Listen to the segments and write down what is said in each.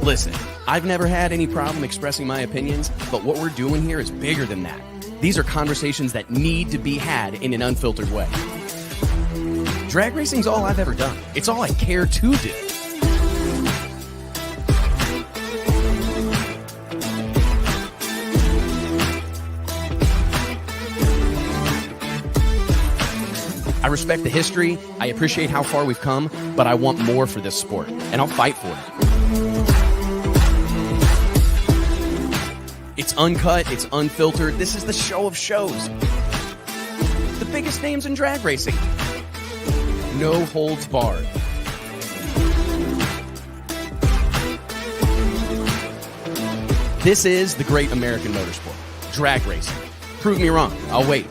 Listen, I've never had any problem expressing my opinions, but what we're doing here is bigger than that. These are conversations that need to be had in an unfiltered way. Drag racing's all I've ever done. It's all I care to do. I respect the history, I appreciate how far we've come, but I want more for this sport, and I'll fight for it. It's uncut, it's unfiltered. This is the show of shows. The biggest names in drag racing. No holds barred. This is the great American motorsport. Drag racing. Prove me wrong. I'll wait.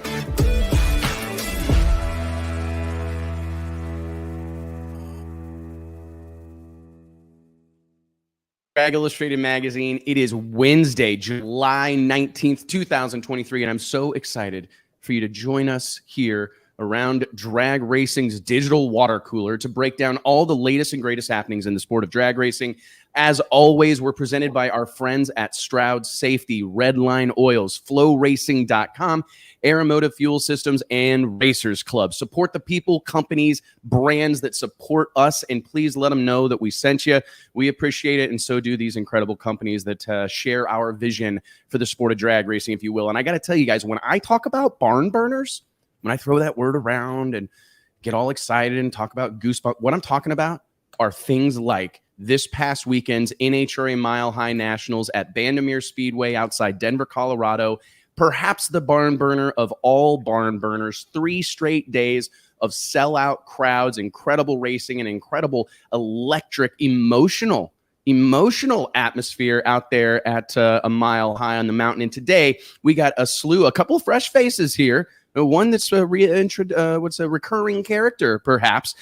Drag Illustrated Magazine. It is Wednesday, July 19th, 2023, and I'm so excited for you to join us here around Drag Racing's digital water cooler to break down all the latest and greatest happenings in the sport of drag racing. As always, we're presented by our friends at Stroud Safety, Redline Oils, FlowRacing.com, Aeromotive Fuel Systems, and Racers Club. Support the people, companies, brands that support us, and please let them know that we sent you. We appreciate it, and so do these incredible companies that share our vision for the sport of drag racing, if you will. And I got to tell you guys, when I talk about barn burners, when I throw that word around and get all excited and talk about goosebumps, what I'm talking about are things like this past weekend's NHRA Mile High Nationals at Bandimere Speedway outside Denver, Colorado. Perhaps the barn burner of all barn burners. 3 straight days of sellout crowds, incredible racing, and incredible electric, emotional atmosphere out there at a mile high on the mountain. And today we got a couple of fresh faces here. One that's a recurring character, perhaps,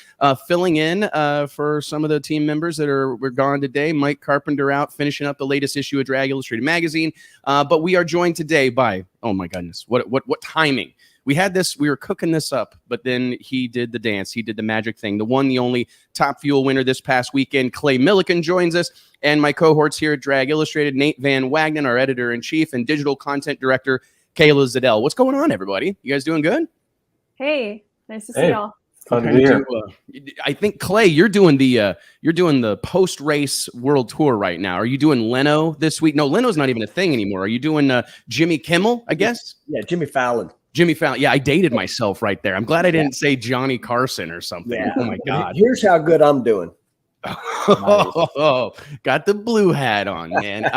filling in for some of the team members that were gone today. Mike Carpenter out, finishing up the latest issue of Drag Illustrated Magazine. But we are joined today by, oh my goodness, what timing. We were cooking this up, but then he did the dance. He did the magic thing. The one, the only Top Fuel winner this past weekend, Clay Millican, joins us. And my cohorts here at Drag Illustrated, Nate Van Wagnen, our editor-in-chief and digital content director, Kayla Zadel. What's going on, everybody? You guys doing good? Hey, nice to see y'all. Fun to be here. I think Clay, you're doing the post-race world tour right now. Are you doing Leno this week? No, Leno's not even a thing anymore. Are you doing Jimmy Kimmel? I guess. Yeah, Jimmy Fallon. Jimmy Fallon. Yeah, I dated myself right there. I'm glad I didn't say Johnny Carson or something. Yeah. Oh my God. Here's how good I'm doing. Oh, got the blue hat on, man.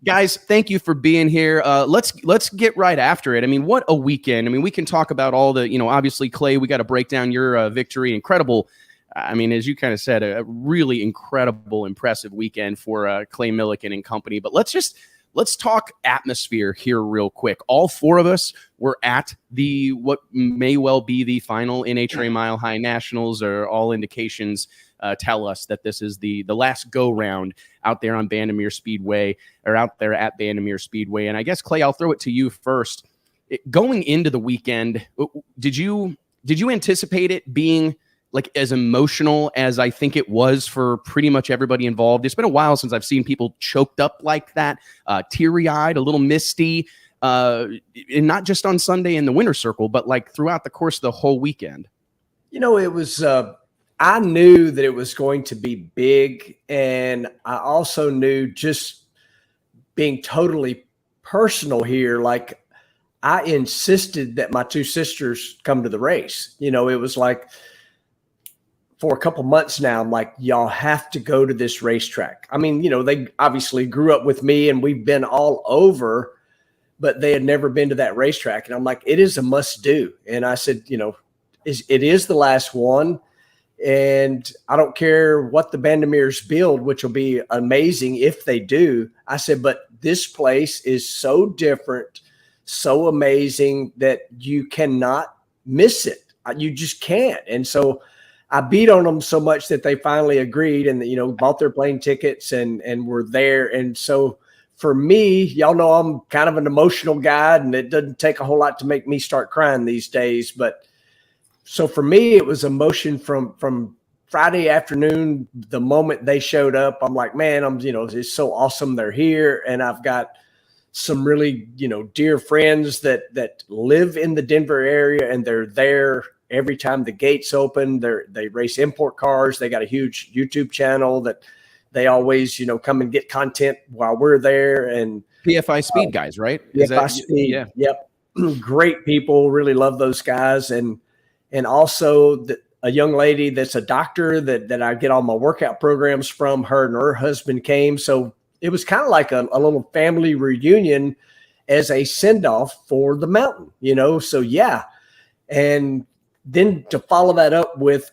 Guys, thank you for being here. Let's get right after it. I mean, what a weekend. I mean, we can talk about all the, obviously, Clay, we got to break down your victory. Incredible. I mean, as you kind of said, a really incredible, impressive weekend for Clay Millican and company. But let's talk atmosphere here real quick. All 4 of us were at what may well be the final NHRA Mile High Nationals, or all indications tell us that this is the last go-round out there on Bandimere Speedway, or out there at Bandimere Speedway. And I guess, Clay, I'll throw it to you first. Going into the weekend, did you anticipate it being like as emotional as I think it was for pretty much everybody involved? It's been a while since I've seen people choked up like that, teary-eyed, a little misty, and not just on Sunday in the winner's circle, but like throughout the course of the whole weekend. It was I knew that it was going to be big, and I also knew, just being totally personal here, like I insisted that my 2 sisters come to the race. It was like, for a couple months now, I'm like, y'all have to go to this racetrack. I mean, they obviously grew up with me and we've been all over, but they had never been to that racetrack. And I'm like, it is a must do. And I said, it is the last one. And I don't care what the Bandimeres build, which will be amazing if they do. I said, but this place is so different, so amazing that you cannot miss it. You just can't. And so I beat on them so much that they finally agreed and, bought their plane tickets and were there. And so for me, y'all know I'm kind of an emotional guy, and it doesn't take a whole lot to make me start crying these days. But so for me, it was emotion from Friday afternoon, the moment they showed up, I'm like, man, it's so awesome they're here. And I've got some really, dear friends that live in the Denver area, and they're there every time the gates open. They race import cars. They got a huge YouTube channel that they always, come and get content while we're there. And PFI Speed guys, right? PFI Speed. Yeah. Yep. Great people. Really love those guys. And also a young lady that's a doctor that I get all my workout programs from. Her and her husband came. So it was kind of like a little family reunion as a send-off for the mountain, So, yeah. And then to follow that up with,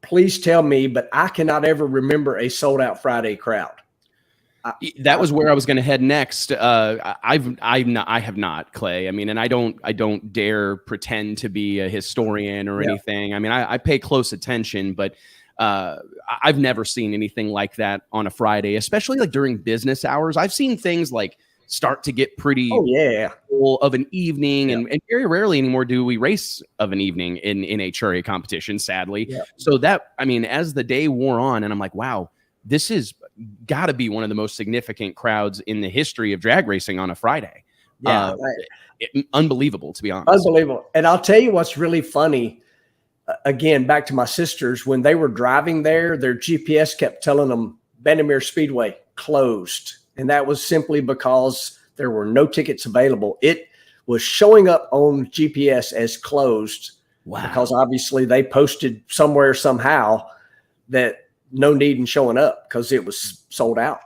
please tell me, but I cannot ever remember a sold-out Friday crowd. That was where I was going to head next. I have not, Clay. I mean, and I don't dare pretend to be a historian or anything. I mean, I pay close attention, but I've never seen anything like that on a Friday, especially like during business hours. I've seen things like start to get pretty full of an evening, and very rarely anymore do we race of an evening in NHRA competition, sadly. So that, I mean, as the day wore on, and I'm like, wow, this is got to be one of the most significant crowds in the history of drag racing on a Friday. Unbelievable, to be honest. Unbelievable. And I'll tell you what's really funny. Again, back to my sisters, when they were driving there, their GPS kept telling them Bandimere Speedway closed. And that was simply because there were no tickets available. It was showing up on GPS as closed. Wow. Because obviously they posted somewhere somehow that no need in showing up because it was sold out.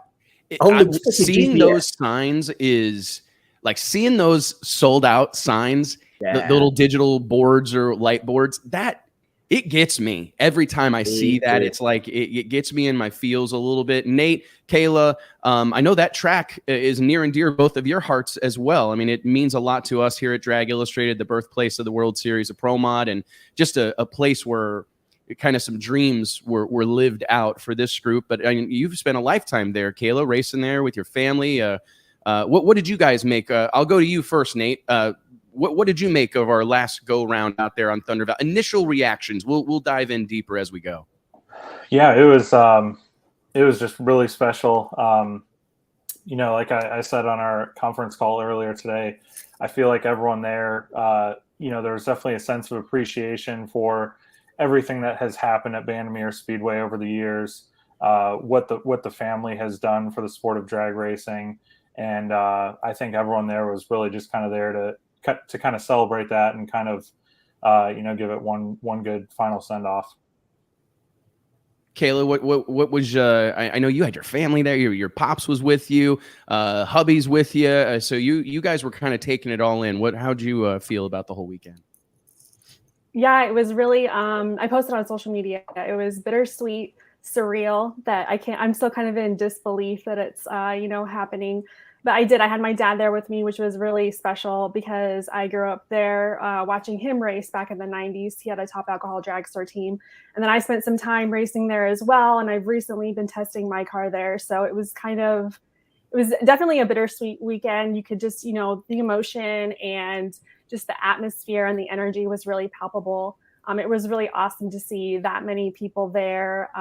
Seeing those signs is like seeing those sold out signs, the little digital boards or light boards, that it gets me every time I see that. It's like it gets me in my feels a little bit. Nate, Kayla, I know that track is near and dear to both of your hearts as well. I mean, it means a lot to us here at Drag Illustrated, the birthplace of the World Series of Pro Mod, and just a place where kind of some dreams were lived out for this group. But I mean, you've spent a lifetime there, Kayla, racing there with your family. What did you guys make? I'll go to you first, Nate. What did you make of our last go round out there on Thunder Valley? Initial reactions. We'll dive in deeper as we go. Yeah, it was just really special. Like I said on our conference call earlier today, I feel like everyone there, there was definitely a sense of appreciation for everything that has happened at Bandimere Speedway over the years, what the family has done for the sport of drag racing. And I think everyone there was really just kind of there to kind of celebrate that and kind of, give it one good final send off. Kayla, what was, I know you had your family there, your pops was with you, hubby's with you. So you guys were kind of taking it all in. How'd you feel about the whole weekend? Yeah, it was really, I posted on social media. It was bittersweet, surreal that I'm still kind of in disbelief that it's, happening. But I had my dad there with me, which was really special because I grew up there watching him race back in the 90s. He had a top alcohol dragster team. And then I spent some time racing there as well. And I've recently been testing my car there. So it was definitely a bittersweet weekend. You could just, the emotion and just the atmosphere and the energy was really palpable. It was really awesome to see that many people there,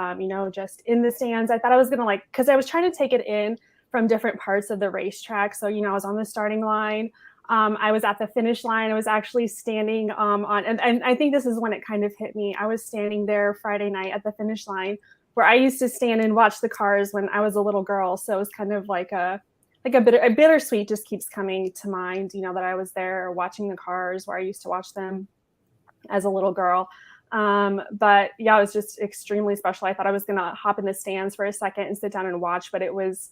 just in the stands. I thought I was going to because I was trying to take it in from different parts of the racetrack. So, I was on the starting line. I was at the finish line. I was actually standing and I think this is when it kind of hit me. I was standing there Friday night at the finish line where I used to stand and watch the cars when I was a little girl. So it was kind of like a bittersweet just keeps coming to mind, that I was there watching the cars where I used to watch them as a little girl. But yeah, it was just extremely special. I thought I was going to hop in the stands for a second and sit down and watch, but it was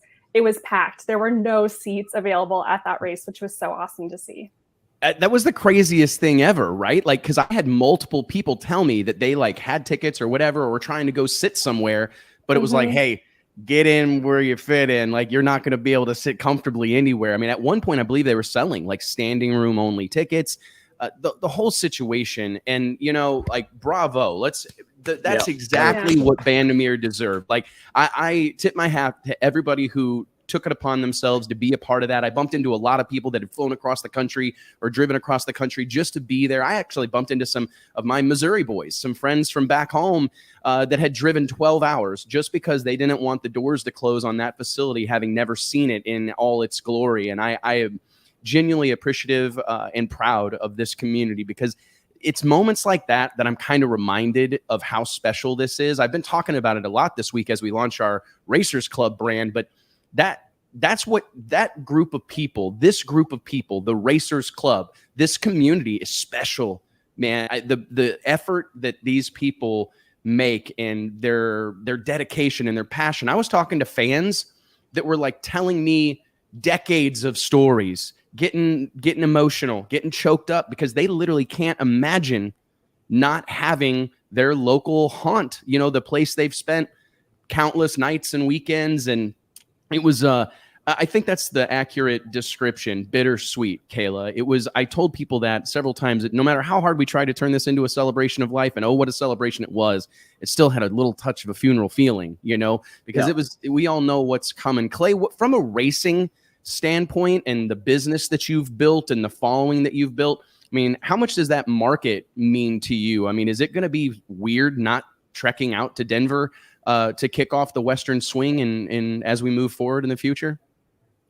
packed. There were no seats available at that race, which was so awesome to see. That was the craziest thing ever, right? Like, because I had multiple people tell me that they had tickets or whatever, or were trying to go sit somewhere, but it was like, hey, get in where you fit in. Like, you're not going to be able to sit comfortably anywhere. I mean, at one point, I believe they were selling standing room only tickets, the whole situation. And, bravo. That's exactly what Bandimere deserved. I tip my hat to everybody who took it upon themselves to be a part of that. I bumped into a lot of people that had flown across the country or driven across the country just to be there. I actually bumped into some of my Missouri boys, some friends from back home that had driven 12 hours just because they didn't want the doors to close on that facility, having never seen it in all its glory. And I am genuinely appreciative and proud of this community, because it's moments like that I'm kind of reminded of how special this is. I've been talking about it a lot this week as we launch our Racers Club brand, but that's what that group of people, this group of people, the Racers Club, this community is special, man. The effort that these people make and their dedication and their passion. I was talking to fans that were like telling me decades of stories, getting emotional, getting choked up, because they literally can't imagine not having their local haunt, the place they've spent countless nights and weekends. And it was, I think that's the accurate description, bittersweet, Kayla. I told people that several times, that no matter how hard we tried to turn this into a celebration of life, and oh, what a celebration it was, it still had a little touch of a funeral feeling, because we all know what's coming. Clay, from a racing standpoint and the business that you've built and the following that you've built, I mean, how much does that market mean to you? I mean, is it going to be weird not trekking out to Denver to kick off the Western Swing and as we move forward in the future?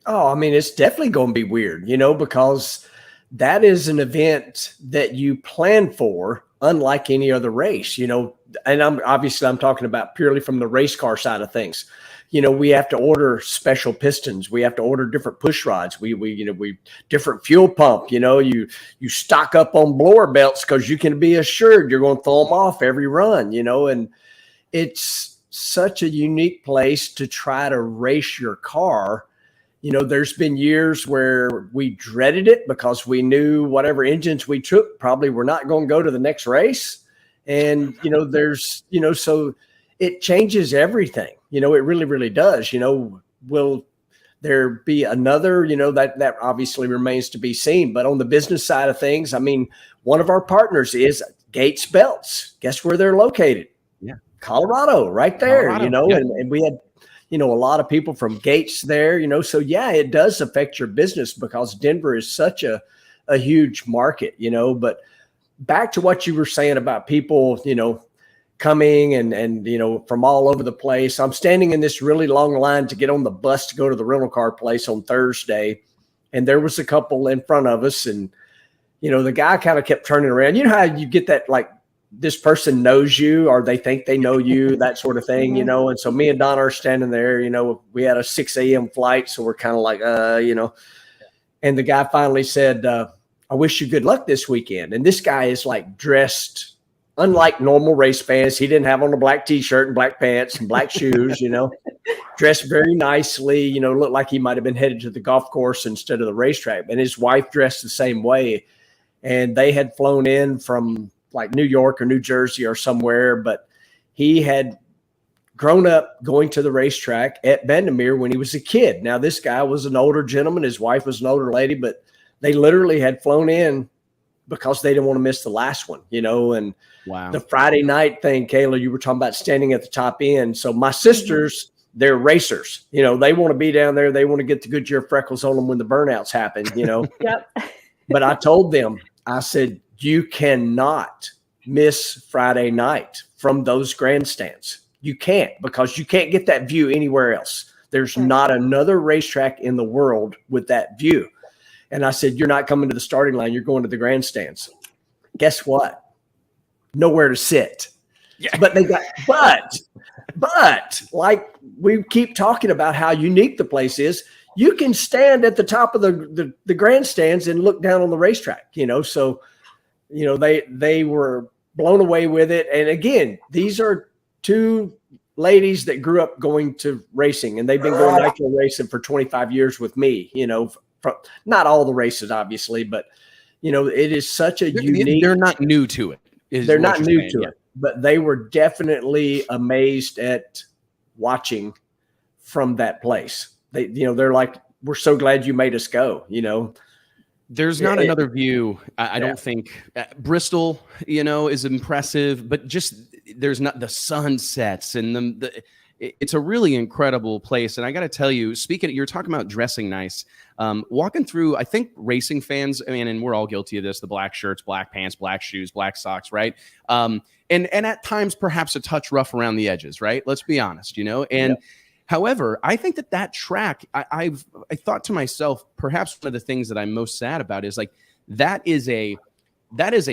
Oh, I mean, it's definitely going to be weird, because that is an event that you plan for, unlike any other race, and I'm talking about purely from the race car side of things. We have to order special pistons. We have to order different push rods. We different fuel pump. You stock up on blower belts because you can be assured you're going to throw them off every run. And it's such a unique place to try to race your car. There's been years where we dreaded it because we knew whatever engines we took probably were not going to go to the next race. And, so it changes everything. It really, really does. Will there be another, that obviously remains to be seen. But on the business side of things, I mean, one of our partners is Gates Belts. Guess where they're located? Yeah. Colorado, right there, Colorado. and we had, a lot of people from Gates there, so yeah, it does affect your business because Denver is such a huge market, but back to what you were saying about people, coming and from all over the place. I'm standing in this really long line to get on the bus to go to the rental car place on Thursday. And there was a couple in front of us. And, the guy kind of kept turning around. You know how you get that, like, this person knows you or they think they know you, that sort of thing, And so me and Donna are standing there, we had a 6 a.m. flight. So we're kind of like, and the guy finally said, I wish you good luck this weekend. And this guy is like dressed unlike normal race fans. He didn't have on a black T-shirt and black pants and black shoes, dressed very nicely, looked like he might have been headed to the golf course instead of the racetrack. And his wife dressed the same way. And they had flown in from like New York or New Jersey or somewhere, but he had grown up going to the racetrack at Bandimere when he was a kid. Now, this guy was an older gentleman. His wife was an older lady, but they literally had flown in because they didn't want to miss the last one, and wow. The Friday night thing, Kayla, you were talking about standing at the top end. So my sisters, they're racers, they want to be down there. They want to get the Goodyear freckles on them when the burnouts happen, Yep. But I told them, I said, you cannot miss Friday night from those grandstands. You can't, because you can't get that view anywhere else. There's not another racetrack in the world with that view. And I said, you're not coming to the starting line. You're going to the grandstands. Guess what? Nowhere to sit. Yeah. But they got, but like we keep talking about how unique the place is, you can stand at the top of the grandstands and look down on the racetrack, so, they were blown away with it. And again, these are two ladies that grew up going to racing, and they've been going nitro racing for 25 years with me, from not all the races, obviously, but it is such a unique. They're not new to it. They're not new to it, but they were definitely amazed at watching from that place. They're like, we're so glad you made us go. There's not another view. I don't think Bristol, is impressive, but just there's not the sunsets and it's a really incredible place. And I got to tell you, you're talking about dressing nice, walking through, I think racing fans, I mean, and we're all guilty of this, the black shirts, black pants, black shoes, black socks, right? And at times perhaps a touch rough around the edges, right? Let's be honest, and however, I think that track, I thought to myself, perhaps one of the things that I'm most sad about is like, that is a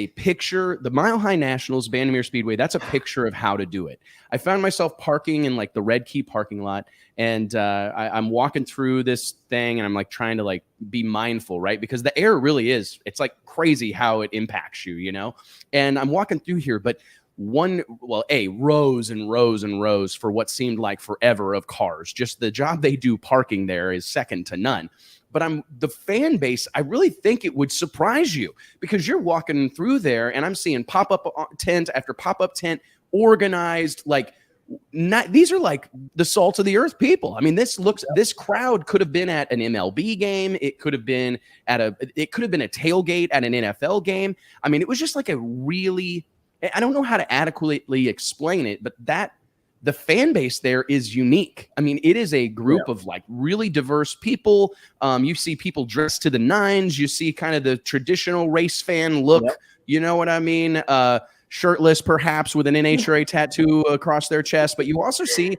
picture. The Mile High Nationals, Bandimere Speedway, that's a picture of how to do it. I found myself parking in like the Red Key parking lot, and I'm walking through this thing, and I'm like trying to like be mindful, right? Because the air really it's like crazy how it impacts you, And I'm walking through here, but rows and rows and rows for what seemed like forever of cars. Just the job they do parking there is second to none. But the fan base, I really think it would surprise you, because you're walking through there and I'm seeing pop-up tent after pop-up tent, organized, like these are like the salt of the earth people. I mean, this crowd could have been at an MLB game. It could have been a tailgate at an NFL game. I mean, it was just like a really, I don't know how to adequately explain it, but the fan base there is unique. I mean, it is a group of like really diverse people. You see people dressed to the nines. You see kind of the traditional race fan look. Yep. You know what I mean? Shirtless, perhaps with an NHRA tattoo across their chest. But you also see,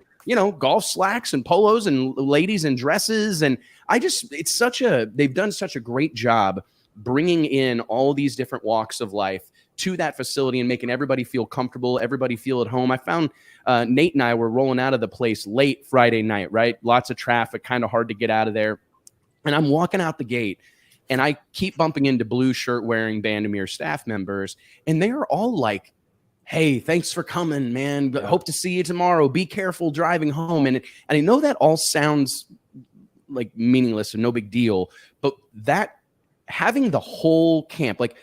golf slacks and polos and ladies in dresses. And they've done such a great job bringing in all these different walks of life to that facility and making everybody feel comfortable, everybody feel at home. I found Nate and I were rolling out of the place late Friday night, right? Lots of traffic, kind of hard to get out of there. And I'm walking out the gate, and I keep bumping into blue shirt wearing Bandimere staff members, and they are all like, hey, thanks for coming, man. Hope to see you tomorrow. Be careful driving home. And I know that all sounds like meaningless and no big deal, but that having the whole camp, like,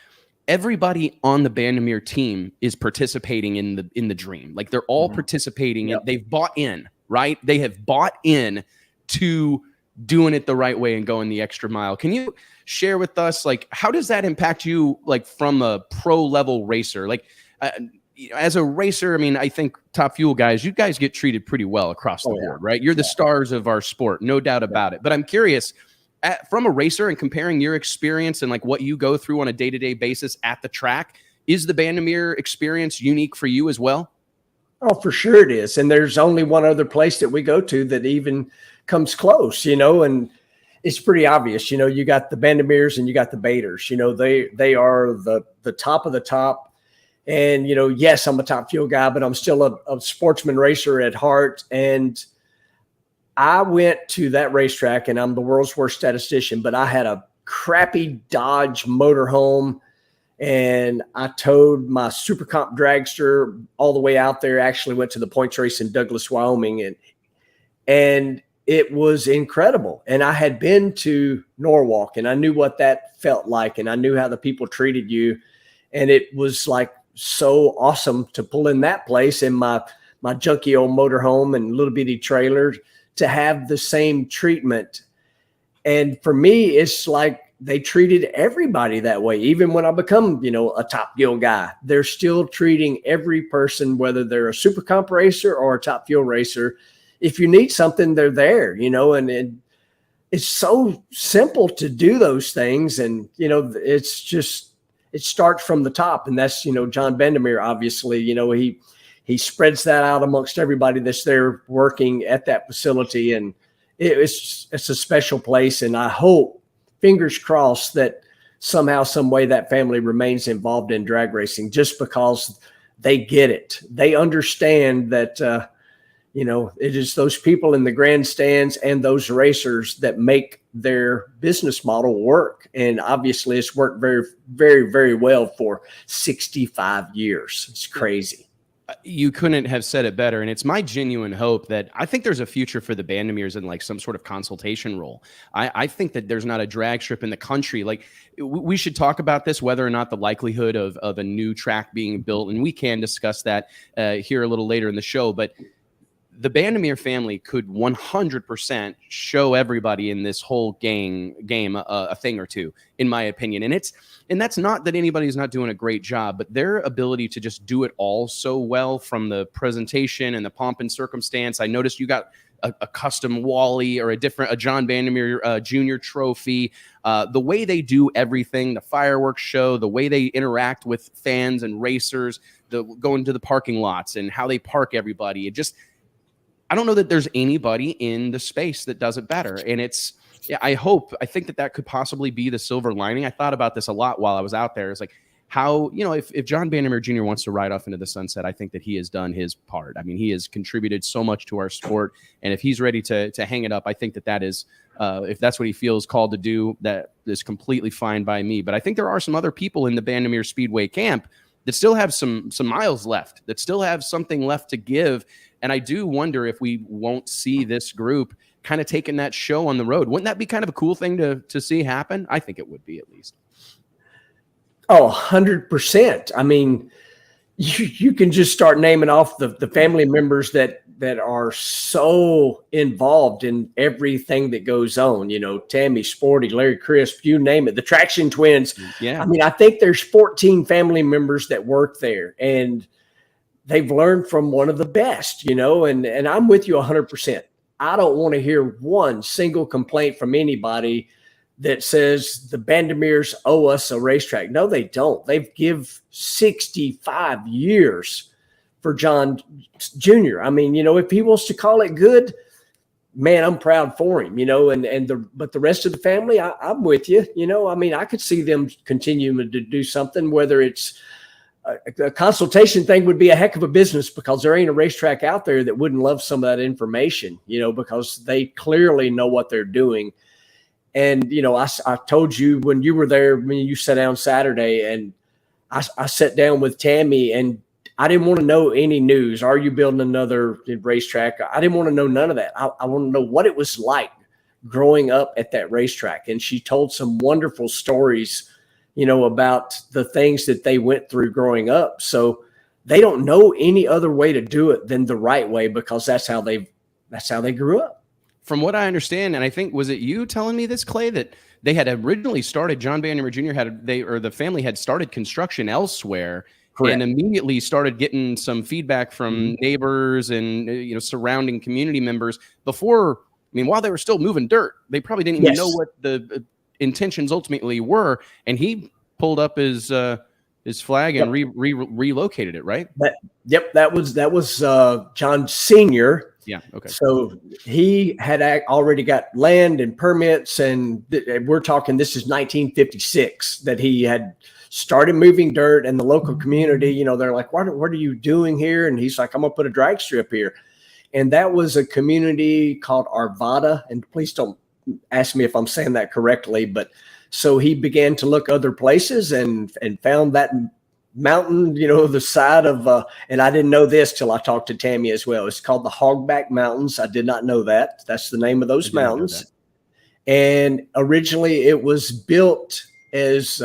everybody on the Bandimere team is participating in the dream. Like, they're all participating. Yep. They've bought in, right? They have bought in to doing it the right way and going the extra mile. Can you share with us, like, how does that impact you, like, from a pro level racer? Like, as a racer, I mean, I think Top Fuel guys, you guys get treated pretty well across the board, right? You're the stars of our sport, no doubt about it. But I'm curious, from a racer and comparing your experience and like what you go through on a day-to-day basis at the track, is the Bandimere experience unique for you as well? Oh, for sure it is. And there's only one other place that we go to that even comes close, and it's pretty obvious. You got the Bandimeres and you got the Baiters. They are the top of the top. And, yes, I'm a Top Fuel guy, but I'm still a sportsman racer at heart. And I went to that racetrack, and I'm the world's worst statistician, but I had a crappy Dodge motorhome, and I towed my Super Comp dragster all the way out there. Actually went to the points race in Douglas, Wyoming, and it was incredible. And I had been to Norwalk, and I knew what that felt like, and I knew how the people treated you, and it was like so awesome to pull in that place in my junky old motorhome and little bitty trailer, to have the same treatment. And for me, it's like they treated everybody that way. Even when I become, a Top Fuel guy, they're still treating every person, whether they're a Super Comp racer or a Top Fuel racer. If you need something, they're there, and it's so simple to do those things. And, it's just, it starts from the top. And that's, John Bandimere, obviously, he spreads that out amongst everybody that's there working at that facility. And it's a special place. And I hope, fingers crossed, that somehow, some way that family remains involved in drag racing, just because they get it. They understand that, it is those people in the grandstands and those racers that make their business model work. And obviously it's worked very, very, very well for 65 years. It's crazy. You couldn't have said it better. And it's my genuine hope that I think there's a future for the Bandimeres in like some sort of consultation role. I think that there's not a drag strip in the country. Like, we should talk about this, whether or not the likelihood of a new track being built. And we can discuss that here a little later in the show. But the Bandimere family could 100% show everybody in this whole game a thing or two, in my opinion. And that's not that anybody's not doing a great job, but their ability to just do it all so well, from the presentation and the pomp and circumstance. I noticed you got a custom Wally or a John Bandimere Jr. trophy. The way they do everything, the fireworks show, the way they interact with fans and racers, going to the parking lots and how they park everybody. I don't know that there's anybody in the space that does it better. And I think that could possibly be the silver lining. I thought about this a lot while I was out there. It's like, how, if John Bandimere Jr. wants to ride off into the sunset, I think that he has done his part. I mean, he has contributed so much to our sport. And if he's ready to hang it up, I think that is, if that's what he feels called to do, that is completely fine by me. But I think there are some other people in the Bandimere Speedway camp that still have some miles left, that still have something left to give. And I do wonder if we won't see this group kind of taking that show on the road. Wouldn't that be kind of a cool thing to see happen? I think it would be, at least. Oh, 100%. I mean, you can just start naming off the family members that are so involved in everything that goes on. Tammy, Sporty, Larry Crisp, you name it. The Traction Twins. Yeah. I mean, I think there's 14 family members that work there, and they've learned from one of the best, and I'm with you 100%. I don't want to hear one single complaint from anybody that says the Bandimeres owe us a racetrack. No, they don't. They've give 65 years for John Jr. I mean, if he wants to call it good, man, I'm proud for him, but the rest of the family, I'm with you. I mean, I could see them continuing to do something, whether it's a consultation thing would be a heck of a business, because there ain't a racetrack out there that wouldn't love some of that information, because they clearly know what they're doing. And, I told you when you were there, when you sat down Saturday, and I sat down with Tammy, and I didn't want to know any news. Are you building another racetrack? I didn't want to know none of that. I want to know what it was like growing up at that racetrack. And she told some wonderful stories, about the things that they went through growing up. So they don't know any other way to do it than the right way, because that's how they grew up. From what I understand, and I think, was it you telling me this, Clay, that they had originally started, John Bandimere Jr. the family had started construction elsewhere. Correct. And immediately started getting some feedback from neighbors and surrounding community members while they were still moving dirt. They probably didn't even know what the intentions ultimately were, and he pulled up his flag and relocated it, right? That was John Sr. Yeah. Okay. So he had already got land and permits, and we're talking, this is 1956 that he had started moving dirt, and the local community, they're like, what are you doing here? And he's like, I'm gonna put a drag strip here. And that was a community called Arvada. And please don't ask me if I'm saying that correctly, but so he began to look other places and found that mountain, the side of, and I didn't know this till I talked to Tammy as well. It's called the Hogback Mountains. I did not know that. That's the name of those mountains. And originally it was built as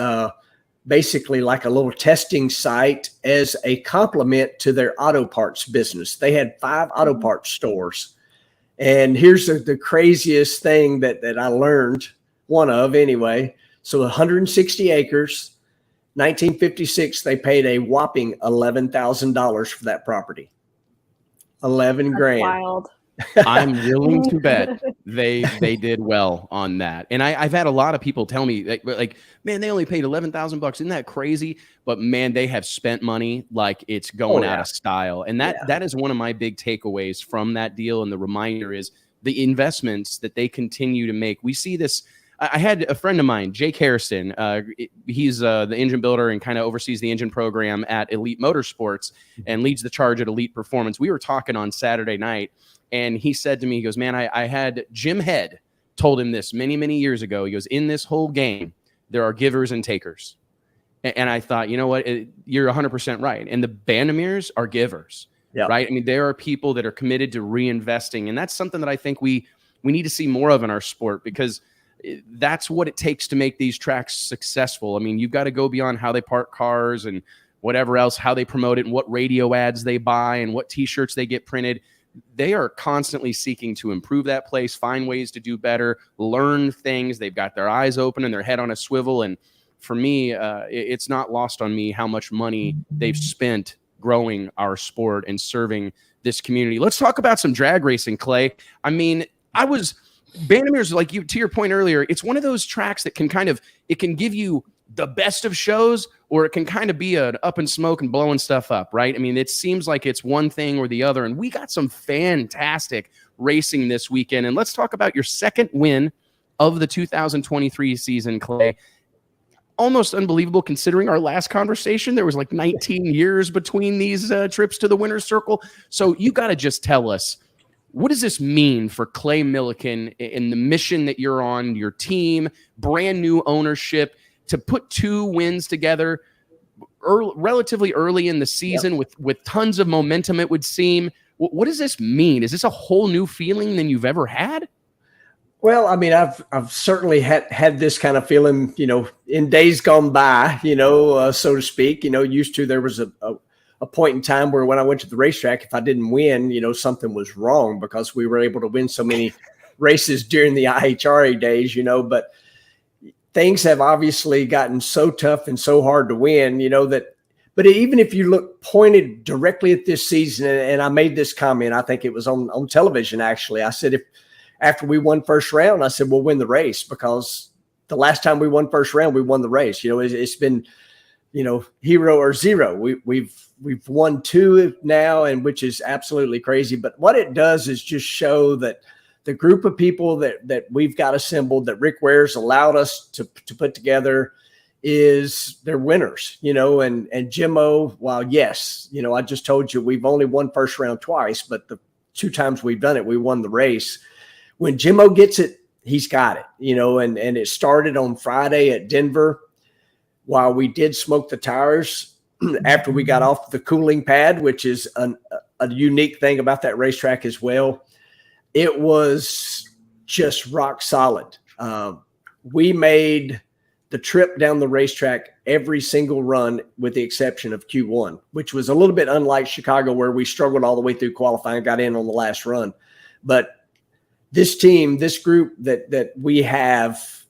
basically like a little testing site as a complement to their auto parts business. They had 5 auto parts stores. And here's the craziest thing that I learned, one of anyway. So 160 acres, 1956, they paid a whopping $11,000 for that property. 11 grand. Wild. I'm willing to bet they did well on that. And I've had a lot of people tell me like, man, they only paid $11,000. Isn't that crazy? But man, they have spent money like it's going out of style. And that is one of my big takeaways from that deal. And the reminder is the investments that they continue to make. We see this. I had a friend of mine, Jake Harrison. He's the engine builder and kind of oversees the engine program at Elite Motorsports and leads the charge at Elite Performance. We were talking on Saturday night, and he said to me, he goes, man, I had Jim Head told him this many, many years ago. He goes, in this whole game, there are givers and takers. And I thought, you know what? You're 100% right. And the Bandimeres are givers, right? I mean, there are people that are committed to reinvesting. And that's something that I think we need to see more of in our sport, because that's what it takes to make these tracks successful. I mean, you've got to go beyond how they park cars and whatever else, how they promote it and what radio ads they buy and what T-shirts they get printed. they are constantly seeking to improve that place, find ways to do better, learn things. They've got their eyes open and their head on a swivel. And for me, it's not lost on me how much money they've spent growing our sport and serving this community. Let's talk about some drag racing, Clay. I mean, Bandimere's, like you, to your point earlier, it's one of those tracks that it can give you the best of shows, or it can kind of be an up in smoke and blowing stuff up, right? I mean, it seems like it's one thing or the other, and we got some fantastic racing this weekend. And let's talk about your second win of the 2023 season, Clay. Almost unbelievable considering our last conversation. There was like 19 years between these trips to the winner's circle. So you got to just tell us, what does this mean for Clay Millican in the mission that you're on, your team, brand new ownership, to put two wins together relatively early in the season with tons of momentum, it would seem? What does this mean? Is this a whole new feeling than you've ever had? Well, I mean, I've certainly had this kind of feeling, in days gone by, so to speak. Used to, there was a point in time where when I went to the racetrack, if I didn't win, something was wrong, because we were able to win so many races during the NHRA days, but things have obviously gotten so tough and so hard to win, but even if you look pointed directly at this season, and I made this comment, I think it was on television, actually. I said, after we won first round, I said, we'll win the race, because the last time we won first round, we won the race. It's been, hero or zero. We've won two now, and which is absolutely crazy. But what it does is just show that the group of people that we've got assembled, that Rick Ware's allowed us to put together, they're winners, and Jimmo, while yes, I just told you we've only won first round twice, but the two times we've done it, we won the race. When Jimmo gets it, he's got it, and it started on Friday at Denver. While we did smoke the tires after we got off the cooling pad, which is a unique thing about that racetrack as well, it was just rock solid. We made the trip down the racetrack every single run with the exception of Q1, which was a little bit unlike Chicago, where we struggled all the way through qualifying, got in on the last run. But this team, this group that we have,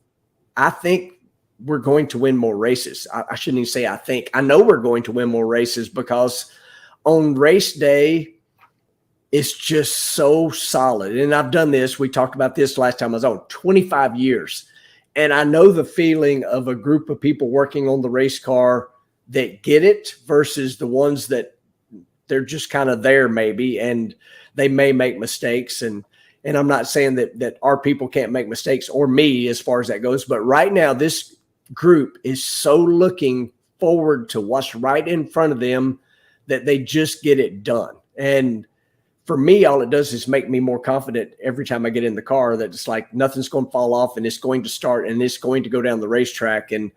I think we're going to win more races. I shouldn't even say I think. I know we're going to win more races, because on race day, it's just so solid. And I've done this. We talked about this last time I was on, 25 years. And I know the feeling of a group of people working on the race car that get it versus the ones that they're just kind of there maybe, and they may make mistakes. And I'm not saying that our people can't make mistakes, or me as far as that goes. But right now, this group is so looking forward to what's right in front of them that they just get it done. And for me, all it does is make me more confident every time I get in the car that it's like nothing's going to fall off, and it's going to start, and it's going to go down the racetrack. And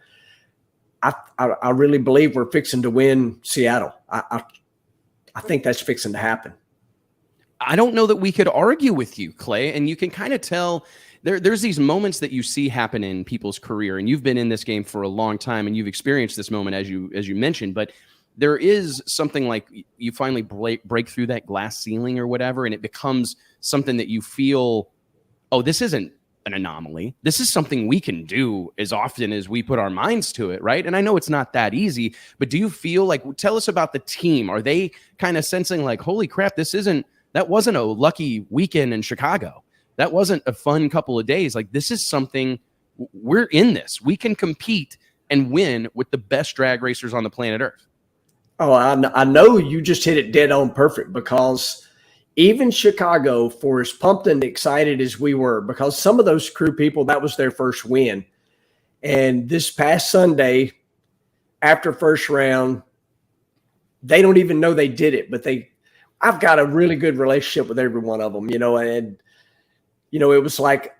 I really believe we're fixing to win Seattle. I think that's fixing to happen. I don't know that we could argue with you, Clay, and you can kind of tell there's these moments that you see happen in people's career, and you've been in this game for a long time, and you've experienced this moment as you mentioned, but there is something like you finally break through that glass ceiling or whatever, and it becomes something that you feel, oh, this isn't an anomaly. This is something we can do as often as we put our minds to it, right? And I know it's not that easy, but do you feel like, tell us about the team. Are they kind of sensing like, holy crap, that wasn't a lucky weekend in Chicago. That wasn't a fun couple of days. Like, this is something, we're in this. We can compete and win with the best drag racers on the planet Earth. Oh, I know you just hit it dead on perfect, because even Chicago, for as pumped and excited as we were, because some of those crew people, that was their first win. And this past Sunday, after first round, they don't even know they did it, but I've got a really good relationship with every one of them, and, it was like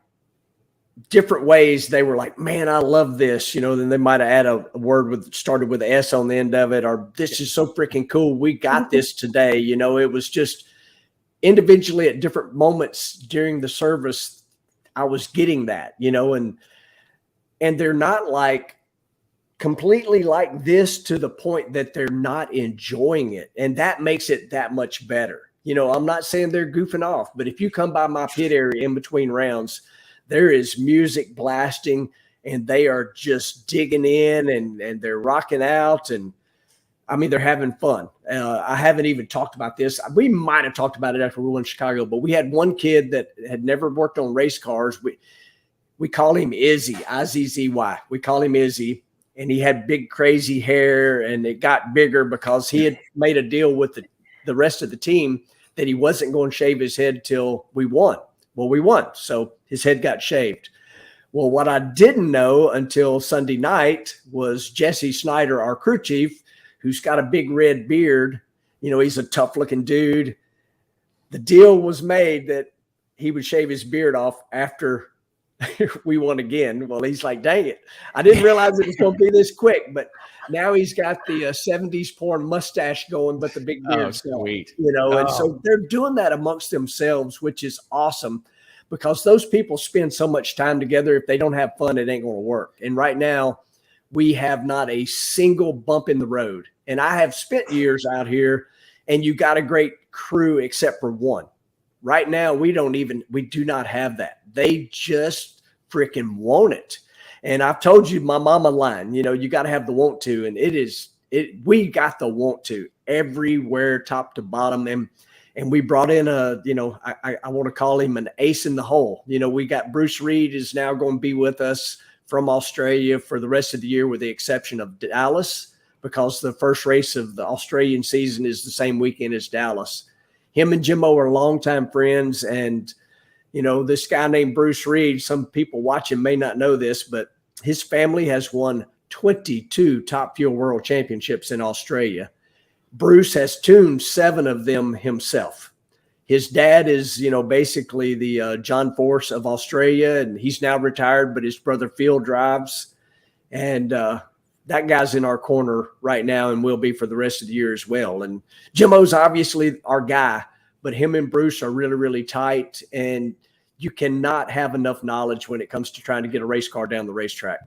different ways. They were like, man, I love this, then they might have added a word started with an S on the end of it, or this is so freaking cool. We got this today. It was just individually at different moments during the service, I was getting that, and they're not like completely like this to the point that they're not enjoying it. And that makes it that much better. You know, I'm not saying they're goofing off, but if you come by my pit area in between rounds, there is music blasting and they are just digging in and they're rocking out. And I mean, they're having fun. I haven't even talked about this. We might have talked about it after we were in Chicago, but we had one kid that had never worked on race cars. We call him Izzy, I-Z-Z-Y. We call him Izzy. And he had big, crazy hair, and it got bigger because he had made a deal with the rest of the team that he wasn't going to shave his head till we won. Well, we won, so his head got shaved. Well, what I didn't know until Sunday night was Jesse Snyder, our crew chief, who's got a big red beard. You know, he's a tough-looking dude. The deal was made that he would shave his beard off after we won again. Well, he's like, dang it. I didn't realize it was going to be this quick, but now he's got the 70s porn mustache going, but the big beard. Sweet. You know, and so they're doing that amongst themselves, which is awesome because those people spend so much time together. If they don't have fun, it ain't going to work. And right now we have not a single bump in the road. And I have spent years out here and you got a great crew except for one. Right now, we do not have that. They just freaking want it. And I've told you my mama line, you know, you got to have the want to. And we got the want to everywhere, top to bottom. And we brought in I want to call him an ace in the hole. You know, we got Bruce Reed is now going to be with us from Australia for the rest of the year, with the exception of Dallas, because the first race of the Australian season is the same weekend as Dallas. Him and Jimmo are longtime friends. And, you know, this guy named Bruce Reed, some people watching may not know this, but his family has won 22 Top Fuel World Championships in Australia. Bruce has tuned 7 of them himself. His dad is, you know, basically the John Force of Australia, and he's now retired, but his brother Phil drives. And that guy's in our corner right now and will be for the rest of the year as well. And Jimmo's obviously our guy, but him and Bruce are really, really tight. And you cannot have enough knowledge when it comes to trying to get a race car down the racetrack.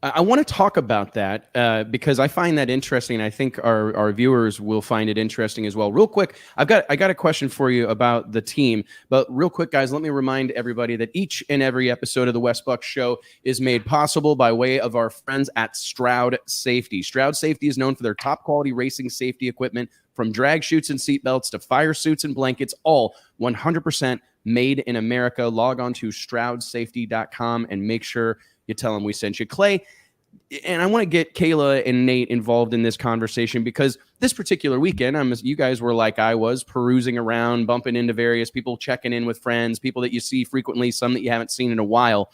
I want to talk about that because I find that interesting. And I think our viewers will find it interesting as well. Real quick, I got a question for you about the team. But real quick, guys, let me remind everybody that each and every episode of the Wes Buck Show is made possible by way of our friends at Stroud Safety. Stroud Safety is known for their top quality racing safety equipment, from drag chutes and seatbelts to fire suits and blankets, all 100% made in America. Log on to StroudSafety.com and make sure you tell them we sent you. Clay, and I want to get Kayla and Nate involved in this conversation because this particular weekend, you guys were like I was, perusing around, bumping into various people, checking in with friends, people that you see frequently, some that you haven't seen in a while.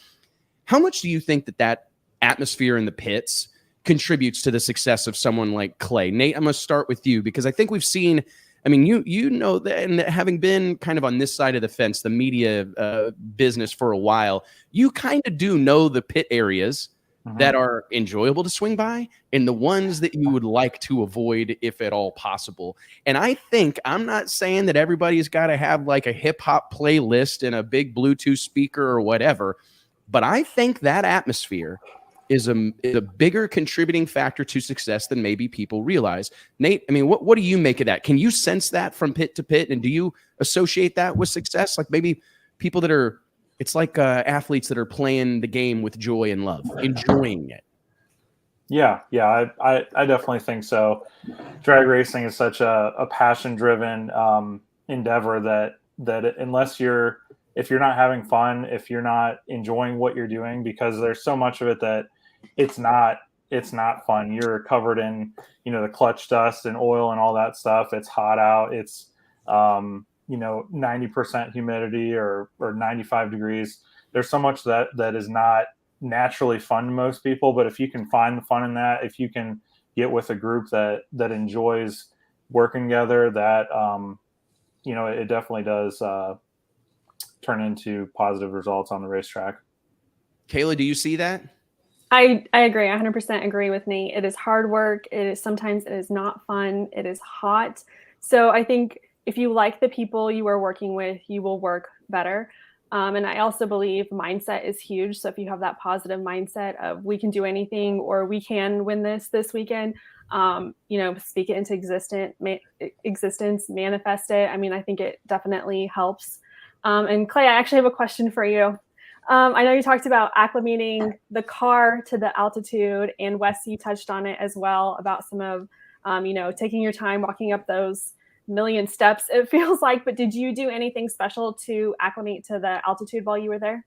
How much do you think that atmosphere in the pits contributes to the success of someone like Clay? Nate, I'm going to start with you because I think we've seen, I mean, you know that, and having been kind of on this side of the fence, the media business for a while, you kind of do know the pit areas that are enjoyable to swing by and the ones that you would like to avoid if at all possible. And I think, I'm not saying that everybody's got to have like a hip hop playlist and a big Bluetooth speaker or whatever, but I think that atmosphere is a bigger contributing factor to success than maybe people realize. Nate, I mean, what do you make of that? Can you sense that from pit to pit? And do you associate that with success? Like maybe people that are, it's like athletes that are playing the game with joy and love, enjoying it. Yeah, I definitely think so. Drag racing is such a passion-driven endeavor that unless if you're not having fun, if you're not enjoying what you're doing, because there's so much of it that it's not fun. You're covered in, you know, the clutch dust and oil and all that stuff. It's hot out. It's 90% humidity or 95 degrees. There's so much that is not naturally fun to most people, but if you can find the fun in that, if you can get with a group that enjoys working together, that it definitely does turn into positive results on the racetrack. Kayla, do you see that? I agree. 100% agree with Nate. It is hard work. Sometimes it is not fun. It is hot. So I think if you like the people you are working with, you will work better. And I also believe mindset is huge. So if you have that positive mindset of we can do anything or we can win this weekend, speak it into existence, manifest it. I mean, I think it definitely helps. And Clay, I actually have a question for you. I know you talked about acclimating the car to the altitude, and Wes, you touched on it as well about some of, taking your time walking up those million steps, it feels like. But did you do anything special to acclimate to the altitude while you were there?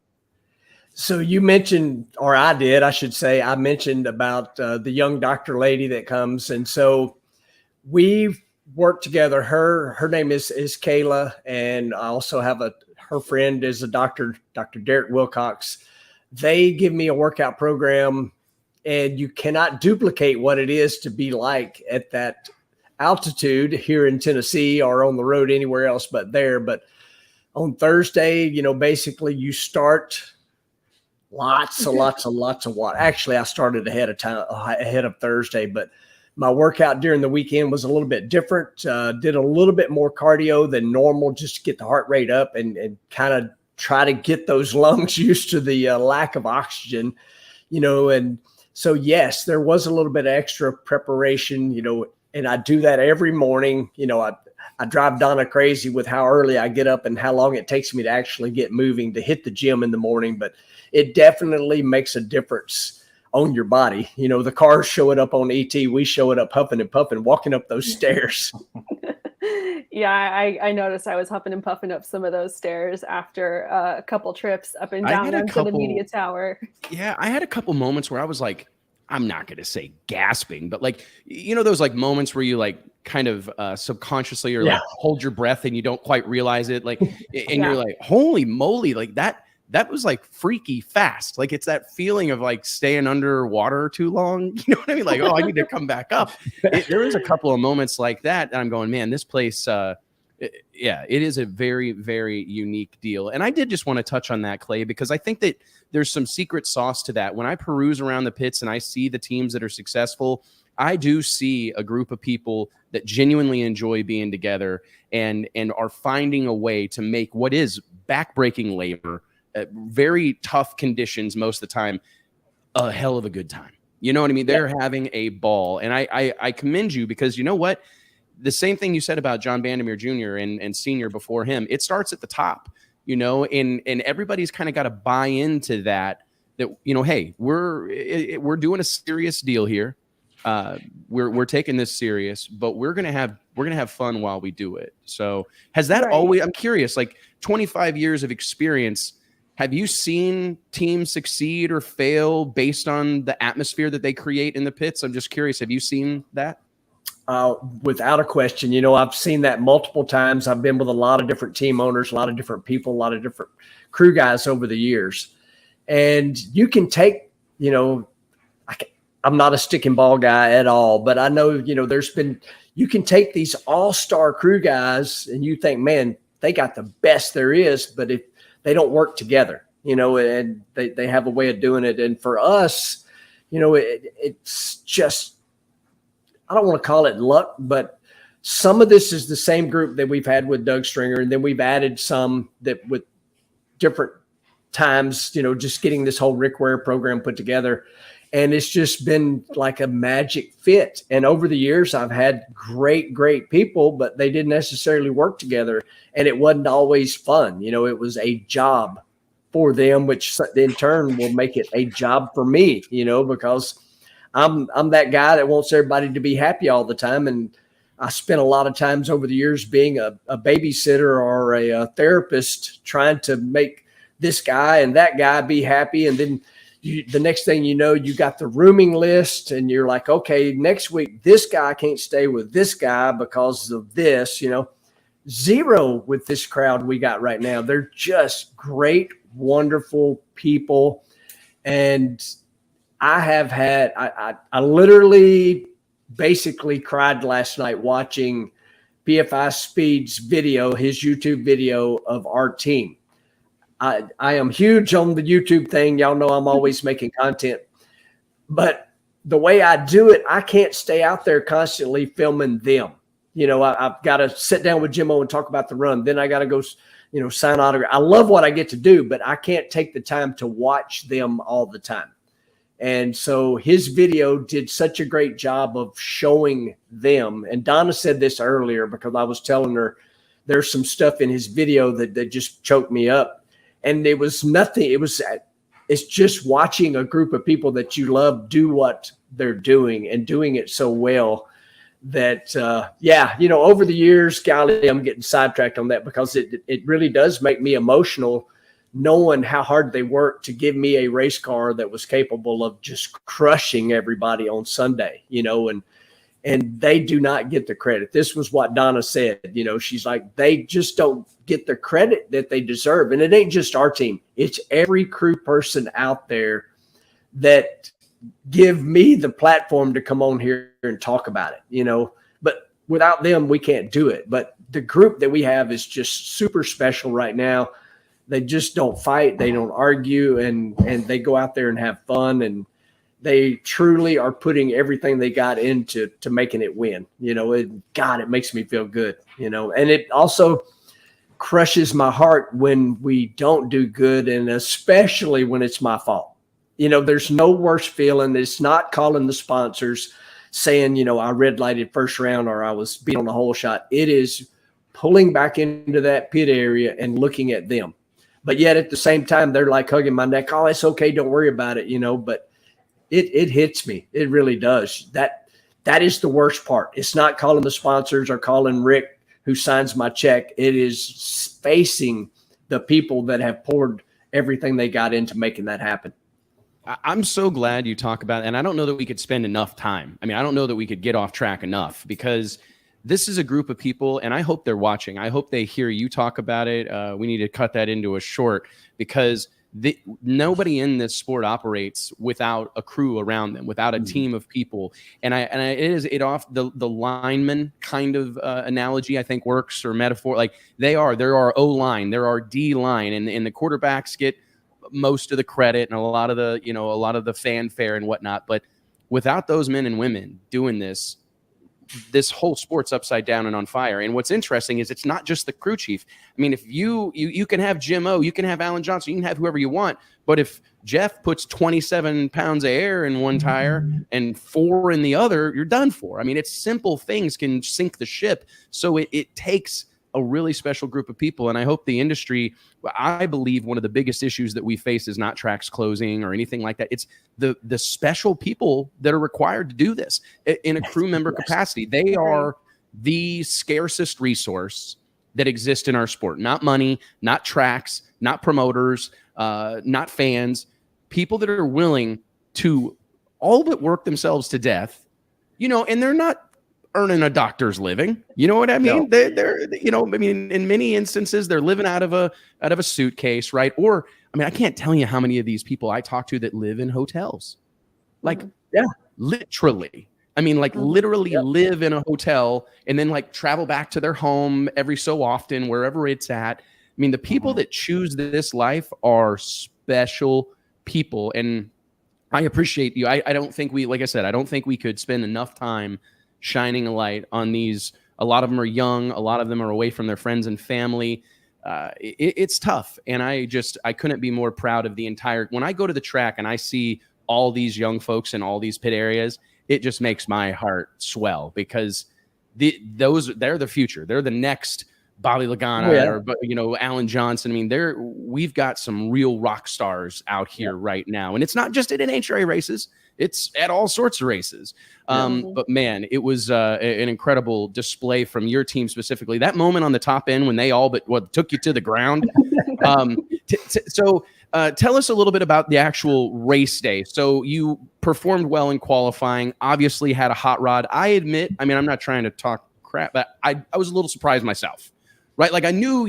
So you mentioned, or I did, I should say, I mentioned about the young doctor lady that comes. And so we've worked together. Her name is Kayla. And I also have her friend is a doctor, Dr. Derek Wilcox. They give me a workout program, and you cannot duplicate what it is to be like at that altitude here in Tennessee or on the road anywhere else but there. But on Thursday, basically you start lots of water. Actually, I started ahead of Thursday, but my workout during the weekend was a little bit different. Did a little bit more cardio than normal just to get the heart rate up and kind of try to get those lungs used to the lack of oxygen, and so, yes, there was a little bit of extra preparation, and I do that every morning. I drive Donna crazy with how early I get up and how long it takes me to actually get moving to hit the gym in the morning. But it definitely makes a difference on your body. The cars show it up on ET. We show it up huffing and puffing, walking up those stairs. Yeah, I noticed I was huffing and puffing up some of those stairs after a couple trips up and down to the media tower. Yeah, I had a couple moments where I was like, I'm not going to say gasping, but like, those like moments where you like kind of subconsciously or like hold your breath and you don't quite realize it. Like, and you're like, holy moly, like that was like freaky fast. Like it's that feeling of like staying underwater too long. You know what I mean? Like, oh, I need to come back up. There was a couple of moments like that. And I'm going, man, this place, it is a very, very unique deal. And I did just want to touch on that, Clay, because I think that there's some secret sauce to that. When I peruse around the pits and I see the teams that are successful, I do see a group of people that genuinely enjoy being together and are finding a way to make what is backbreaking labor, very tough conditions most of the time, a hell of a good time. You know what I mean? They're having a ball. And I commend you because you know what? The same thing you said about John Bandimere Jr. and Senior before him, it starts at the top, and everybody's kind of got to buy into that, hey, we're doing a serious deal here. We're taking this serious, but we're going to have fun while we do it. So has that always, I'm curious, like 25 years of experience, have you seen teams succeed or fail based on the atmosphere that they create in the pits? I'm just curious. Have you seen that? Without a question, I've seen that multiple times. I've been with a lot of different team owners, a lot of different people, a lot of different crew guys over the years. And you can take, I'm not a stick and ball guy at all, but I know, you can take these all-star crew guys and you think, man, they got the best there is, but if they don't work together, and they have a way of doing it. And for us, it's just, I don't want to call it luck, but some of this is the same group that we've had with Doug Stringer. And then we've added some that with different times, just getting this whole Rick Ware program put together. And it's just been like a magic fit. And over the years, I've had great people, but they didn't necessarily work together. And it wasn't always fun. It was a job for them, which in turn will make it a job for me, because I'm that guy that wants everybody to be happy all the time. And I spent a lot of times over the years being a babysitter or a therapist trying to make this guy and that guy be happy. And then the next thing you know, you got the rooming list and you're like, okay, next week, this guy can't stay with this guy because of this, Zero with this crowd we got right now. They're just great, wonderful people. And I literally basically cried last night watching BFI Speed's video, his YouTube video of our team. I am huge on the YouTube thing. Y'all know I'm always making content. But the way I do it, I can't stay out there constantly filming them. You know, I've got to sit down with Jimmo and talk about the run. Then I got to go, you know, sign autograph. I love what I get to do, but I can't take the time to watch them all the time. And so his video did such a great job of showing them. And Donna said this earlier because I was telling her there's some stuff in his video that just choked me up. And it was nothing. It's just watching a group of people that you love do what they're doing and doing it so well that, you know, over the years, golly, I'm getting sidetracked on that because it really does make me emotional knowing how hard they worked to give me a race car that was capable of just crushing everybody on Sunday, you know, and they do not get the credit. This was what Donna said, you know, she's like, they just don't get the credit that they deserve. And it ain't just our team. It's every crew person out there that give me the platform to come on here and talk about it, you know, but without them, we can't do it. But the group that we have is just super special right now. They just don't fight. They don't argue, and they go out there and have fun. And they truly are putting everything they got into making it win. You know, it makes me feel good, you know, and it also crushes my heart when we don't do good. And especially when it's my fault. You know, there's no worse feeling. It's not calling the sponsors saying, you know, I red lighted first round or I was beat on a hole shot. It is pulling back into that pit area and looking at them. But yet at the same time, they're like hugging my neck. Oh, it's okay. Don't worry about it. You know, but it hits me. It really does. That is the worst part. It's not calling the sponsors or calling Rick who signs my check. It is facing the people that have poured everything they got into making that happen. I'm so glad you talk about it. And I don't know that we could spend enough time. I mean, I don't know that we could get off track enough because this is a group of people, and I hope they're watching. I hope they hear you talk about it. We need to cut that into a short because nobody in this sport operates without a crew around them, without a team of people. And the lineman kind of analogy I think works, or metaphor. Like there are O line, there are D line, and the quarterbacks get most of the credit and a lot of the fanfare and whatnot. But without those men and women doing this whole sport's upside down and on fire. And what's interesting is it's not just the crew chief. I mean, if you can have Jim O, you can have Alan Johnson, you can have whoever you want. But if Jeff puts 27 pounds of air in one tire and 4 in the other, you're done for. I mean, it's simple things can sink the ship. So it takes a really special group of people. And I hope the industry, I believe one of the biggest issues that we face is not tracks closing or anything like that. It's the special people that are required to do this in a crew member capacity. They are the scarcest resource that exists in our sport. Not money, not tracks, not promoters, not fans, people that are willing to all but work themselves to death, you know, and they're not earning a doctor's living. You know what I mean? No. They're you know, I mean, in many instances, they're living out of a suitcase, right? Or, I mean, I can't tell you how many of these people I talk to that live in hotels. Like, literally. I mean, like literally live in a hotel and then like travel back to their home every so often, wherever it's at. I mean, the people that choose this life are special people. And I appreciate you. I don't think like I said, I don't think we could spend enough time shining a light on these. A lot of them are young. A lot of them are away from their friends and family. It's tough. And I couldn't be more proud of the entire, when I go to the track and I see all these young folks in all these pit areas, it just makes my heart swell because they're the future. They're the next Bobby Lagana or, you know, Alan Johnson. I mean, we've got some real rock stars out here right now. And it's not just at NHRA races. It's at all sorts of races. But man, it was an incredible display from your team specifically. That moment on the top end when they all but took you to the ground. So tell us a little bit about the actual race day. So you performed well in qualifying, obviously had a hot rod. I admit, I mean, I'm not trying to talk crap, but I was a little surprised myself, right? Like I knew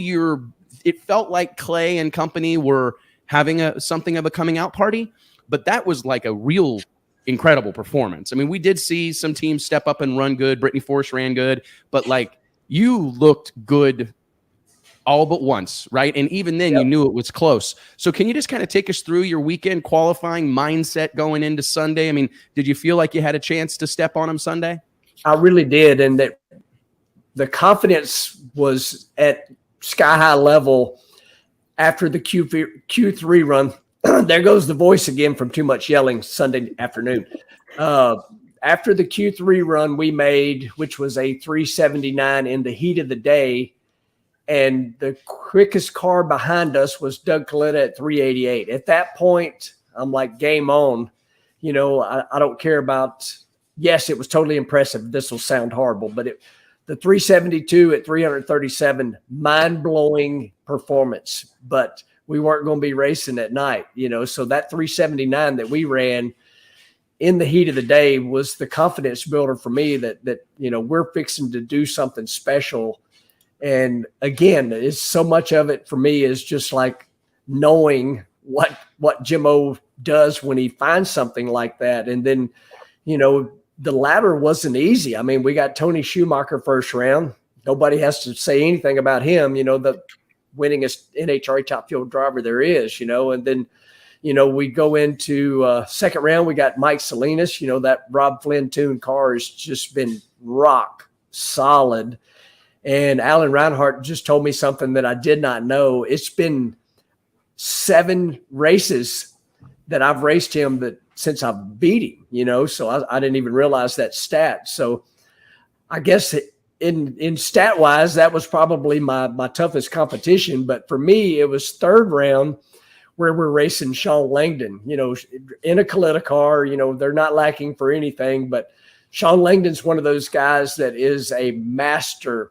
it felt like Clay and company were having something of a coming out party, but that was like a real incredible performance. I mean, we did see some teams step up and run good. Brittany Force ran good, but like you looked good all but once, right? And even then you knew it was close. So can you just kind of take us through your weekend qualifying mindset going into Sunday? I mean, did you feel like you had a chance to step on them Sunday? I really did. And that the confidence was at sky high level after the Q3 run. There goes the voice again from too much yelling Sunday afternoon. After the Q3 run we made, which was a 379 in the heat of the day, and the quickest car behind us was Doug Kalitta at 388. At that point, I'm like, game on. You know, I don't care about, yes, it was totally impressive. This will sound horrible, but the 372 at 337, mind-blowing performance. But we weren't going to be racing at night, you know. So that 379 that we ran in the heat of the day was the confidence builder for me that you know, we're fixing to do something special. And again, it's so much of it for me is just like knowing what Jim-O does when he finds something like that. And then, you know, the ladder wasn't easy. I mean, we got Tony Schumacher first round. Nobody has to say anything about him, you know, the winningest NHRA Top Fuel driver there is, you know. And then, you know, we go into second round, we got Mike Salinas. You know, that Rob Flynn tuned car has just been rock solid. And Alan Reinhart just told me something that I did not know. It's been 7 races that I've raced him that since I beat him, you know, so I didn't even realize that stat. So I guess in stat wise, that was probably my toughest competition. But for me, it was third round where we're racing Sean Langdon, you know, in a Kalitta car. You know, they're not lacking for anything, but Sean Langdon's one of those guys that is a master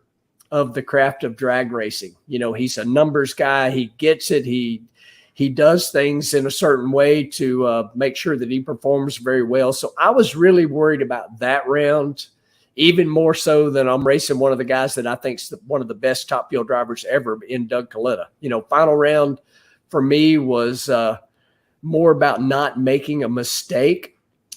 of the craft of drag racing. You know, he's a numbers guy. He gets it. He does things in a certain way to make sure that he performs very well. So I was really worried about that round, even more so than I'm racing one of the guys that I think is one of the best Top Fuel drivers ever in Doug Kalitta. You know, final round for me was more about not making a mistake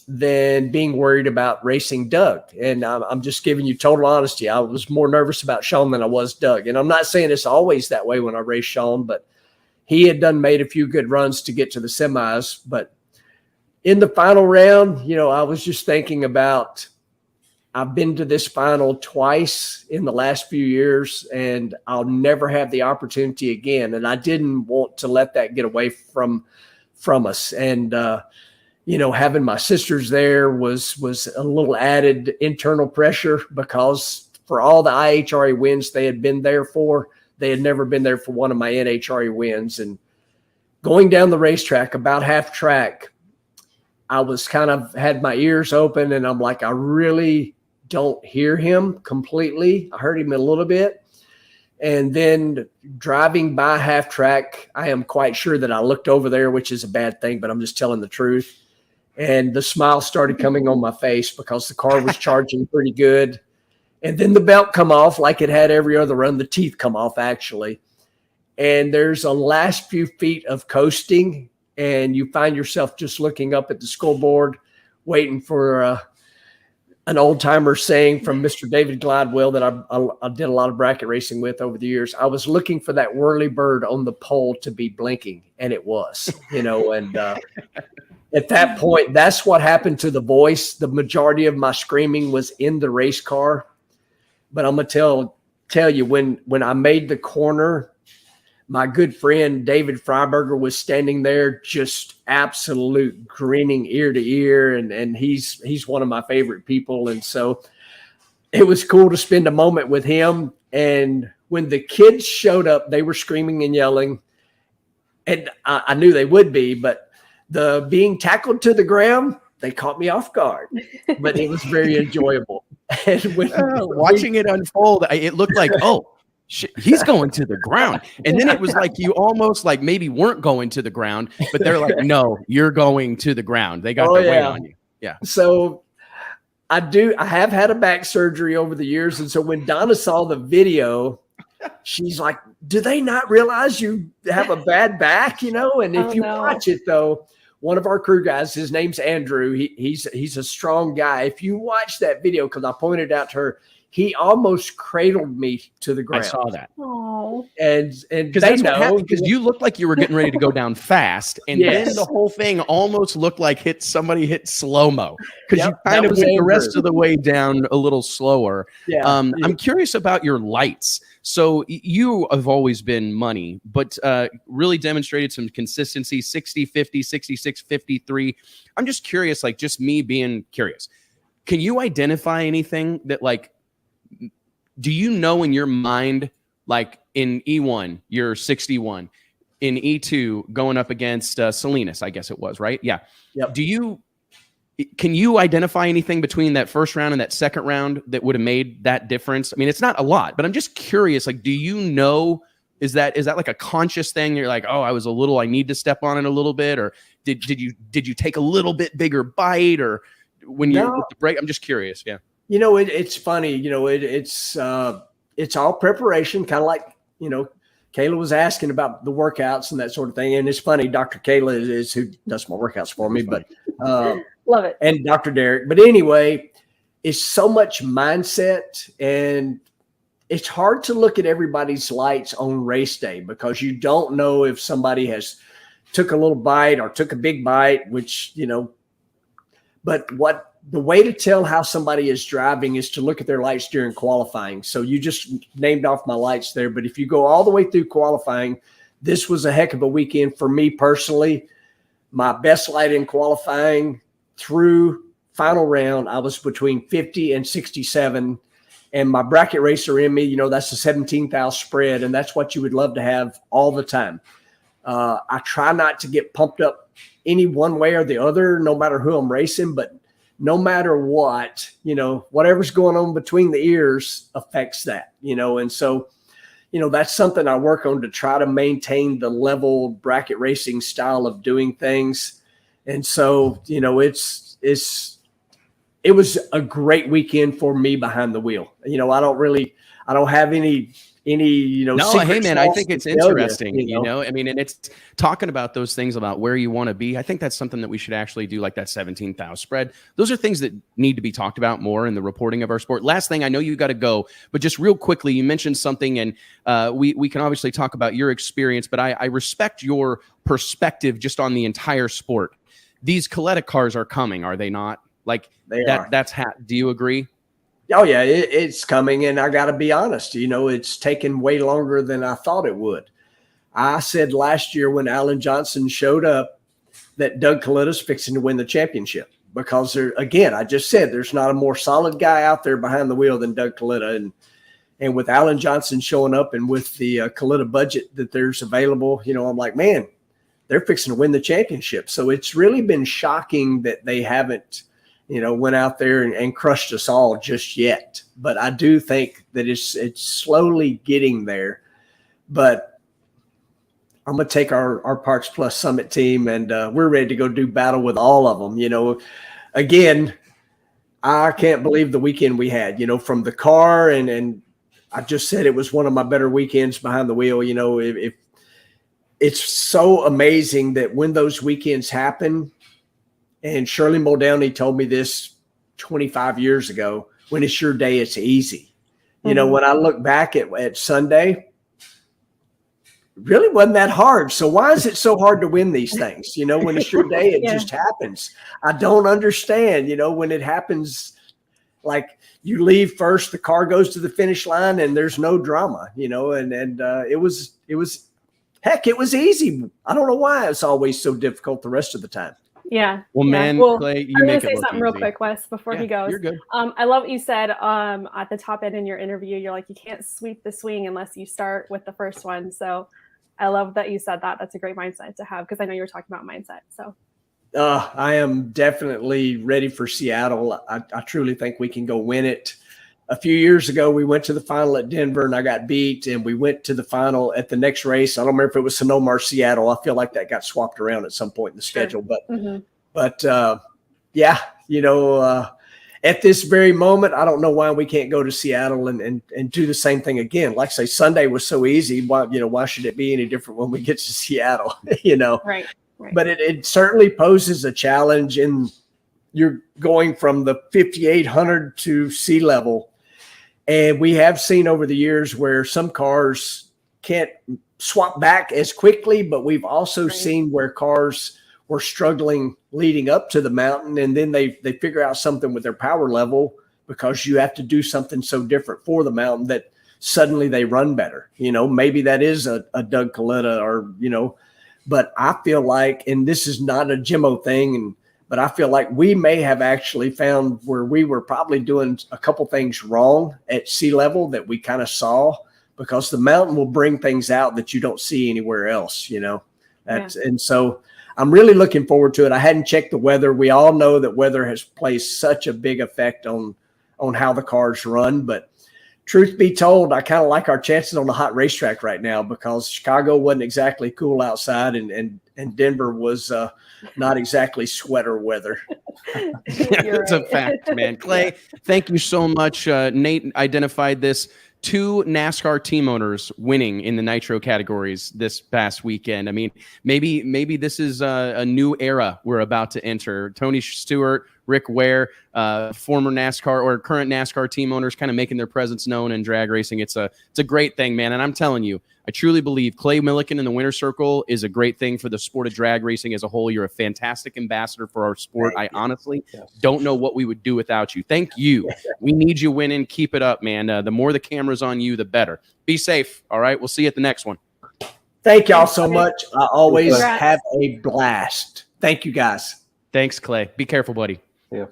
than being worried about racing Doug. And I'm just giving you total honesty. I was more nervous about Sean than I was Doug. And I'm not saying it's always that way when I race Sean, but he had made a few good runs to get to the semis. But in the final round, you know, I was just thinking about, I've been to this final twice in the last few years, and I'll never have the opportunity again. And I didn't want to let that get away from us. And, you know, having my sisters there was a little added internal pressure, because for all the IHRA wins they had been there for, they had never been there for one of my NHRA wins. And going down the racetrack, about half track, I was kind of had my ears open, and I'm like, I really don't hear him completely. I heard him a little bit. And then driving by half track, I am quite sure that I looked over there, which is a bad thing, but I'm just telling the truth. And the smile started coming on my face because the car was charging pretty good. And then the belt come off like it had every other run. The teeth come off, actually. And there's a last few feet of coasting, and you find yourself just looking up at the scoreboard, waiting for an old-timer saying from Mr. David Glidewell that I did a lot of bracket racing with over the years. I was looking for that whirly bird on the pole to be blinking, and it was, you know. And at that point, that's what happened to the voice. The majority of my screaming was in the race car. But I'm going to tell you, when I made the corner, my good friend David Freiberger was standing there, just absolute grinning ear to ear. And he's one of my favorite people. And so it was cool to spend a moment with him. And when the kids showed up, they were screaming and yelling. And I knew they would be, but the being tackled to the ground, they caught me off guard, but it was very enjoyable. And watching it unfold, it looked like, oh, shit, he's going to the ground. And then it was like you almost like maybe weren't going to the ground, but they're like, no, you're going to the ground. They got their weight on you. Yeah. So I have had a back surgery over the years. And so when Donna saw the video, she's like, do they not realize you have a bad back, you know? And if watch it though, one of our crew guys, his name's Andrew. He's a strong guy. If you watch that video, because I pointed out to her, he almost cradled me to the ground. I saw that. Oh, And Because they that's what know, happened, because you looked like you were getting ready to go down fast, and Yes. then the whole thing almost looked like somebody hit slow-mo, because Yep, you kind that of was went the Andrew. rest of the way down a little slower. Yeah. I'm curious about your lights. So you have always been money, but really demonstrated some consistency, 60, 50, 66, 53. I'm just curious, like just me being curious. Can you identify anything that, like, do you know in your mind, like in E1, you're 61, in E2 going up against Salinas, I guess it was, right? Yeah. Yep. Can you identify anything between that first round and that second round that would have made that difference? I mean, it's not a lot, but I'm just curious, like, do you know, is that like a conscious thing? You're like, oh, I need to step on it a little bit, or did you take a little bit bigger bite, or when you with the break? I'm just curious. Yeah. You know, it's funny. You know, it's all preparation, kind of like, you know, Kayla was asking about the workouts and that sort of thing. And it's funny, Dr. Kayla is who does my workouts for me, but love it. and Dr. Derek. But anyway, it's so much mindset, and it's hard to look at everybody's lights on race day because you don't know if somebody has took a little bite or took a big bite, which, you know, but the way to tell how somebody is driving is to look at their lights during qualifying. So you just named off my lights there. But if you go all the way through qualifying, this was a heck of a weekend for me personally. My best light in qualifying through final round, I was between 50 and 67. And my bracket racer in me, you know, that's a 17,000 spread. And that's what you would love to have all the time. I try not to get pumped up any one way or the other, no matter who I'm racing, but no matter what, you know, whatever's going on between the ears affects that, you know. And so, you know, that's something I work on to try to maintain the level bracket racing style of doing things. And so, you know, it was a great weekend for me behind the wheel. You know, I don't have any, you know, no, hey man, I think it's interesting, you know? I mean, and it's talking about those things about where you want to be. I think that's something that we should actually do, like that 17,000 spread. Those are things that need to be talked about more in the reporting of our sport. Last thing, I know you got to go, but just real quickly, you mentioned something, and we can obviously talk about your experience, but I respect your perspective just on the entire sport. These Coletta cars are coming, are they not? Like do you agree? Oh yeah, it's coming, and I got to be honest. You know, it's taken way longer than I thought it would. I said last year when Alan Johnson showed up that Doug Coletta's fixing to win the championship because again, I just said there's not a more solid guy out there behind the wheel than Doug Couletta, and with Alan Johnson showing up and with the Couletta budget that there's available, you know, I'm like, man, they're fixing to win the championship. So it's really been shocking that they haven't, you know, went out there and crushed us all just yet. But I do think that it's slowly getting there. But I'm going to take our Parks Plus Summit team, and we're ready to go do battle with all of them. You know, again, I can't believe the weekend we had, you know, from the car. And I just said it was one of my better weekends behind the wheel. You know, if it's so amazing that when those weekends happen, and Shirley Muldowney told me this 25 years ago, when it's your day, it's easy. You know, when I look back at Sunday, it really wasn't that hard. So why is it so hard to win these things? You know, when it's your day, it just happens. I don't understand, you know, when it happens, like you leave first, the car goes to the finish line and there's no drama, you know, and it was, heck, it was easy. I don't know why it's always so difficult the rest of the time. Yeah. Well, man, well, Clay, you I'm make going to it say something easy. real quick, Wes, before he goes. You're good. I love what you said at the top end in your interview. You're like, you can't sweep the swing unless you start with the first one. So I love that you said that. That's a great mindset to have, because I know you were talking about mindset. So I am definitely ready for Seattle. I truly think we can go win it. A few years ago, we went to the final at Denver and I got beat, and we went to the final at the next race. I don't remember if it was Sonoma or Seattle. I feel like that got swapped around at some point in the schedule, but yeah, you know, at this very moment, I don't know why we can't go to Seattle and do the same thing again. Like I say, Sunday was so easy. Why should it be any different when we get to Seattle, you know? Right. But it certainly poses a challenge, and you're going from the 5,800 to sea level. And we have seen over the years where some cars can't swap back as quickly, but we've also seen where cars were struggling leading up to the mountain, and then they figure out something with their power level because you have to do something so different for the mountain that suddenly they run better. Maybe that is a Doug Coletta or, but I feel like, and this is not a Jimmo thing, but I feel like we may have actually found where we were probably doing a couple things wrong at sea level that we kind of saw, because the mountain will bring things out that you don't see anywhere else, And so I'm really looking forward to it. I hadn't checked the weather. We all know that weather has plays such a big effect on how the cars run. But truth be told, I kind of like our chances on the hot racetrack right now, because Chicago wasn't exactly cool outside, and Denver was not exactly sweater weather. It's a fact, man. Clay, thank you so much. Nate identified this. 2 NASCAR team owners winning in the nitro categories this past weekend. I mean, maybe this is a new era we're about to enter. Tony Stewart, Rick Ware, former NASCAR or current NASCAR team owners kind of making their presence known in drag racing. It's a great thing, man. And I'm telling you, I truly believe Clay Millican in the winner's circle is a great thing for the sport of drag racing as a whole. You're a fantastic ambassador for our sport. I honestly don't know what we would do without you. Thank you. We need you winning. Keep it up, man. The more the camera's on you, the better. Be safe. All right. We'll see you at the next one. Thank y'all so much. I always have a blast. Thank you, guys. Thanks, Clay. Be careful, buddy. Yeah.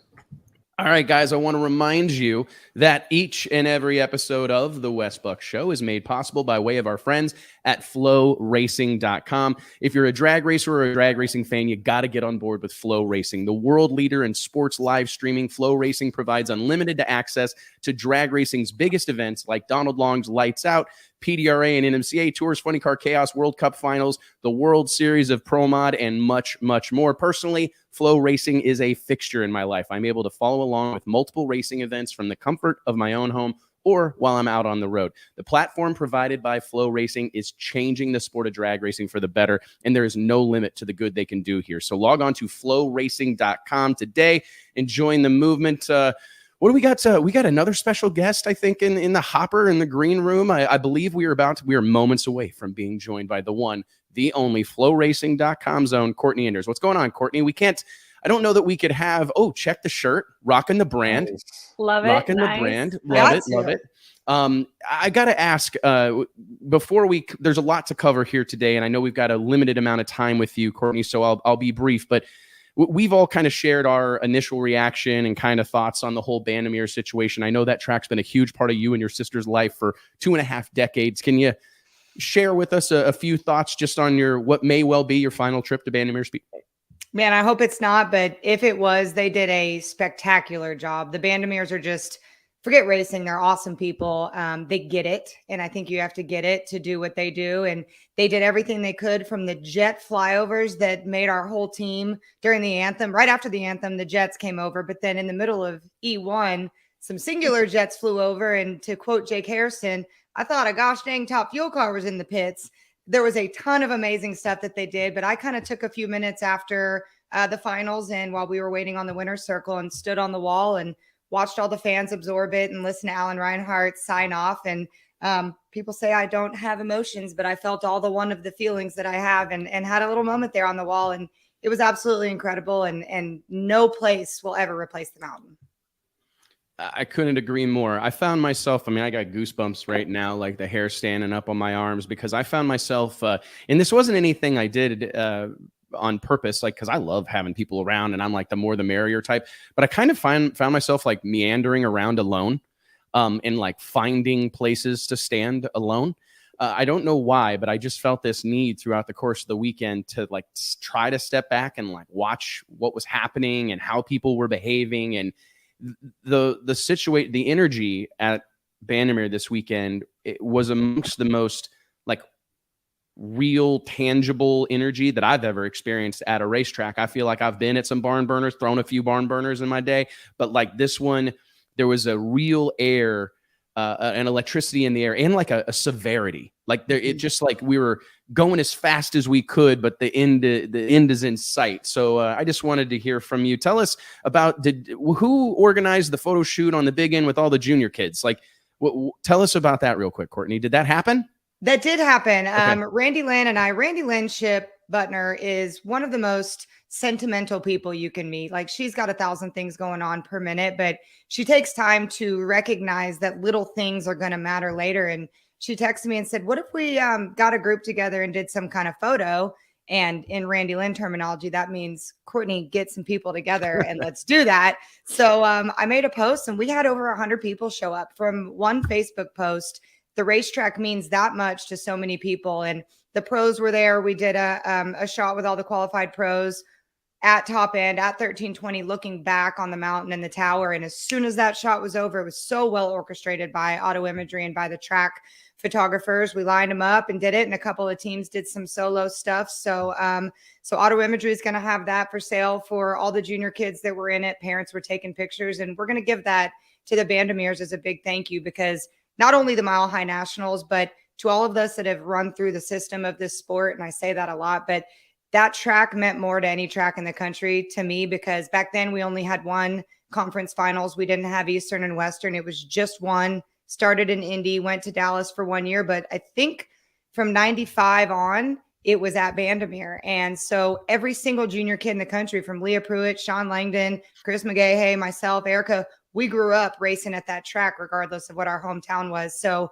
All right, guys, I want to remind you that each and every episode of The Wes Buck Show is made possible by way of our friends at flowracing.com. If you're a drag racer or a drag racing fan, you got to get on board with Flow Racing. The world leader in sports live streaming, Flow Racing provides unlimited access to drag racing's biggest events like Donald Long's Lights Out, PDRA and NMCA Tours, Funny Car Chaos, World Cup Finals, the World Series of Pro Mod, and much, much more. Personally, Flow Racing is a fixture in my life. I'm able to follow along with multiple racing events from the comfort of my own home or while I'm out on the road. The platform provided by Flow Racing is changing the sport of drag racing for the better, and there is no limit to the good they can do here. So log on to flowracing.com today and join the movement. What do we got? We got another special guest, I think, in the hopper in the green room. I believe we are moments away from being joined by the one, the only flowracing.com zone, Courtney Enders. What's going on, Courtney? I don't know that we could have, check the shirt, rocking the brand. Nice. Love it. Rocking the brand. Love it. I got to ask, there's a lot to cover here today, and I know we've got a limited amount of time with you, Courtney, so I'll be brief, but we've all kind of shared our initial reaction and kind of thoughts on the whole Bandimere situation. I know that track's been a huge part of you and your sister's life for 2.5 decades. Can you share with us a few thoughts just on what may well be your final trip to Bandimere Speedway? Man, I hope it's not, but if it was, they did a spectacular job. The Bandimeres are just, forget racing, they're awesome people. They get it, and I think you have to get it to do what they do, and they did everything they could, from the jet flyovers that made our whole team during the anthem. Right after the anthem, the jets came over, but then in the middle of E1, some singular jets flew over, and to quote Jake Harrison, I thought a gosh dang Top Fuel car was in the pits. There was a ton of amazing stuff that they did, but I kind of took a few minutes after the finals and while we were waiting on the winner's circle and stood on the wall and watched all the fans absorb it and listen to Alan Reinhart sign off. And people say I don't have emotions, but I felt all one of the feelings that I have and had a little moment there on the wall. And it was absolutely incredible. And no place will ever replace the mountain. I couldn't agree more. I found myself, I got goosebumps right now, like the hair standing up on my arms, because I found myself, and this wasn't anything I did on purpose, like, because I love having people around and I'm like the more the merrier type, but I kind of found myself like meandering around alone and like finding places to stand alone. I don't know why, but I just felt this need throughout the course of the weekend to like try to step back and like watch what was happening and how people were behaving. And the situation, the energy at Bandimere this weekend, it was amongst the most like real, tangible energy that I've ever experienced at a racetrack. I feel like I've been at some barn burners, thrown a few barn burners in my day, but like this one, there was a real air, an electricity in the air, and like a severity. Like there, it just like we were going as fast as we could, but the end is in sight. So I just wanted to hear from you. Tell us about who organized the photo shoot on the big end with all the junior kids. Like, Tell us about that real quick, Courtney. Did that happen? That did happen. Okay. Randy Lynn Ship Butner is one of the most sentimental people you can meet. Like, she's got 1,000 things going on per minute, but she takes time to recognize that little things are going to matter later. And she texted me and said, what if we got a group together and did some kind of photo? And in Randy Lynn terminology, that means, Courtney, get some people together and let's do that. So I made a post and we had over 100 people show up from one Facebook post. The racetrack means that much to so many people. And the pros were there. We did a shot with all the qualified pros at top end at 1320, looking back on the mountain and the tower. And as soon as that shot was over, it was so well orchestrated by auto imagery and by the track photographers. We lined them up and did it. And a couple of teams did some solo stuff. So, so auto imagery is going to have that for sale for all the junior kids that were in it. Parents were taking pictures, and we're going to give that to the Bandimeres as a big thank you, because not only the Mile High Nationals, but to all of us that have run through the system of this sport. And I say that a lot, but that track meant more to any track in the country to me, because back then we only had one conference finals. We didn't have Eastern and Western. It was just one. Started in Indy, went to Dallas for 1 year, but I think from 95 on, it was at Bandimere. And so every single junior kid in the country, from Leah Pruitt, Sean Langdon, Chris McGahey, myself, Erica, we grew up racing at that track regardless of what our hometown was. So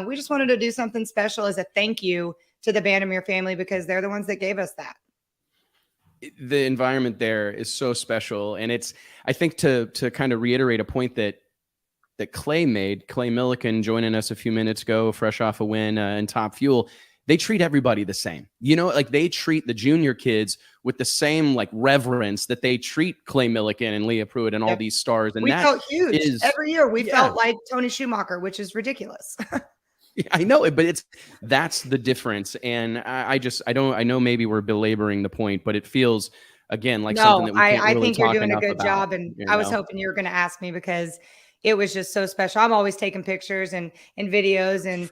we just wanted to do something special as a thank you to the Bandimere family, because they're the ones that gave us that. The environment there is so special. And it's, I think, to kind of reiterate a point that Clay made, Clay Millican joining us a few minutes ago, fresh off a win in Top Fuel. They treat everybody the same. You know, like, they treat the junior kids with the same like reverence that they treat Clay Millican and Leah Pruitt and all these stars. And we that felt huge every year. We yeah. felt like Tony Schumacher, which is ridiculous. I know it, but that's the difference. And I know maybe we're belaboring the point, but it feels, again, like something that we can't really think you're doing a good about, job. And I was hoping you were going to ask me, because it was just so special. I'm always taking pictures and videos and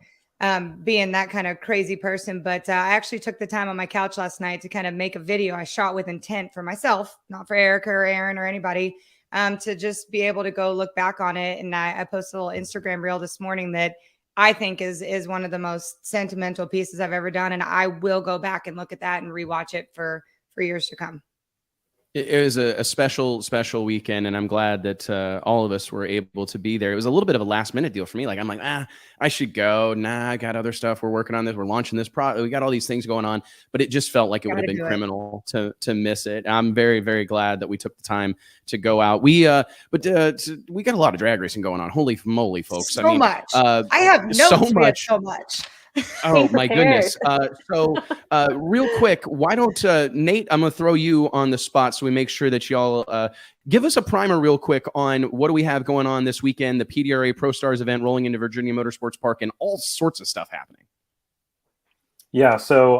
being that kind of crazy person. But I actually took the time on my couch last night to kind of make a video I shot with intent for myself, not for Erica or Aaron or anybody, to just be able to go look back on it. And I posted a little Instagram reel this morning that I think is one of the most sentimental pieces I've ever done. And I will go back and look at that and rewatch it for years to come. It was a special weekend, and I'm glad that all of us were able to be there. It was a little bit of a last minute deal for me. Like, I'm like, I should go. Nah, I got other stuff. We're working on this. We're launching this product. We got all these things going on, but it just felt like it would have been criminal to miss it. I'm very, very glad that we took the time to go out. We got a lot of drag racing going on. Holy moly, folks. So much. I have notes. So much. Oh my goodness. So real quick, why don't Nate, I'm going to throw you on the spot so we make sure that y'all give us a primer real quick on what do we have going on this weekend, the PDRA Pro Stars event rolling into Virginia Motorsports Park, and all sorts of stuff happening. Yeah, so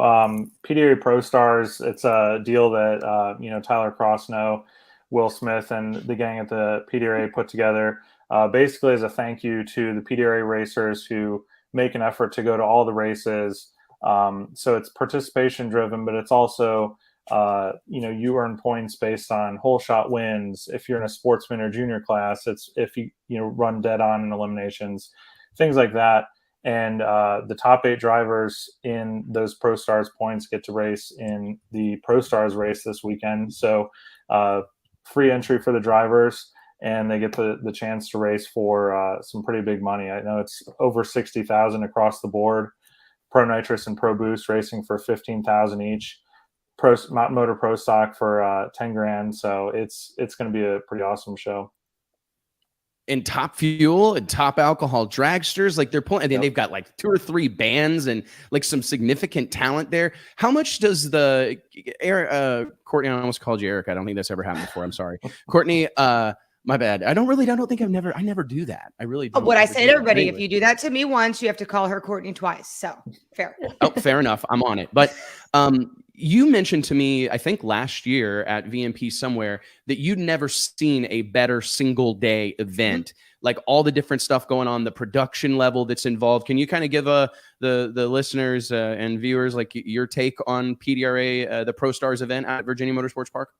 PDRA Pro Stars, it's a deal that Tyler Crossno, Will Smith, and the gang at the PDRA put together, basically as a thank you to the PDRA racers who make an effort to go to all the races. So it's participation driven, but it's also, you earn points based on whole shot wins. If you're in a sportsman or junior class, it's if you run dead on in eliminations, things like that. And the top 8 drivers in those Pro Stars points get to race in the Pro Stars race this weekend. So free entry for the drivers, and they get the chance to race for some pretty big money. I know it's over $60,000 across the board. Pro Nitrous and Pro Boost racing for $15,000 each. Motor Pro Stock for $10,000. So it's going to be a pretty awesome show. And Top Fuel and Top Alcohol dragsters, like they're pulling, and then they've got like 2 or 3 bands and like some significant talent there. How much does Courtney? I almost called you Erica. I don't think that's ever happened before. I'm sorry, Courtney. My bad. I never do that. I really don't. What I say to everybody, anyway, if you do that to me once, you have to call her Courtney twice. So fair. Oh, fair enough. I'm on it. But you mentioned to me, I think last year at VMP somewhere, that you'd never seen a better single day event, like all the different stuff going on, the production level that's involved. Can you kind of give the listeners and viewers like your take on PDRA, the Pro Stars event at Virginia Motorsports Park?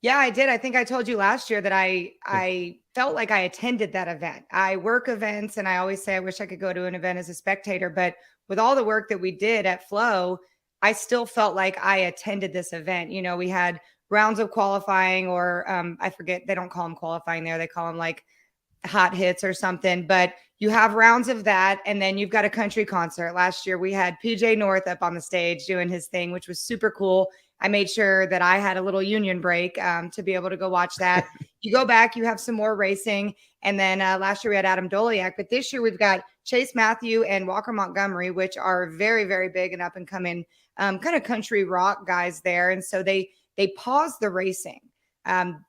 Yeah, I did. I think I told you last year that I felt like I attended that event. I work events, and I always say I wish I could go to an event as a spectator, but with all the work that we did at Flow, I still felt like I attended this event. You know, we had rounds of qualifying, or I forget, they don't call them qualifying there. They call them like hot hits or something, but you have rounds of that. And then you've got a country concert. Last year we had PJ North up on the stage doing his thing, which was super cool. I made sure that I had a little union break to be able to go watch that. You go back, you have some more racing. And then last year we had Adam Doliak, but this year we've got Chase Matthew and Walker Montgomery, which are very, very big and up and coming kind of country rock guys there. And so they pause the racing.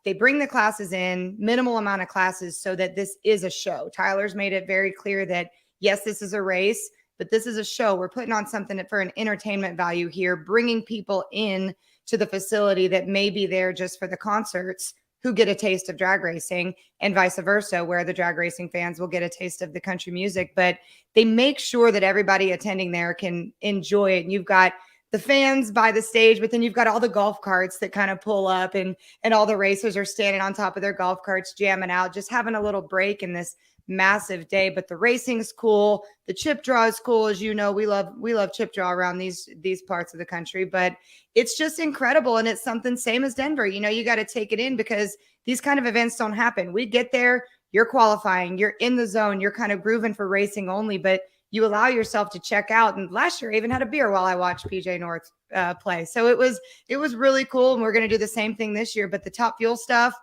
They bring the classes in, minimal amount of classes, so that this is a show. Tyler's made it very clear that, yes, this is a race, but this is a show. We're putting on something for an entertainment value here, bringing people in to the facility that may be there just for the concerts, who get a taste of drag racing, and vice versa, where the drag racing fans will get a taste of the country music. But they make sure that everybody attending there can enjoy it. And you've got the fans by the stage, but then you've got all the golf carts that kind of pull up, and all the racers are standing on top of their golf carts, jamming out, just having a little break in this massive day. But the racing's cool. The chip draw is cool. As you know, we love chip draw around these parts of the country, but it's just incredible. And it's something same as Denver. You know, you got to take it in, because these kind of events don't happen. We get there, you're qualifying, you're in the zone, you're kind of grooving for racing only, but you allow yourself to check out. And last year I even had a beer while I watched PJ North play. So it was really cool. And we're going to do the same thing this year. But the Top Fuel stuff,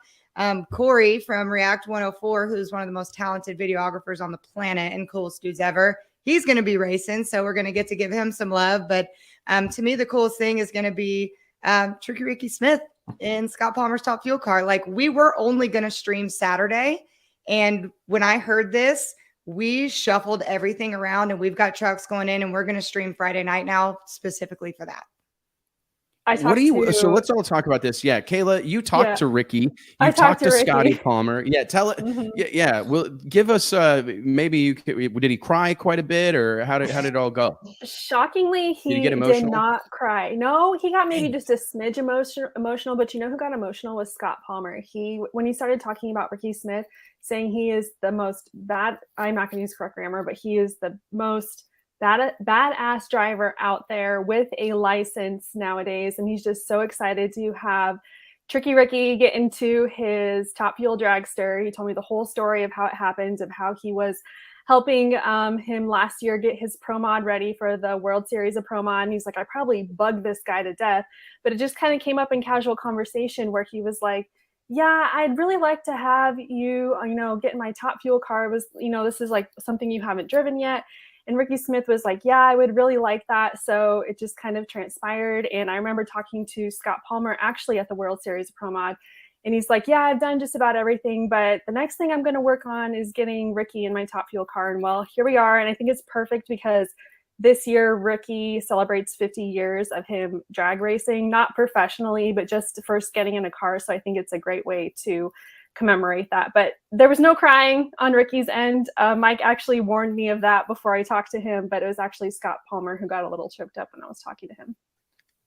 Corey from React 104, who's one of the most talented videographers on the planet and coolest dudes ever, he's going to be racing. So we're going to get to give him some love. But to me, the coolest thing is going to be Rickie Smith in Scott Palmer's Top Fuel car. Like, we were only going to stream Saturday. And when I heard this, we shuffled everything around, and we've got trucks going in, and we're going to stream Friday night now specifically for that. So let's all talk about this. Yeah. Kayla, you talked to Rickie. You talked to Scotty Palmer. Yeah. Tell it. Mm-hmm. Yeah. Well, give us, maybe did he cry quite a bit, or how did it all go? Shockingly, he did not cry. No, he got maybe just a smidge emotional, but you know who got emotional was Scott Palmer. When he started talking about Rickie Smith, saying he is the most I'm not going to use correct grammar, but he is the most badass driver out there with a license nowadays. And he's just so excited to have Tricky Rickie get into his Top Fuel dragster. He told me the whole story of how it happened, of how he was helping him last year get his Pro Mod ready for the World Series of Pro Mod. And he's like, I probably bugged this guy to death. But it just kind of came up in casual conversation where he was like, yeah, I'd really like to have you, get in my Top Fuel car. It was, this is like something you haven't driven yet. And Rickie Smith was like, yeah, I would really like that. So it just kind of transpired. And I remember talking to Scott Palmer actually at the World Series of Pro Mod. And he's like, yeah, I've done just about everything. But the next thing I'm going to work on is getting Rickie in my Top Fuel car. And well, here we are. And I think it's perfect because this year, Rickie celebrates 50 years of him drag racing, not professionally, but just first getting in a car. So I think it's a great way to commemorate that. But there was no crying on Rickie's end. Mike actually warned me of that before I talked to him, but it was actually Scott Palmer who got a little choked up when I was talking to him.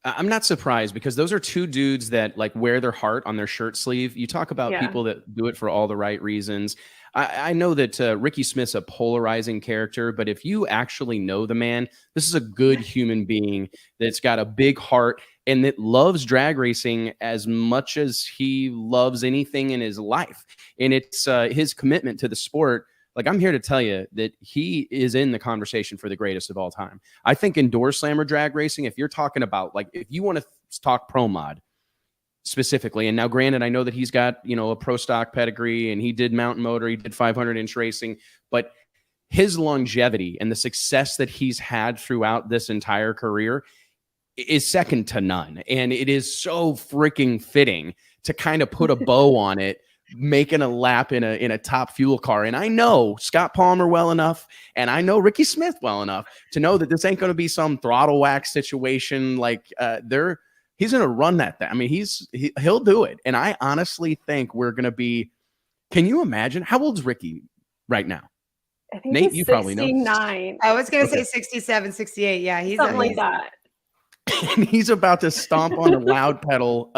I'm not surprised, because those are two dudes that like wear their heart on their shirt sleeve. You talk about people that do it for all the right reasons. I know that Rickie Smith's a polarizing character, but if you actually know the man, this is a good human being that's got a big heart and that loves drag racing as much as he loves anything in his life. And it's his commitment to the sport. Like, I'm here to tell you that he is in the conversation for the greatest of all time. I think indoor slammer drag racing, if you're talking about, like, if you want to talk Pro Mod specifically, and now granted, I know that he's got, a pro stock pedigree and he did mountain motor, he did 500-inch racing, but his longevity and the success that he's had throughout this entire career is second to none. And it is so freaking fitting to kind of put a bow on it, making a lap in a Top Fuel car. And I know Scott Palmer well enough, and I know Rickie Smith well enough to know that this ain't going to be some throttle whack situation. Like, he's going to run that thing. I mean, he'll do it. And I honestly think we're going to be, can you imagine? How old's Rickie right now? I think Nate, he's you probably know. 69. I was going to say 67, 68. Yeah, he's something like that. and he's about to stomp on a loud pedal,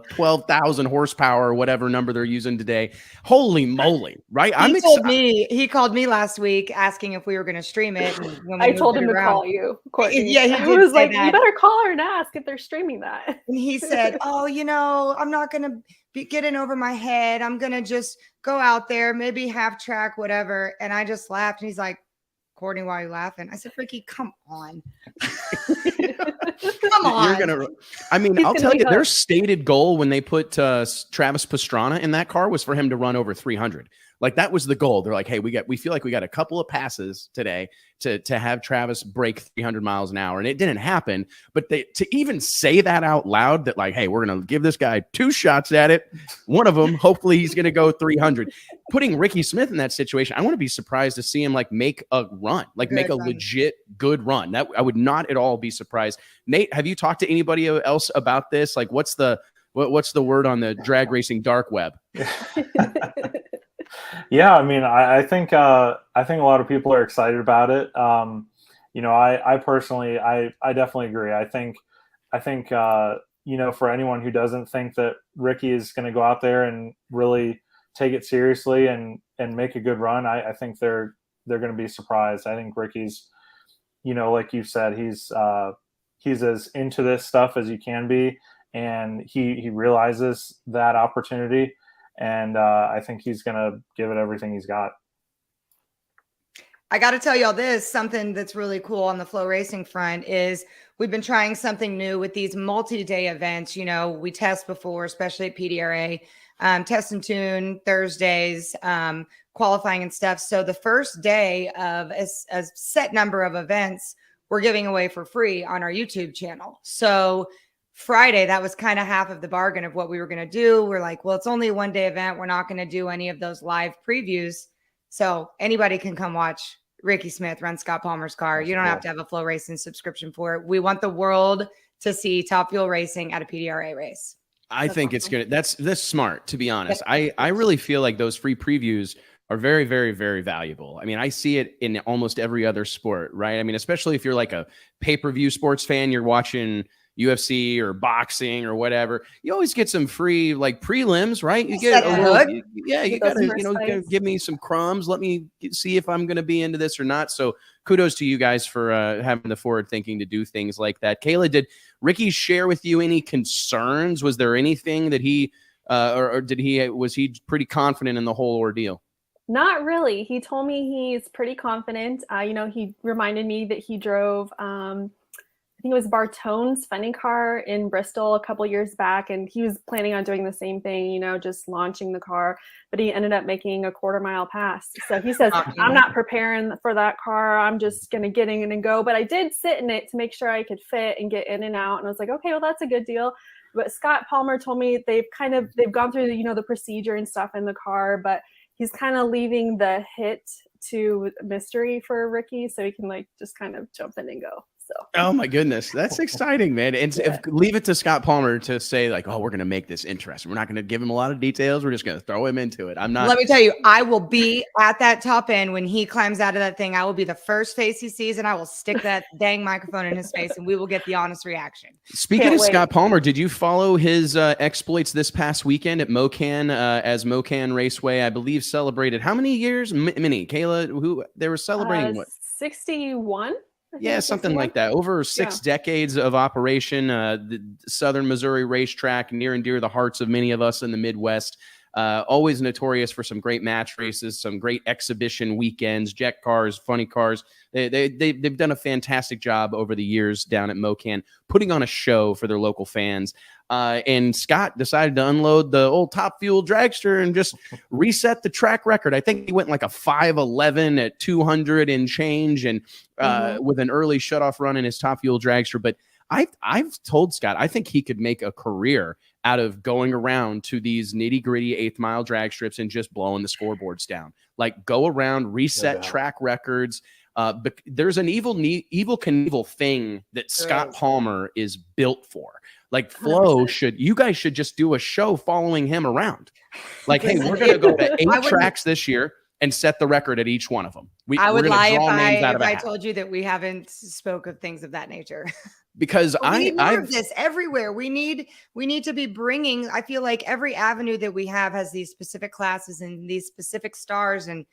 12,000 horsepower or whatever number they're using today. Holy moly, right? I'm excited. He called me last week asking if we were going to stream it. And when we I told him to around, call you, Courtney. Yeah, he was say like, that. you better call her and ask if they're streaming that. And he said, oh, you know, I'm not going to be getting over my head. I'm going to just go out there, maybe half track, whatever. And I just laughed. And he's like, Courtney, why are you laughing? I said, Rickie, come on. Come on. I'll tell you, their stated goal when they put Travis Pastrana in that car was for him to run over 300. Like that was the goal. They're like, hey, we feel like we got a couple of passes today to have Travis break 300 miles an hour. And it didn't happen. But to even say that out loud, that like, hey, we're going to give this guy 2 shots at it. One of them, hopefully he's going to go 300. Putting Rickie Smith in that situation, I want to be surprised to see him like make a run, like make a legit good run. That I would not at all be surprised. Nate, have you talked to anybody else about this? Like what's the word on the drag racing dark web? Yeah, I mean, I think a lot of people are excited about it. You know, I personally, I definitely agree. I think you know, for anyone who doesn't think that Rickie is going to go out there and really take it seriously and make a good run, I think they're going to be surprised. I think Rickie's, you know, like you said, he's as into this stuff as you can be, and he realizes that opportunity. And I think he's going to give it everything he's got. I got to tell y'all this, something that's really cool on the Flow Racing front is we've been trying something new with these multi-day events. You know, we test before, especially at PDRA, test and tune Thursdays, qualifying and stuff. So the first day of a set number of events, we're giving away for free on our YouTube channel. So Friday, that was kind of half of the bargain of what we were going to do. We're like, well, it's only a 1-day event. We're not going to do any of those live previews. So anybody can come watch Rickie Smith run Scott Palmer's car. You don't have to have a Flow Racing subscription for it. We want the world to see Top Fuel racing at a PDRA race. I think it's good. That's smart, to be honest. I really feel like those free previews are very, very, very valuable. I mean, I see it in almost every other sport, right? I mean, especially if you're like a pay-per-view sports fan, you're watching UFC or boxing or whatever, you always get some free like prelims, right? You get a little, you gotta, give me some crumbs. Let me see if I'm going to be into this or not. So kudos to you guys for having the forward thinking to do things like that. Kayla, did Rickie share with you any concerns? Was there anything that he, was he pretty confident in the whole ordeal? Not really. He told me he's pretty confident. You know, he reminded me that he drove, I think it was Bartone's funny car in Bristol a couple years back, and he was planning on doing the same thing, you know, just launching the car, but he ended up making a 1/4-mile pass. So he says, I'm not preparing for that car. I'm just going to get in and go. But I did sit in it to make sure I could fit and get in and out. And I was like, okay, well, that's a good deal. But Scott Palmer told me they've gone through the, you know, the procedure and stuff in the car, but he's kind of leaving the hit to mystery for Rickie, so he can like just kind of jump in and go. So. Oh my goodness, that's exciting, man! And leave it to Scott Palmer to say like, "Oh, we're going to make this interesting. We're not going to give him a lot of details. We're just going to throw him into it." I'm not. Let me tell you, I will be at that top end when he climbs out of that thing. I will be the first face he sees, and I will stick that dang microphone in his face, and we will get the honest reaction. Speaking of Scott Palmer, did you follow his exploits this past weekend at Millican as Millikan Raceway? I believe celebrated how many years? Many, Kayla, who they were celebrating what? 61. Yeah, something like that. Over 6 decades of operation, the Southern Missouri racetrack, near and dear to the hearts of many of us in the Midwest. Always notorious for some great match races, some great exhibition weekends, jet cars, funny cars. They've done a fantastic job over the years down at Millican, putting on a show for their local fans. And Scott decided to unload the old Top Fuel dragster and just reset the track record. I think he went like a 5:11 at 200 and change, and with an early shutoff run in his Top Fuel dragster. But I've told Scott I think he could make a career out of going around to these nitty-gritty 8th mile drag strips and just blowing the scoreboards down. Like go around, reset track records. But there's an evil Knievel thing that Scott Palmer is built for. Like Flo you guys should just do a show following him around. Like, hey, we're going to go to 8 tracks this year and set the record at each one of them. I would lie if I told you that we haven't spoke of things of that nature. because we need more of this everywhere. We need to be bringing, I feel like every avenue that we have has these specific classes and these specific stars, and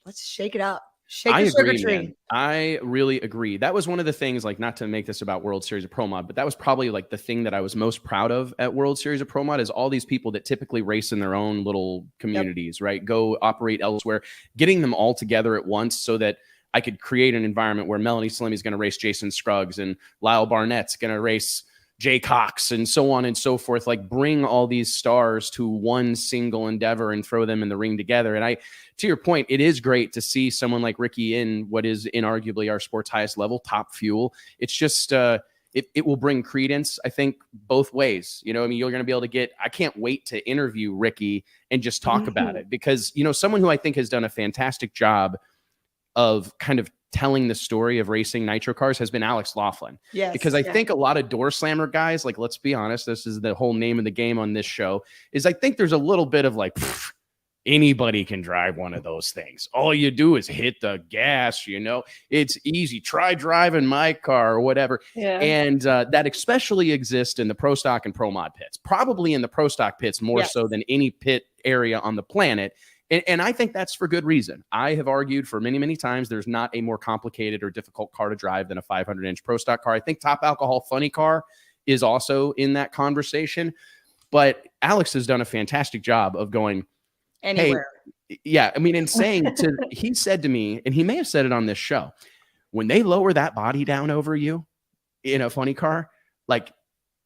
let's shake it up. I agree, man. I really agree. That was one of the things, like, not to make this about World Series of Pro Mod, but that was probably like the thing that I was most proud of at World Series of Pro Mod is all these people that typically race in their own little communities, right? Go operate elsewhere, getting them all together at once so that I could create an environment where Melanie Slimy's going to race Jason Scruggs and Lyle Barnett's going to race Jay Cox and so on and so forth. Like, bring all these stars to one single endeavor and throw them in the ring together. And to your point, it is great to see someone like Rickie in what is inarguably our sport's highest level, Top Fuel. It's just, it will bring credence, I think, both ways. You know, I mean, you're going to be able to I can't wait to interview Rickie and just talk about it because, you know, someone who I think has done a fantastic job of kind of telling the story of racing nitro cars has been Alex Laughlin. Yes, because I think a lot of door slammer guys, like, let's be honest, this is the whole name of the game on this show, is I think there's a little bit of like, anybody can drive one of those things. All you do is hit the gas, you know, it's easy. Try driving my car or whatever. Yeah. And that especially exists in the pro stock and pro mod pits, probably in the pro stock pits more so than any pit area on the planet. And I think that's for good reason. I have argued for many, many times there's not a more complicated or difficult car to drive than a 500-inch pro stock car. I think Top Alcohol Funny Car is also in that conversation. But Alex has done a fantastic job of going anywhere. Hey, yeah, I mean, and saying he said to me, and he may have said it on this show, when they lower that body down over you in a funny car, like,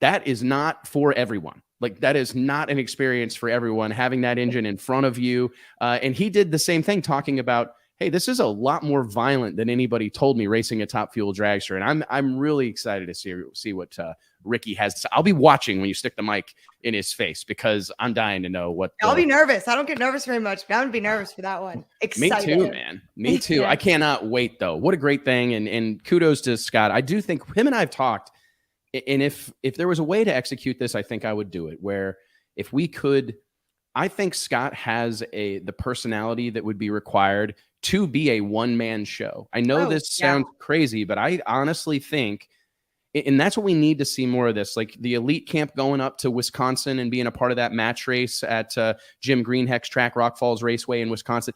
that is not for everyone. Like, that is not an experience for everyone, having that engine in front of you. And he did the same thing, talking about, hey, this is a lot more violent than anybody told me racing a Top Fuel dragster. And I'm really excited to see what Rickie has to say. I'll be watching when you stick the mic in his face because I'm dying to know what. I'll be nervous. I don't get nervous very much, but I'm going to be nervous for that one. Excited. Me too, man. Me too. Yeah. I cannot wait, though. What a great thing. And kudos to Scott. I do think him and I have talked. And if there was a way to execute this, I think I would do it, where if we could, I think Scott has the personality that would be required to be a one-man show. I know this sounds crazy, but I honestly think, and that's what we need to see more of this, like the elite camp going up to Wisconsin and being a part of that match race at Jim Greenheck's track, Rock Falls Raceway in Wisconsin.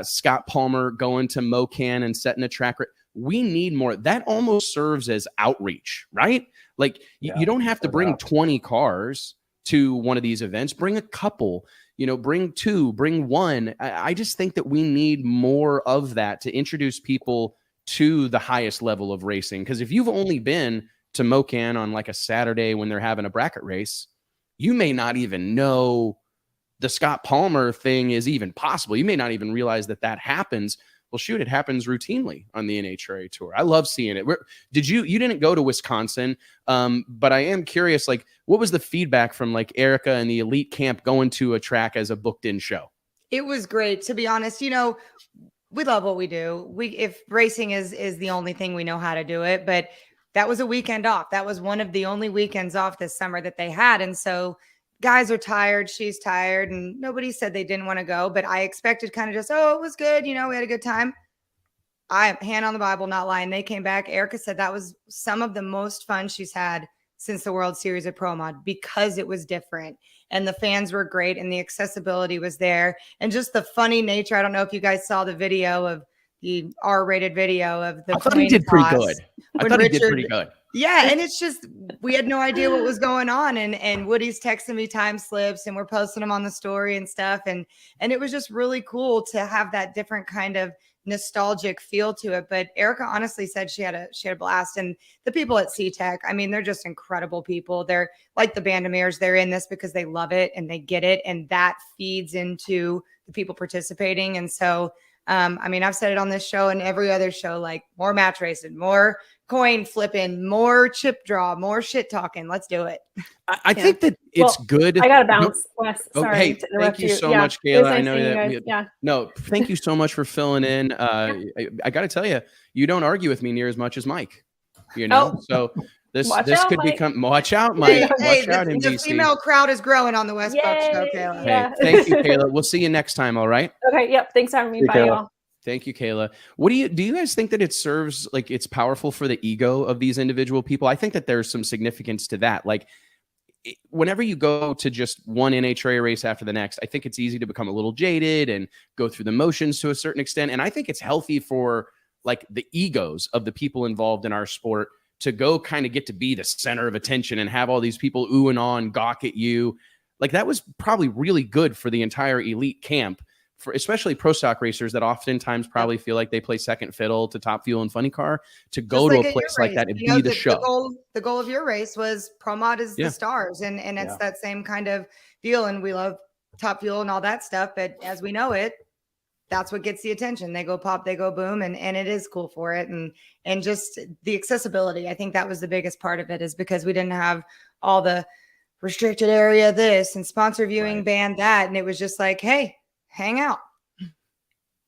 Scott Palmer going to Millican and setting a track. We need more. That almost serves as outreach, right? Like, you don't have to bring 20 cars to one of these events. Bring a couple, you know, bring two, bring one. I just think that we need more of that to introduce people to the highest level of racing. Because if you've only been to Millikan on like a Saturday when they're having a bracket race, you may not even know the Scott Palmer thing is even possible. You may not even realize that happens. Well, shoot, it happens routinely on the NHRA tour. I love seeing it. You didn't go to Wisconsin, but I am curious, like, what was the feedback from like Erica and the elite camp going to a track as a booked in show? It was great, to be honest. You know, we love what we do. If racing is the only thing we know how to do it, but that was a weekend off. That was one of the only weekends off this summer that they had. And so guys are tired, she's tired, and nobody said they didn't want to go, but I expected kind of just, it was good. You know, we had a good time. Hand on the Bible, not lying. They came back. Erica said that was some of the most fun she's had since the World Series of Pro Mod because it was different and the fans were great and the accessibility was there and just the funny nature. I don't know if you guys saw the video of the R-rated video of the. I thought he did pretty good. I thought he did pretty good. Yeah, and it's just we had no idea what was going on, and Woody's texting me time slips, and we're posting them on the story and stuff, and it was just really cool to have that different kind of nostalgic feel to it. But Erica honestly said she had a blast, and the people at C-Tech, I mean, they're just incredible people. They're like the Bandimeres. They're in this because they love it and they get it, and that feeds into the people participating. And so, I mean, I've said it on this show and every other show, like more match racing, more coin flipping, more chip draw, more shit talking. Let's do it. I think that it's good. I gotta bounce, Wes. Sorry. Hey, thank you so much, Kayla. I know that. No, thank you so much for filling in. I got to tell you, you don't argue with me near as much as Mike. You know, so this could become. Watch out, Mike. Watch out, MDC. The female crowd is growing on the Wes Buck show, Kayla. Hey, thank you, Kayla. We'll see you next time. All right. Okay. Yep. Thanks for having me. Bye, y'all. Thank you, Kayla. What do you guys think that it serves, like it's powerful for the ego of these individual people? I think that there's some significance to that. Like whenever you go to just one NHRA race after the next, I think it's easy to become a little jaded and go through the motions to a certain extent. And I think it's healthy for like the egos of the people involved in our sport to go kind of get to be the center of attention and have all these people ooh and ah and gawk at you. Like that was probably really good for the entire elite camp, for especially pro stock racers that oftentimes probably feel like they play second fiddle to Top Fuel and Funny Car, to go to a place like that and be the show. The goal of your race was Pro Mod is the stars, and it's that same kind of deal. And we love Top Fuel and all that stuff, but as we know it, that's what gets the attention. They go pop, they go boom, and it is cool for it. And just the accessibility, I think that was the biggest part of it, is because we didn't have all the restricted area this and sponsor viewing ban that, and it was just like, hey, hang out.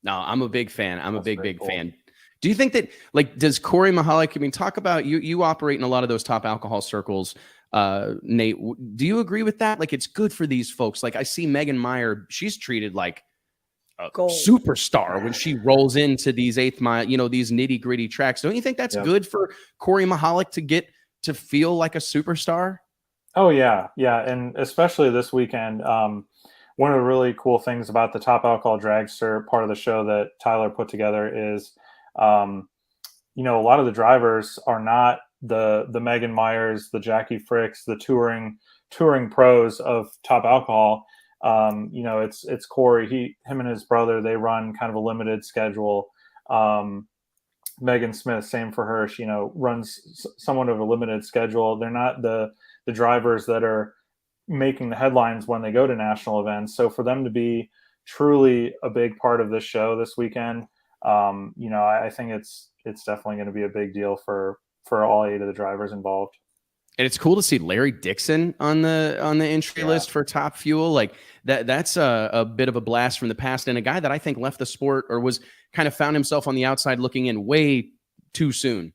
No, I'm a big fan. I'm a big fan. Do you think that, like, does Corey Mahalik, I mean, talk about you operate in a lot of those top alcohol circles, Nate, do you agree with that? Like, it's good for these folks. Like, I see Megan Meyer, she's treated like a superstar when she rolls into these 8th mile, you know, these nitty gritty tracks. Don't you think that's good for Corey Mahalik to get to feel like a superstar? Oh yeah. Yeah. And especially this weekend, one of the really cool things about the Top Alcohol Dragster part of the show that Tyler put together is, you know, a lot of the drivers are not the Megan Meyers, the Jackie Fricks, the touring pros of Top Alcohol. You know, it's Corey, him and his brother, they run kind of a limited schedule. Megan Smith, same for her. She, you know, runs somewhat of a limited schedule. They're not the drivers that are making the headlines when they go to national events. So for them to be truly a big part of this show this weekend, you know, I think it's definitely going to be a big deal for all 8 of the drivers involved. And it's cool to see Larry Dixon on the entry list for Top Fuel. Like that's a bit of a blast from the past, and a guy that I think left the sport or was kind of found himself on the outside looking in way too soon.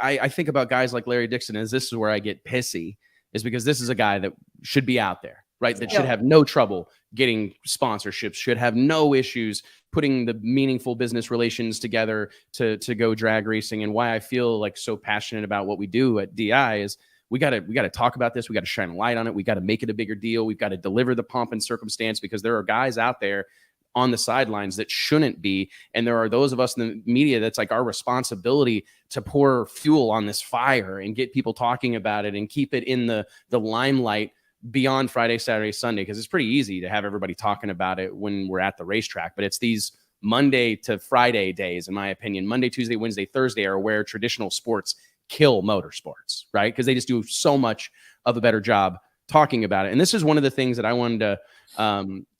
I think about guys like Larry Dixon as this is where I get pissy, is because this is a guy that should be out there, right? That should have no trouble getting sponsorships, should have no issues putting the meaningful business relations together to go drag racing. And why I feel like so passionate about what we do at DI is we got to talk about this. We got to shine a light on it. We got to make it a bigger deal. We've got to deliver the pomp and circumstance, because there are guys out there on the sidelines that shouldn't be. And there are those of us in the media that's like our responsibility to pour fuel on this fire and get people talking about it and keep it in the limelight beyond Friday, Saturday, Sunday, because it's pretty easy to have everybody talking about it when we're at the racetrack. But it's these Monday to Friday days, in my opinion. Monday, Tuesday, Wednesday, Thursday are where traditional sports kill motorsports, right? Because they just do so much of a better job talking about it. And this is one of the things that I wanted to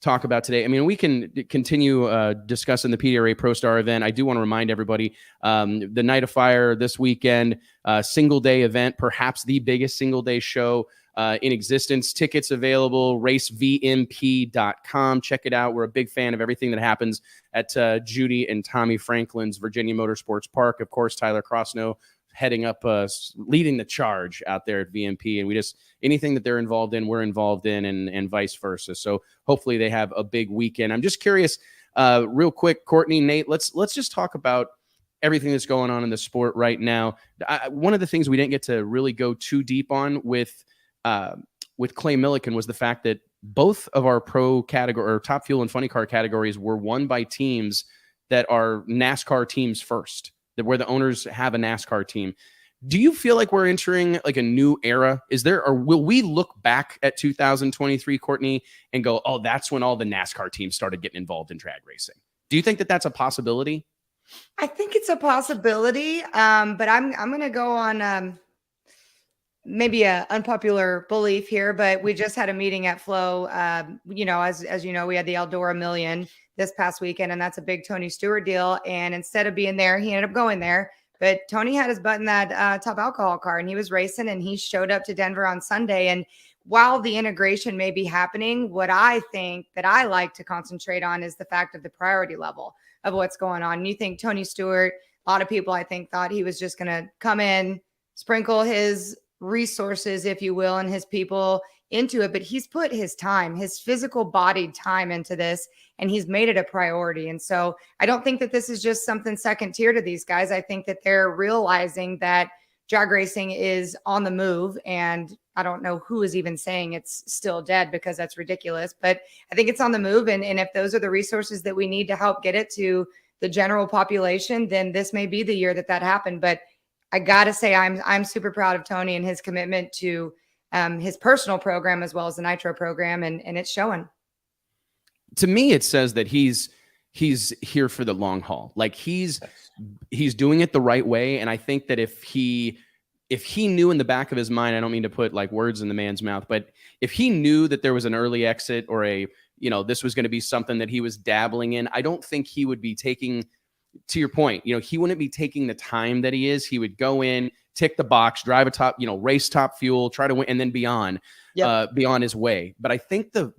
talk about today. I mean, we can continue discussing the PDRA Pro Star event. I do want to remind everybody, the Night of Fire this weekend, single day event, perhaps the biggest single day show in existence. Tickets available, racevmp.com. Check it out. We're a big fan of everything that happens at Judy and Tommy Franklin's Virginia Motorsports Park. Of course, Tyler Crossnow heading up, leading the charge out there at VMP. And we just, anything that they're involved in, we're involved in, and vice versa. So hopefully they have a big weekend. I'm just curious, real quick, Courtney, Nate, let's just talk about everything that's going on in the sport right now. One of the things we didn't get to really go too deep on with Clay Millican was the fact that both of our pro category, or Top Fuel and Funny Car categories, were won by teams that are NASCAR teams first, where the owners have a NASCAR team. Do you feel like we're entering like a new era? Is there, or will we look back at 2023, Courtney, and go, oh, that's when all the NASCAR teams started getting involved in drag racing? Do you think that that's a possibility? I think it's a possibility, but I'm going to go on maybe an unpopular belief here, but we just had a meeting at Flow. You know, as you know, we had the Eldora Million this past weekend, and that's a big Tony Stewart deal. And instead of being there, he ended up going there. But Tony had his butt in that Top Alcohol car, and he was racing, and he showed up to Denver on Sunday. And while the integration may be happening, what I think that I like to concentrate on is the fact of the priority level of what's going on. And you think Tony Stewart, a lot of people, I think, thought he was just going to come in, sprinkle his resources, if you will, and his people into it, but he's put his time, his physical bodied time into this, and he's made it a priority. And so I don't think that this is just something second tier to these guys. I think that they're realizing that drag racing is on the move, and I don't know who is even saying it's still dead, because that's ridiculous, but I think it's on the move. And if those are the resources that we need to help get it to the general population, then this may be the year that happened. But I got to say, I'm super proud of Tony and his commitment to his personal program as well as the Nitro program, and it's showing. To me, it says that he's here for the long haul. Like he's doing it the right way, and I think that if he knew in the back of his mind, I don't mean to put like words in the man's mouth, but if he knew that there was an early exit or this was going to be something that he was dabbling in, I don't think he would be taking, to your point, he wouldn't be taking the time that he is. He would go in, tick the box, drive a top, race Top Fuel, try to win, and then be on his way. But I think the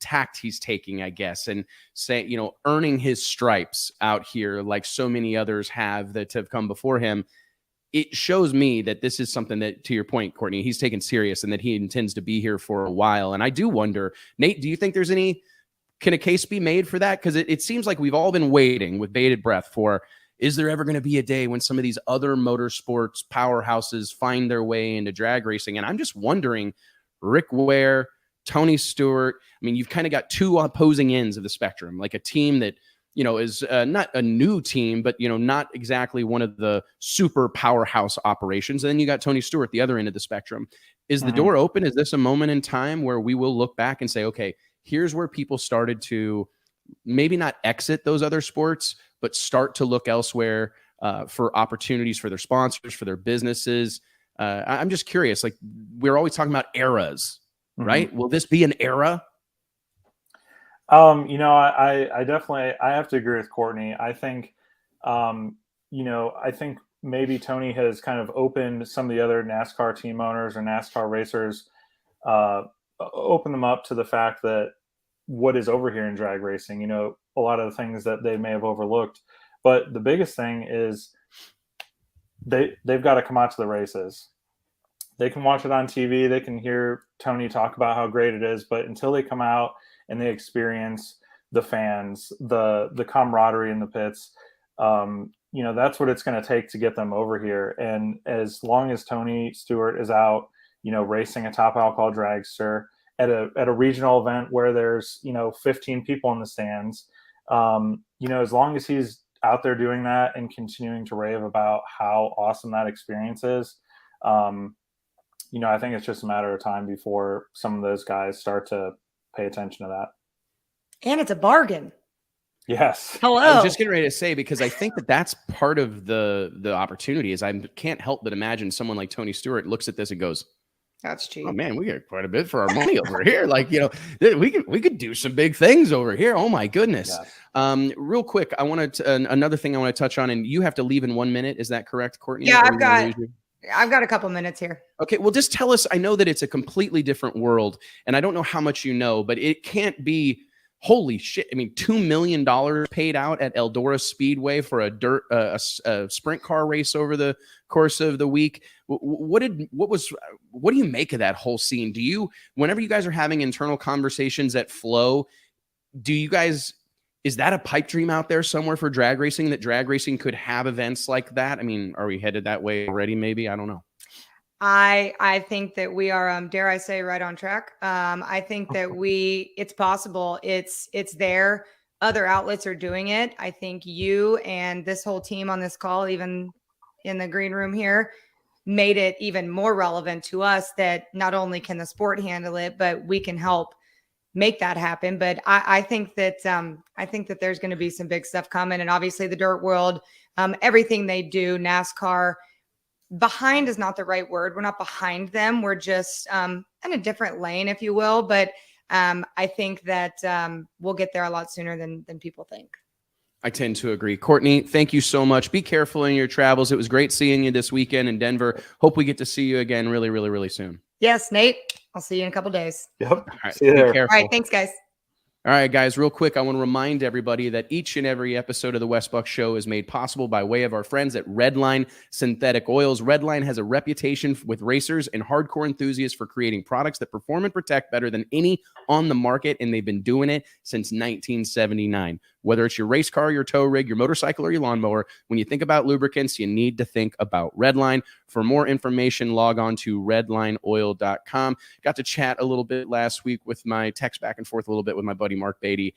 tact he's taking, I guess, and say, earning his stripes out here like so many others have that have come before him, it shows me that this is something that, to your point, Courtney, he's taken serious and that he intends to be here for a while. And I do wonder, Nate, do you think can a case be made for that? Because it seems like we've all been waiting with bated breath for, is there ever going to be a day when some of these other motorsports powerhouses find their way into drag racing? And I'm just wondering, Rick Ware, Tony Stewart, I mean, you've kind of got two opposing ends of the spectrum, like a team that, is not a new team, but, not exactly one of the super powerhouse operations. And then you got Tony Stewart, the other end of the spectrum. Is the door open? Is this a moment in time where we will look back and say, okay, here's where people started to maybe not exit those other sports, but start to look elsewhere for opportunities for their sponsors, for their businesses? I'm just curious. Like, we're always talking about eras, right? Will this be an era? I definitely, I have to agree with Courtney. I think, I think maybe Tony has kind of opened some of the other NASCAR team owners or NASCAR racers, open them up to the fact that what is over here in drag racing, a lot of the things that they may have overlooked. But the biggest thing is they've got to come out to the races. They can watch it on TV. They can hear Tony talk about how great it is. But until they come out and they experience the fans, the camaraderie in the pits, that's what it's going to take to get them over here. And as long as Tony Stewart is out, racing a top alcohol dragster at a regional event where there's, 15 people in the stands, as long as he's out there doing that and continuing to rave about how awesome that experience is, I think it's just a matter of time before some of those guys start to pay attention to that. And it's a bargain. Yes. Hello. I was just getting ready to say, because I think that's part of the opportunity is I can't help but imagine someone like Tony Stewart looks at this and goes, that's cheap. Oh man, we get quite a bit for our money over here. Like, we could do some big things over here. Oh my goodness. Yeah. Real quick, I wanted to, another thing I want to touch on, and you have to leave in 1 minute. Is that correct, Courtney? Yeah, I've got a couple minutes here. Okay. Well, just tell us, I know that it's a completely different world, and I don't know how much you know, but it can't be, holy shit. I mean, $2 million paid out at Eldora Speedway for a sprint car race over the course of the week. What do you make of that whole scene? Whenever you guys are having internal conversations at Flow, is that a pipe dream out there somewhere for drag racing, that drag racing could have events like that? I mean, are we headed that way already? Maybe, I don't know. I think that we are, dare I say, right on track. I think that it's possible. It's there. Other outlets are doing it. I think you and this whole team on this call, even in the green room here, made it even more relevant to us that not only can the sport handle it, but we can help make that happen. But I think that there's going to be some big stuff coming, and obviously the dirt world, everything they do, NASCAR. Behind is not the right word. We're not behind them. We're just in a different lane, if you will. But I think that we'll get there a lot sooner than people think. I tend to agree. Courtney, thank you so much. Be careful in your travels. It was great seeing you this weekend in Denver. Hope we get to see you again really, really, really soon. Yes, Nate. I'll see you in a couple days. Yep. All right. See you there. All right. Thanks, guys. All right, guys, real quick, I want to remind everybody that each and every episode of the Wes Buck Show is made possible by way of our friends at Redline Synthetic Oils. Redline has a reputation with racers and hardcore enthusiasts for creating products that perform and protect better than any on the market, and they've been doing it since 1979. Whether it's your race car, your tow rig, your motorcycle, or your lawnmower, when you think about lubricants, you need to think about Redline. For more information, log on to redlineoil.com. Got to chat a little bit last week with my text back and forth a little bit with my buddy Mark Beatty,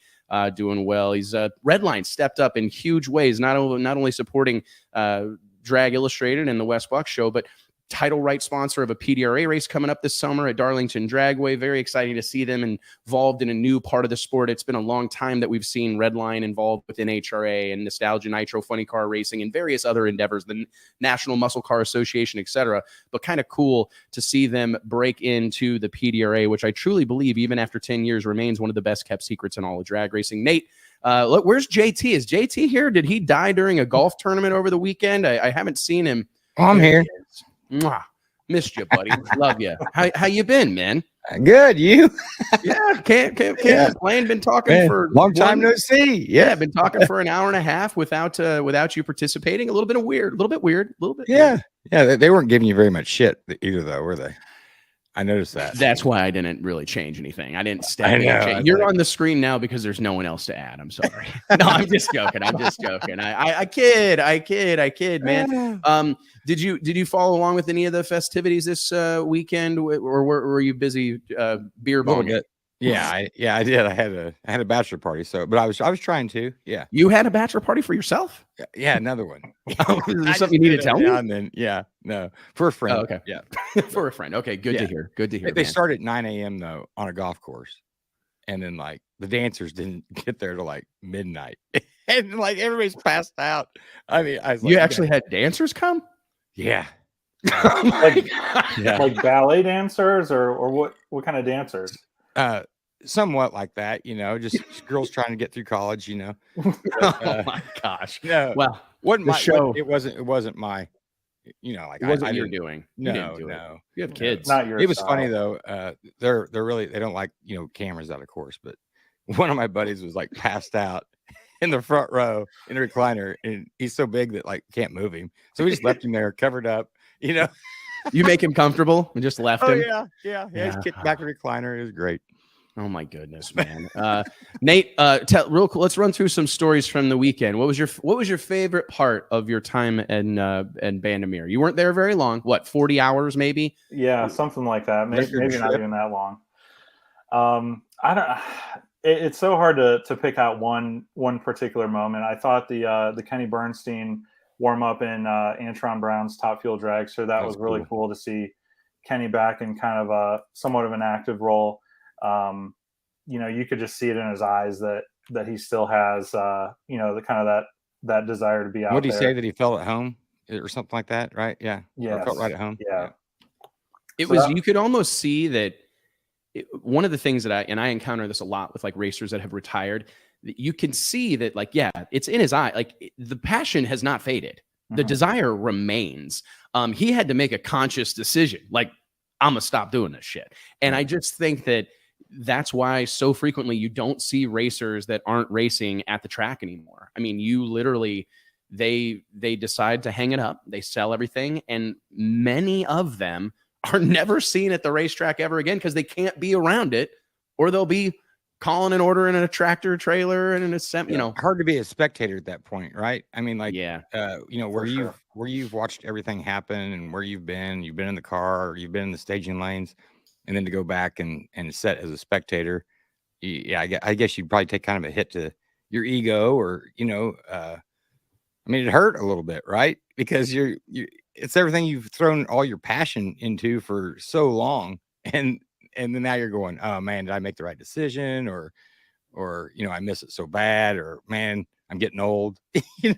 doing well. He's Redline stepped up in huge ways, not only supporting Drag Illustrated and the Wes Buck Show, but title right sponsor of a PDRA race coming up this summer at Darlington Dragway. Very exciting to see them involved in a new part of the sport. It's been a long time that we've seen Redline involved with NHRA and Nostalgia Nitro Funny Car Racing and various other endeavors, the National Muscle Car Association, etc. But kind of cool to see them break into the PDRA, which I truly believe, even after 10 years, remains one of the best kept secrets in all of drag racing. Nate, look, where's JT? Is JT here? Did he die during a golf tournament over the weekend? I haven't seen him. Oh, I'm here. Mwah. Missed you, buddy. Love you. How you been, man? Good. You? Yeah, can't complain. Been talking for long time no see. Yeah, been talking for an hour and a half without you participating. A little bit weird. Yeah. They weren't giving you very much shit either, though, were they? I noticed that. That's why I didn't really change anything. I didn't step in. You're on the screen now because there's no one else to add. I'm sorry. No, I'm just joking. I kid, man. Did you follow along with any of the festivities this weekend, or were you busy beer bombing? Yeah, I did. I had a bachelor party. But I was trying to. Yeah. You had a bachelor party for yourself? Yeah, another one. Is there something you need to tell me? And then, no, for a friend. Oh, okay. Yeah, for a friend. Okay, good to hear. Good to hear. They start at 9 a.m. though on a golf course, and then like the dancers didn't get there till like midnight, and like everybody's passed out. I mean, I was like, you actually had dancers come? Yeah. Like ballet dancers or what kind of dancers? Somewhat like that, just girls trying to get through college, Oh my gosh. No. Well, wasn't the my show. It wasn't my, like it wasn't I you didn't doing. No, You didn't do no. It. You have kids. Not your It was style. funny though. They're really, they don't like, cameras out of course, but one of my buddies was like passed out in the front row in a recliner, and he's so big that like can't move him. So we just left him there covered up, You make him comfortable and just left him. Yeah. He's kicked back the recliner. It was great. Oh my goodness, man. Nate, real cool. Let's run through some stories from the weekend. What was your favorite part of your time in Bandimere? You weren't there very long. What, 40 hours maybe? Yeah, something like that. Maybe not even that long. I don't. It's so hard to pick out one particular moment. I thought the Kenny Bernstein warm up in Antron Brown's Top Fuel dragster, that was really cool to see Kenny back in kind of a somewhat of an active role. You could just see it in his eyes that he still has the kind of that desire to be out. What did he there. say, that he felt at home or something like that, right? Yeah. Yeah, Felt right at home. Yeah. You could almost see that. One of the things that I encounter this a lot with like racers that have retired, you can see that it's in his eye. Like the passion has not faded. The desire remains. He had to make a conscious decision. Like, I'm gonna stop doing this shit. And I just think that's why so frequently you don't see racers that aren't racing at the track anymore. I mean, you literally, they decide to hang it up. They sell everything. And many of them are never seen at the racetrack ever again because they can't be around it, or they'll be calling an order in a tractor trailer and in a hard to be a spectator at that point, right? I mean, like, where you've watched everything happen and where you've been in the car, or you've been in the staging lanes, and then to go back and set as a spectator. Yeah, I guess you'd probably take kind of a hit to your ego, or, I mean, it hurt a little bit, right? Because it's everything you've thrown all your passion into for so long. And then now you're going, oh man, did I make the right decision? Or, I miss it so bad, or man, I'm getting old.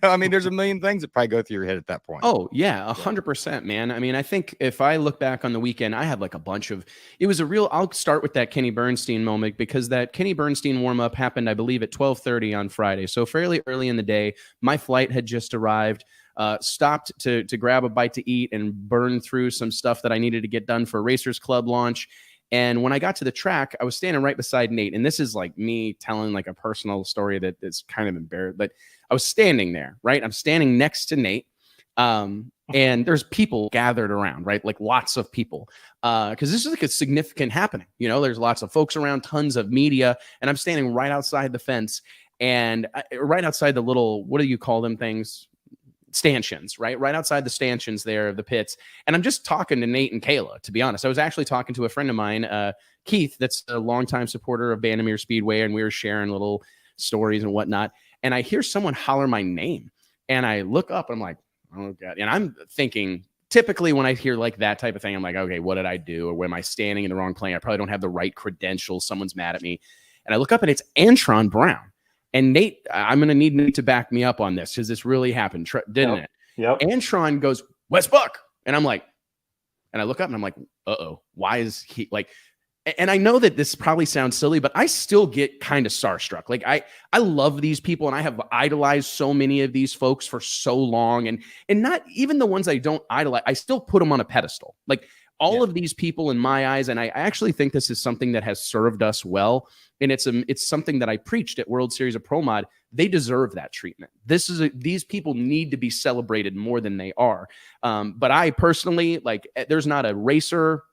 I mean, there's a million things that probably go through your head at that point. Oh yeah, 100%, man. I mean, I think if I look back on the weekend, I have like a bunch of, I'll start with that Kenny Bernstein moment, because that Kenny Bernstein warm up happened, I believe, at 12:30 on Friday. So fairly early in the day. My flight had just arrived. Stopped to grab a bite to eat and burn through some stuff that I needed to get done for Racers Club launch. And when I got to the track, I was standing right beside Nate. And this is like me telling like a personal story that is kind of embarrassing, but I was standing there, right? I'm standing next to Nate. And there's people gathered around, right? Like lots of people. Because this is like a significant happening. You know, there's lots of folks around, tons of media. And I'm standing right outside the fence and right outside the little, what do you call them things? Stanchions, right? Right outside the stanchions there of the pits. And I'm just talking to Nate and Kayla, to be honest. I was actually talking to a friend of mine, Keith, that's a longtime supporter of Bandimere Speedway, and we were sharing little stories and whatnot. And I hear someone holler my name. And I look up, and I'm like, oh God. And I'm thinking, typically when I hear like that type of thing, I'm like, okay, what did I do? Or am I standing in the wrong plane? I probably don't have the right credentials. Someone's mad at me. And I look up, and it's Antron Brown. And Nate, I'm going to need Nate to back me up on this because this really happened, didn't it? Yep. Antron goes, Wes Buck. And I'm like, and I look up and I'm like, uh-oh, why is he like, and I know that this probably sounds silly, but I still get kind of starstruck. Like I love these people and I have idolized so many of these folks for so long. And not even the ones I don't idolize, I still put them on a pedestal. Like all of these people in my eyes. And I actually think this is something that has served us well. And it's something that I preached at World Series of Pro Mod. They deserve that treatment. These people need to be celebrated more than they are. But I personally, like, there's not a racer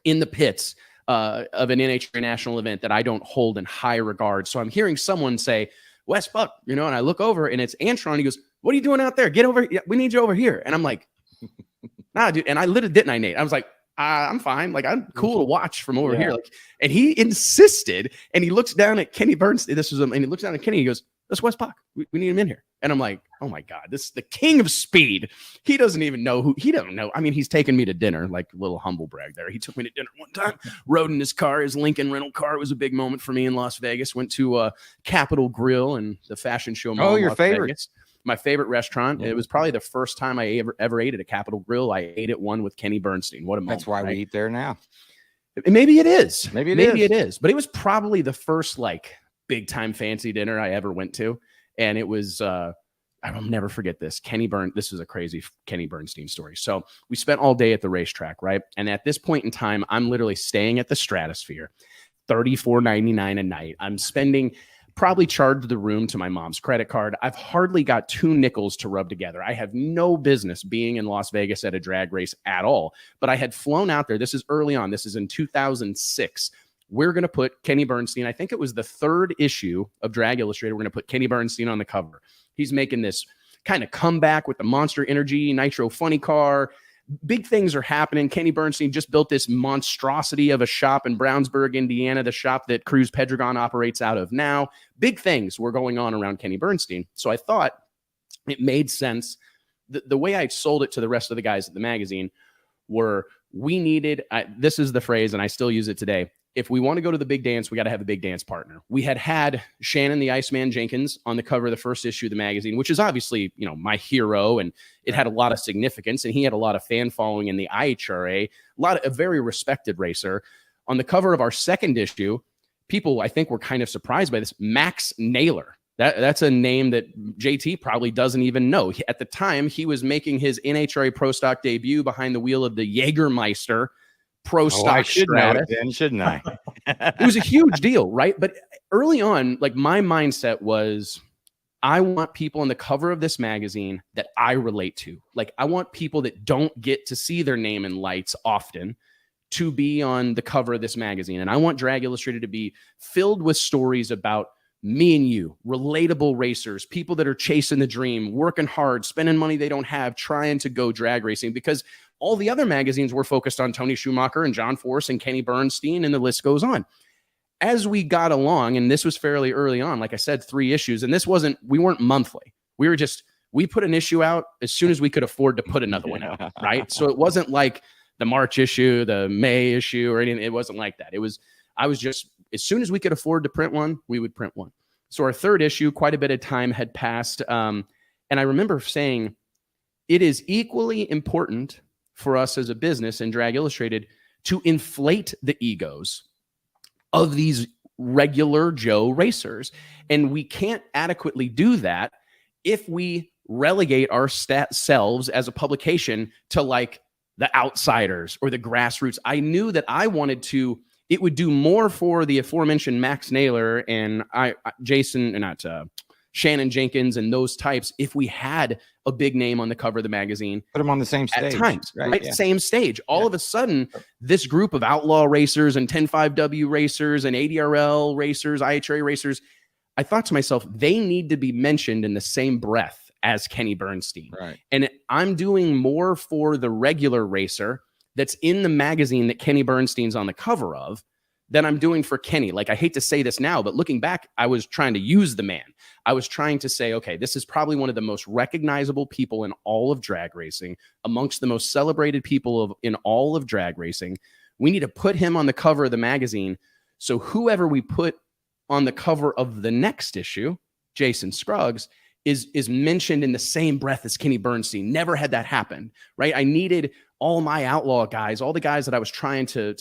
in the pits of an NHRA national event that I don't hold in high regard. So I'm hearing someone say, Wes Buck, you know, and I look over and it's Antron. He goes, what are you doing out there? Get over here. We need you over here. And I'm like, nah, dude. And I literally didn't, Nate? I was like, I'm fine. Like, I'm cool to watch from over here. Like, and he insisted, and he looks down at Kenny Bernstein. And he looks down at Kenny. He goes, that's Wes Buck. We need him in here. And I'm like, oh my God, this is the king of speed. He doesn't even know he doesn't know. I mean, he's taken me to dinner, like a little humble brag there. He took me to dinner one time, rode in his car, his Lincoln rental car. It was a big moment for me in Las Vegas. Went to Capitol Grill and the fashion show. Oh, your favorite. Vegas. My favorite restaurant. Yeah. It was probably the first time I ever ate at a Capitol Grill. I ate at one with Kenny Bernstein. What a moment. That's why we eat there now. Maybe it is. Maybe it is. But it was probably the first like big time fancy dinner I ever went to. And it was, I will never forget this. This was a crazy Kenny Bernstein story. So we spent all day at the racetrack, right? And at this point in time, I'm literally staying at the Stratosphere, $34.99 a night. I'm spending, probably charged the room to my mom's credit card. I've hardly got 2 nickels to rub together. I have no business being in Las Vegas at a drag race at all. But I had flown out there. This is early on. This is in 2006. We're going to put Kenny Bernstein. I think it was the 3rd issue of Drag Illustrated. We're going to put Kenny Bernstein on the cover. He's making this kind of comeback with the Monster Energy Nitro Funny Car. Big things are happening. Kenny Bernstein just built this monstrosity of a shop in Brownsburg, Indiana, the shop that Cruz Pedregon operates out of now. Big things were going on around Kenny Bernstein. So I thought it made sense. The way I sold it to the rest of the guys at the magazine were, we needed, this is the phrase, and I still use it today, if we want to go to the big dance, we got to have a big dance partner. We had Shannon the Iceman Jenkins on the cover of the first issue of the magazine, which is obviously, you know, my hero, and it had a lot of significance, and he had a lot of fan following in the IHRA, a very respected racer. On the cover of our 2nd issue, people, I think, were kind of surprised by this. Max Naylor. That's a name that JT probably doesn't even know. At the time, he was making his NHRA Pro Stock debut behind the wheel of the Jägermeister Pro Stock Stratus. Then, shouldn't I? It was a huge deal, right? But early on, like, my mindset was, I want people on the cover of this magazine that I relate to. Like, I want people that don't get to see their name in lights often to be on the cover of this magazine. And I want Drag Illustrated to be filled with stories about me and you, relatable racers, people that are chasing the dream, working hard, spending money they don't have, trying to go drag racing, because all the other magazines were focused on Tony Schumacher and John Force and Kenny Bernstein, and the list goes on. As we got along, and this was fairly early on, like I said, 3 issues, and we weren't monthly. We put an issue out as soon as we could afford to put another one out, right? So it wasn't like the March issue, the May issue, or anything. It wasn't like that. I was just, as soon as we could afford to print one, we would print one. So our 3rd issue, quite a bit of time had passed. And I remember saying, it is equally important for us as a business and Drag Illustrated to inflate the egos of these regular Joe racers. And we can't adequately do that if we relegate our selves as a publication to like the outsiders or the grassroots. I knew that I wanted to, it would do more for the aforementioned Max Naylor and Shannon Jenkins and those types if we had a big name on the cover of the magazine. Put them on the same stage. At times, right? Yeah. Same stage. All of a sudden, this group of outlaw racers and 10.5W racers and ADRL racers, IHRA racers, I thought to myself, they need to be mentioned in the same breath as Kenny Bernstein. Right. And I'm doing more for the regular racer that's in the magazine that Kenny Bernstein's on the cover of than I'm doing for Kenny. Like, I hate to say this now, but looking back, I was trying to use the man. I was trying to say, okay, this is probably one of the most recognizable people in all of drag racing, amongst the most celebrated people in all of drag racing. We need to put him on the cover of the magazine. So whoever we put on the cover of the next issue, Jason Scruggs, is mentioned in the same breath as Kenny Bernstein. Never had that happen, right? I needed all my outlaw guys, all the guys that I was trying to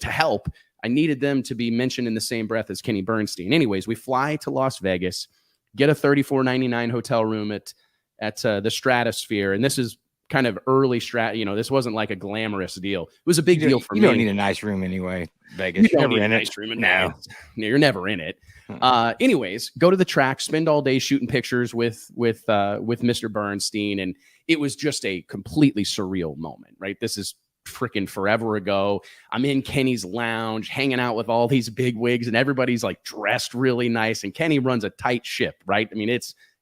help. I needed them to be mentioned in the same breath as Kenny Bernstein. Anyways, we fly to Las Vegas, get a $34.99 hotel room at the Stratosphere. And this is kind of early this wasn't like a glamorous deal. It was a big deal for me. You don't need a nice room anyway, Vegas. You don't need a nice room. No, you're never in it. Anyways, go to the track, spend all day shooting pictures with Mr. Bernstein. And it was just a completely surreal moment, right? This is freaking forever ago. I'm in Kenny's lounge, hanging out with all these big wigs, and everybody's like dressed really nice. And Kenny runs a tight ship, right? I mean,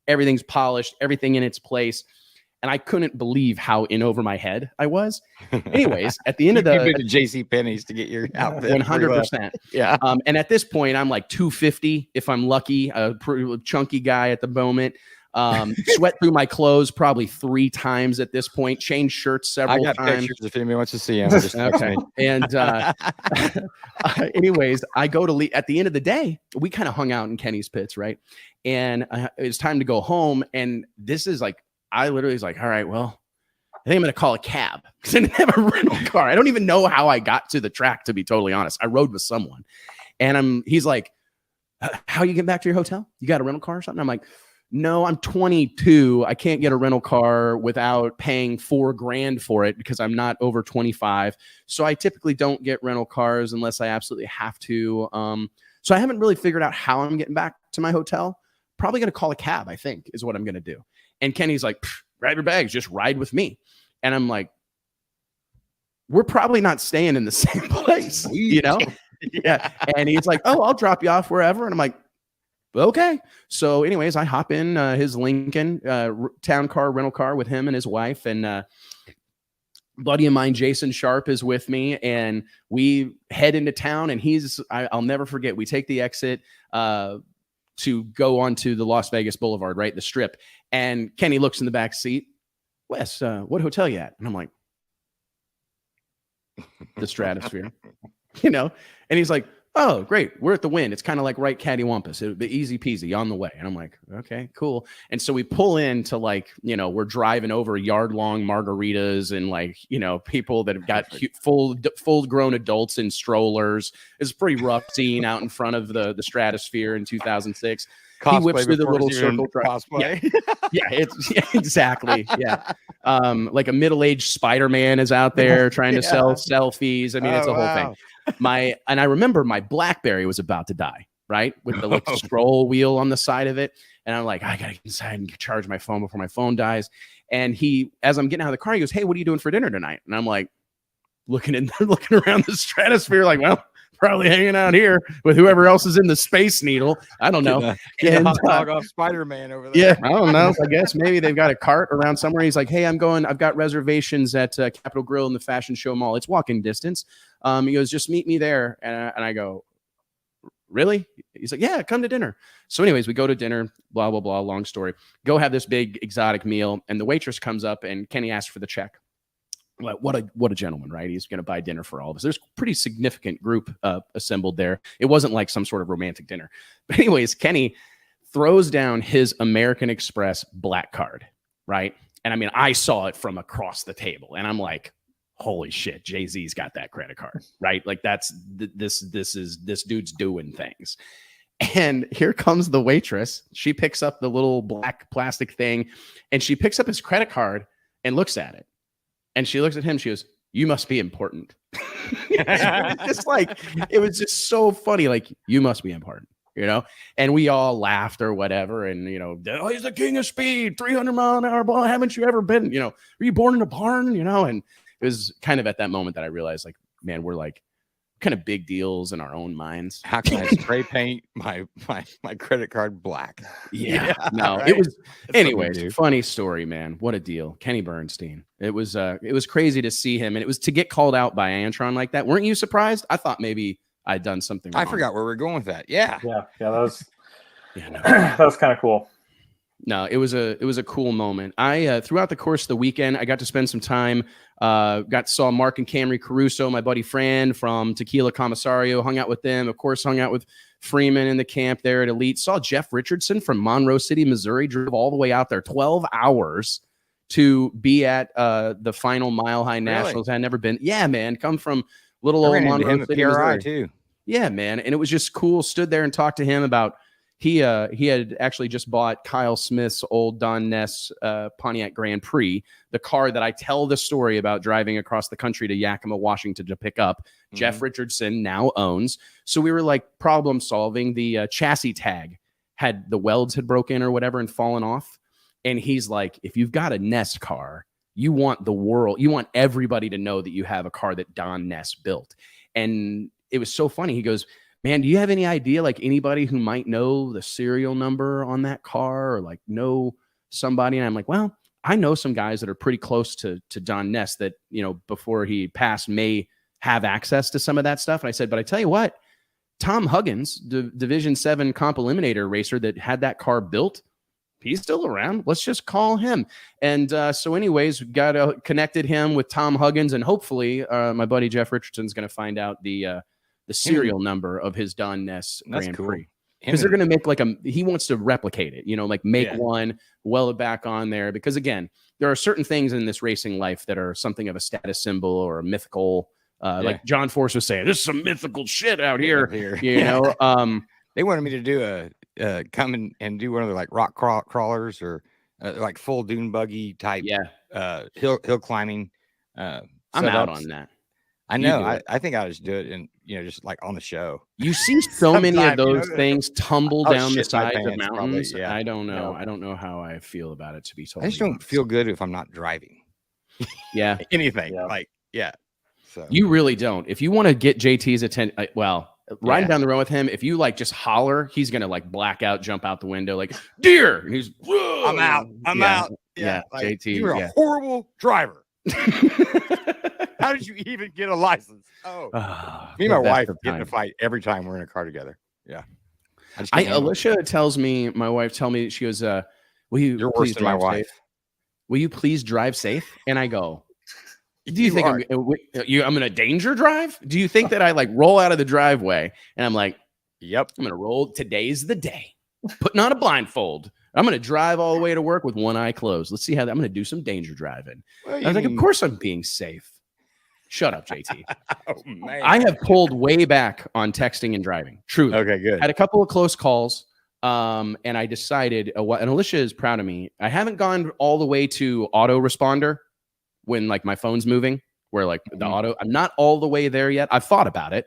everything's polished, everything in its place. And I couldn't believe how in over my head I was. Anyways, at the end of the you've been to JC Penney's to get your outfit. 100%. Yeah. And at this point, I'm like 250 if I'm lucky, a pretty chunky guy at the moment. Sweat through my clothes probably 3 times at this point. Changed shirts several times. Pictures if anybody wants to see them. Okay. And anyways, I go to at the end of the day, we kind of hung out in Kenny's pits, right? And it's time to go home. And this is like, I literally was like, all right, well, I think I'm going to call a cab because I didn't have a rental car. I don't even know how I got to the track, to be totally honest. I rode with someone, and he's like, how you get back to your hotel? You got a rental car or something? I'm like, no, I'm 22. I can't get a rental car without paying $4,000 for it because I'm not over 25. So I typically don't get rental cars unless I absolutely have to. So I haven't really figured out how I'm getting back to my hotel. Probably going to call a cab, I think, is what I'm going to do. And Kenny's like, grab your bags, just ride with me. And I'm like, we're probably not staying in the same place, you know? Yeah. And he's like, oh, I'll drop you off wherever. And I'm like, okay. So anyways, I hop in his Lincoln town car, rental car with him and his wife. And buddy of mine, Jason Sharp, is with me. And we head into town. And I'll never forget, we take the exit to go onto the Las Vegas Boulevard, right? The strip. And Kenny looks in the back seat. Wes, what hotel you at? And I'm like, the Stratosphere, you know? And he's like, oh, great. We're at the Wynn. It's kind of like right cattywampus. It would be easy peasy on the way. And I'm like, okay, cool. And so we pull into we're driving over yard-long margaritas and people that have got full-grown adults in strollers. It's a pretty rough scene out in front of the Stratosphere in 2006. Cosplay he whips through the little circle. Cosplay. Exactly. Yeah. Like a middle-aged Spider-Man is out there trying to sell selfies. I mean, it's a whole thing. And I remember my BlackBerry was about to die, right? With the scroll wheel on the side of it. And I'm like, I gotta get inside and charge my phone before my phone dies. And as I'm getting out of the car, he goes, hey, what are you doing for dinner tonight? And I'm like, looking around the Stratosphere, like, well, probably hanging out here with whoever else is in the Space Needle. I don't know. And hot dog off Spider-Man over there. Yeah, I don't know. I guess maybe they've got a cart around somewhere. He's like, hey, I've got reservations at Capitol Grill in the Fashion Show Mall. It's walking distance. He goes, just meet me there. And I go, really? He's like, yeah, come to dinner. So anyways, we go to dinner, blah, blah, blah, long story. Go have this big exotic meal. And the waitress comes up and Kenny asks for the check. Well, what a gentleman, right? He's going to buy dinner for all of us. There's a pretty significant group assembled there. It wasn't like some sort of romantic dinner. But anyways, Kenny throws down his American Express black card, right? And I mean, I saw it from across the table and I'm like, holy shit, Jay-Z's got that credit card, right? Like this dude's doing things. And here comes the waitress. She picks up the little black plastic thing and she picks up his credit card and looks at it. And she looks at him. She goes, "You must be important." It was just so funny. Like, you must be important, and we all laughed or whatever. And, oh, he's the king of speed, 300-mile-an-hour ball. Haven't you ever been, were you born in a barn? And it was kind of at that moment that I realized, like, man, we're like kind of big deals in our own minds. How can I spray paint my credit card black? Yeah. No, right? It was, anyways, funny story, man. What a deal. Kenny Bernstein. It was crazy to see him. And it was to get called out by Antron like that. Weren't you surprised? I thought maybe I'd done something wrong. I forgot where we're going with that. Yeah. That was, that was kind of cool. No, it was a cool moment. I throughout the course of the weekend, I got to spend some time. Saw Mark and Camry Caruso, my buddy Fran from Tequila Commissario, hung out with them. Of course, hung out with Freeman in the camp there at Elite. Saw Jeff Richardson from Monroe City, Missouri, drove all the way out there 12 hours to be at the final Mile High Nationals. Really? Had never been. Yeah, man, come from little old Monroe City, PDRA too. Yeah, man, and it was just cool. Stood there and talked to him about. He had actually just bought Kyle Smith's old Don Ness Pontiac Grand Prix, the car that I tell the story about driving across the country to Yakima, Washington to pick up. Mm-hmm. Jeff Richardson now owns. So we were like problem solving. The chassis tag the welds had broken or whatever and fallen off. And he's like, if you've got a Ness car, you want everybody to know that you have a car that Don Ness built. And it was so funny. He goes, "Man, do you have any idea, like anybody who might know the serial number on that car or like know somebody?" And I'm like, "Well, I know some guys that are pretty close to Don Ness that, before he passed may have access to some of that stuff." And I said, "But I tell you what, Tom Huggins, the Division 7 comp eliminator racer that had that car built, he's still around. Let's just call him." And so anyways, connected him with Tom Huggins, and hopefully my buddy Jeff Richardson's going to find out the serial number of his Don Ness Grand Prix, because they're going to make he wants to replicate it, make one, weld it back on there. Because again, there are certain things in this racing life that are something of a status symbol or a mythical, like John Force was saying, there's some mythical shit out here. They wanted me to do come and do one of the like rock crawlers or like full dune buggy type, hill climbing. I'm out on that. I know. I think I'll just do it and just like on the show. You see so many of those things tumble down the sides of mountains. Probably, I don't know. I don't know how I feel about it, to be totally honest. I just don't feel good if I'm not driving. Yeah. Anything. So you really don't. If you want to get JT's attention, riding down the road with him, if you like just holler, he's gonna like black out, jump out the window, like deer. And he's I'm out. Yeah. Like, JT, you're a horrible driver. How did you even get a license? Me and my wife get in a fight every time we're in a car together. Yeah. Alicia tells me, my wife tell me, she goes, "Will you You're please worse than my wife. Safe? Will you please drive safe?" And I go, "Do you think I'm going to danger drive? Do you think that I like roll out of the driveway and I'm like, yep, I'm going to roll. Today's the day. Putting on a blindfold. I'm going to drive all the way to work with one eye closed. Let's see how I'm going to do some danger driving." Well, I was like, of course I'm being safe. Shut up, JT. Oh, man. I have pulled way back on texting and driving. Truly. Okay, good. Had a couple of close calls. And I decided, and Alicia is proud of me. I haven't gone all the way to autoresponder when like my phone's moving, where like the auto, I'm not all the way there yet. I've thought about it,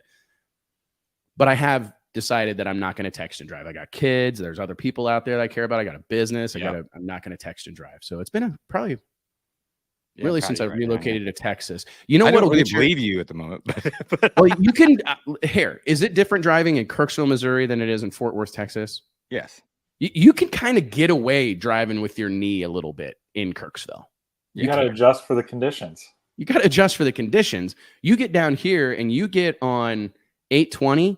but I have decided that I'm not going to text and drive. I got kids. There's other people out there that I care about. I got a business. I'm not going to text and drive. So it's been probably really since I relocated to Texas. You know what? I don't really believe you at the moment. But well, you can here. Is it different driving in Kirksville, Missouri than it is in Fort Worth, Texas? Yes. You can kind of get away driving with your knee a little bit in Kirksville. You got to adjust for the conditions. You got to adjust for the conditions. You get down here and you get on 820,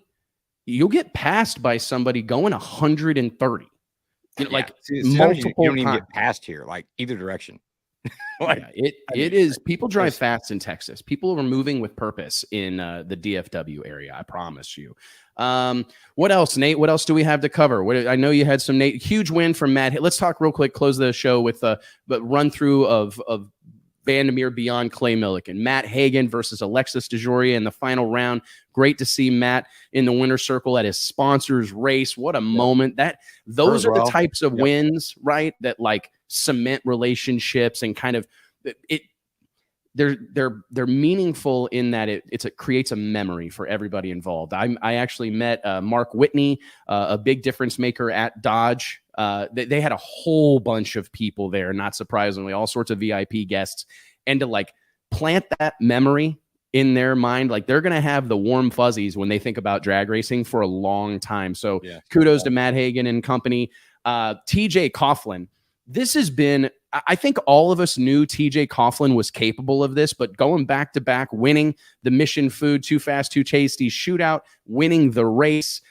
you'll get passed by somebody going 130. Like multiple you don't even get past here, like either direction. It is. People drive fast in Texas. People are moving with purpose in the DFW area. I promise you. What else, Nate? What else do we have to cover? I know you had some Nate. Huge win from Matt. Let's talk real quick. Close the show with a run through of Bandimere beyond Clay Millican. Matt Hagan versus Alexis DeJoria in the final round. Great to see Matt in the winner's circle at his sponsor's race. What a moment! Those are the types of wins, right? That like cement relationships and kind of it. they're meaningful in that it creates a memory for everybody involved. I actually met Mark Whitney, a big difference maker at Dodge. They had a whole bunch of people there, not surprisingly, all sorts of VIP guests, and to like plant that memory in their mind, like they're going to have the warm fuzzies when they think about drag racing for a long time. So kudos to Matt Hagan and company. TJ Coughlin. This has been, I think all of us knew TJ Coughlin was capable of this, but going back to back, winning the Mission Food Too Fast, Too Tasty shootout, winning the race,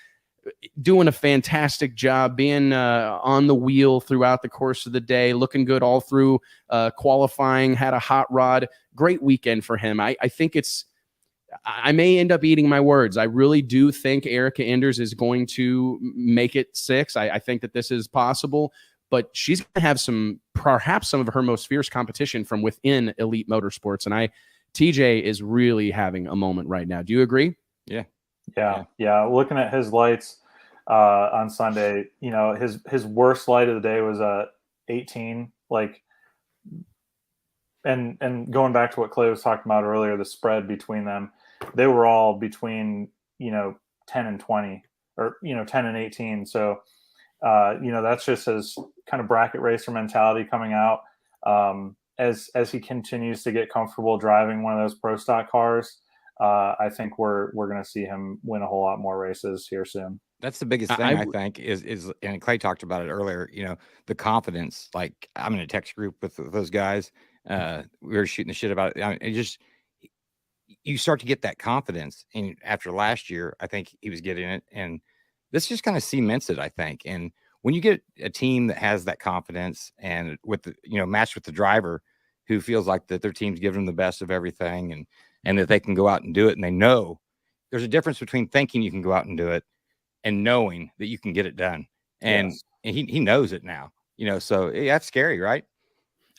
doing a fantastic job, being on the wheel throughout the course of the day, looking good all through qualifying, had a hot rod. Great weekend for him. I think I may end up eating my words. I really do think Erica Enders is going to make it 6. I think that this is possible, but she's going to have perhaps some of her most fierce competition from within elite motorsports. And TJ is really having a moment right now. Do you agree? Yeah. Looking at his lights on Sunday, his worst light of the day was 18. And going back to what Clay was talking about earlier, the spread between them, they were all between 10 and 20, or 10 and 18. So that's just his kind of bracket racer mentality coming out as he continues to get comfortable driving one of those pro stock cars. I think we're going to see him win a whole lot more races here soon. That's the biggest thing I think is, and Clay talked about it earlier, the confidence. Like, I'm in a text group with those guys. We were shooting the shit about it. You start to get that confidence. And after last year, I think he was getting it. And this just kind of cements it, I think. And when you get a team that has that confidence and with the, matched with the driver who feels like that their team's giving them the best of everything and that they can go out and do it. And they know there's a difference between thinking you can go out and do it and knowing that you can get it done. And, and he knows it now, so that's scary, right?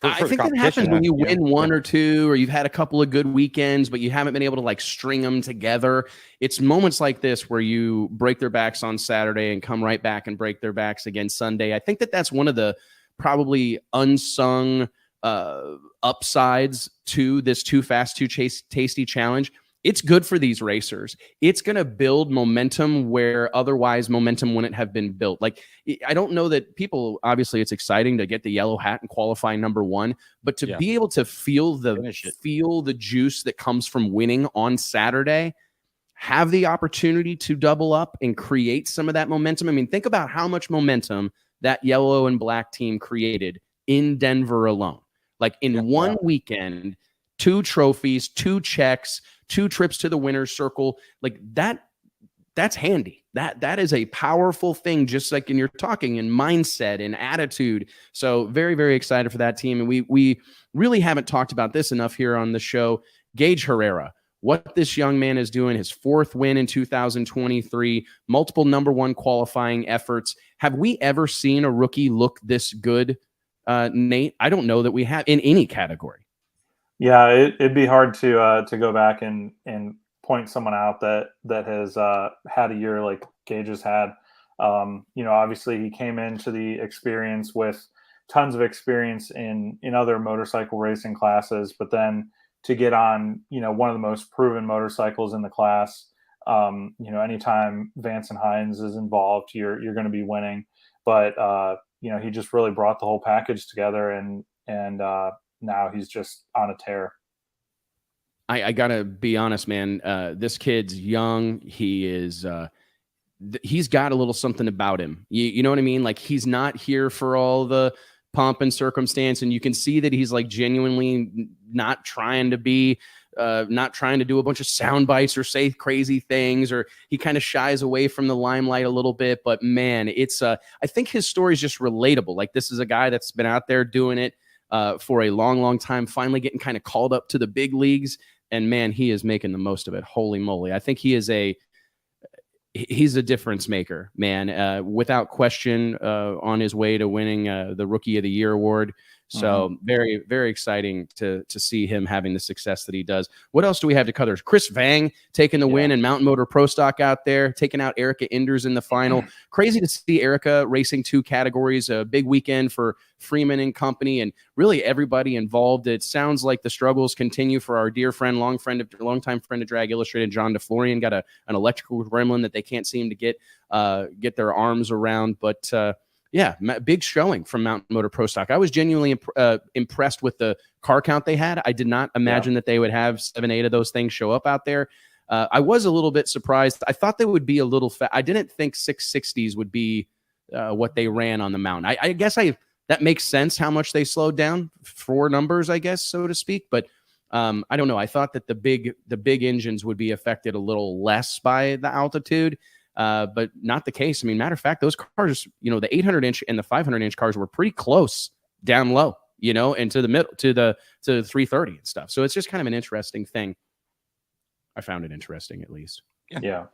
I think that happens when you win one or two, or you've had a couple of good weekends, but you haven't been able to like string them together. It's moments like this where you break their backs on Saturday and come right back and break their backs again Sunday. I think that's one of the probably unsung upsides to this Too Fast, Too Tasty challenge. It's good for these racers. It's going to build momentum where otherwise momentum wouldn't have been built. Like, I don't know that people, obviously it's exciting to get the yellow hat and qualify number 1, but to be able to feel the juice that comes from winning on Saturday, have the opportunity to double up and create some of that momentum. I mean, think about how much momentum that yellow and black team created in Denver alone. Like in one weekend, 2 trophies, 2 checks, 2 trips to the winner's circle, like that's handy. That is a powerful thing, just like in your talking and mindset and attitude. So very, very excited for that team. And we really haven't talked about this enough here on the show. Gage Herrera, what this young man is doing, his 4th win in 2023, multiple number 1 qualifying efforts. Have we ever seen a rookie look this good, Nate? I don't know that we have in any category. Yeah, it'd be hard to go back and point someone out that has had a year like Gage has had. Obviously he came into the experience with tons of experience in other motorcycle racing classes, but then to get on, one of the most proven motorcycles in the class, anytime Vance and Hines is involved, you're going to be winning. But he just really brought the whole package together, and now he's just on a tear. I gotta be honest, man. This kid's young. He is. He's got a little something about him. You know what I mean? Like, he's not here for all the pomp and circumstance, and you can see that he's like genuinely not trying to be, not trying to do a bunch of sound bites or say crazy things, or he kind of shies away from the limelight a little bit. But man, it's. I think his story is just relatable. Like, this is a guy that's been out there doing it for a long, long time, finally getting kind of called up to the big leagues. And man, he is making the most of it. Holy moly. I think he's a difference maker, man, without question, on his way to winning the Rookie of the Year award. So very, very exciting to see him having the success that he does. What else do we have to cover? Chris Vang taking the win in Mountain Motor Pro Stock out there, taking out Erica Enders in the final. Crazy to see Erica racing 2 categories. A big weekend for Freeman and company, and really everybody involved. It sounds like the struggles continue for our dear friend, longtime friend of Drag Illustrated, John DeFlorian. Got an electrical gremlin that they can't seem to get their arms around, but yeah, big showing from Mountain Motor Pro Stock. I was genuinely impressed with the car count they had. I did not imagine that they would have 7, 8 of those things show up out there. I was a little bit surprised. I thought they would be a little I didn't think 660s would be what they ran on the mountain. I guess that makes sense how much they slowed down for numbers, I guess, so to speak. But I don't know. I thought that the big engines would be affected a little less by the altitude. But not the case. I mean, matter of fact, those cars, the 800-inch and the 500-inch cars were pretty close down low, and to the middle, to the 330 and stuff. So it's just kind of an interesting thing. I found it interesting, at least. Yeah.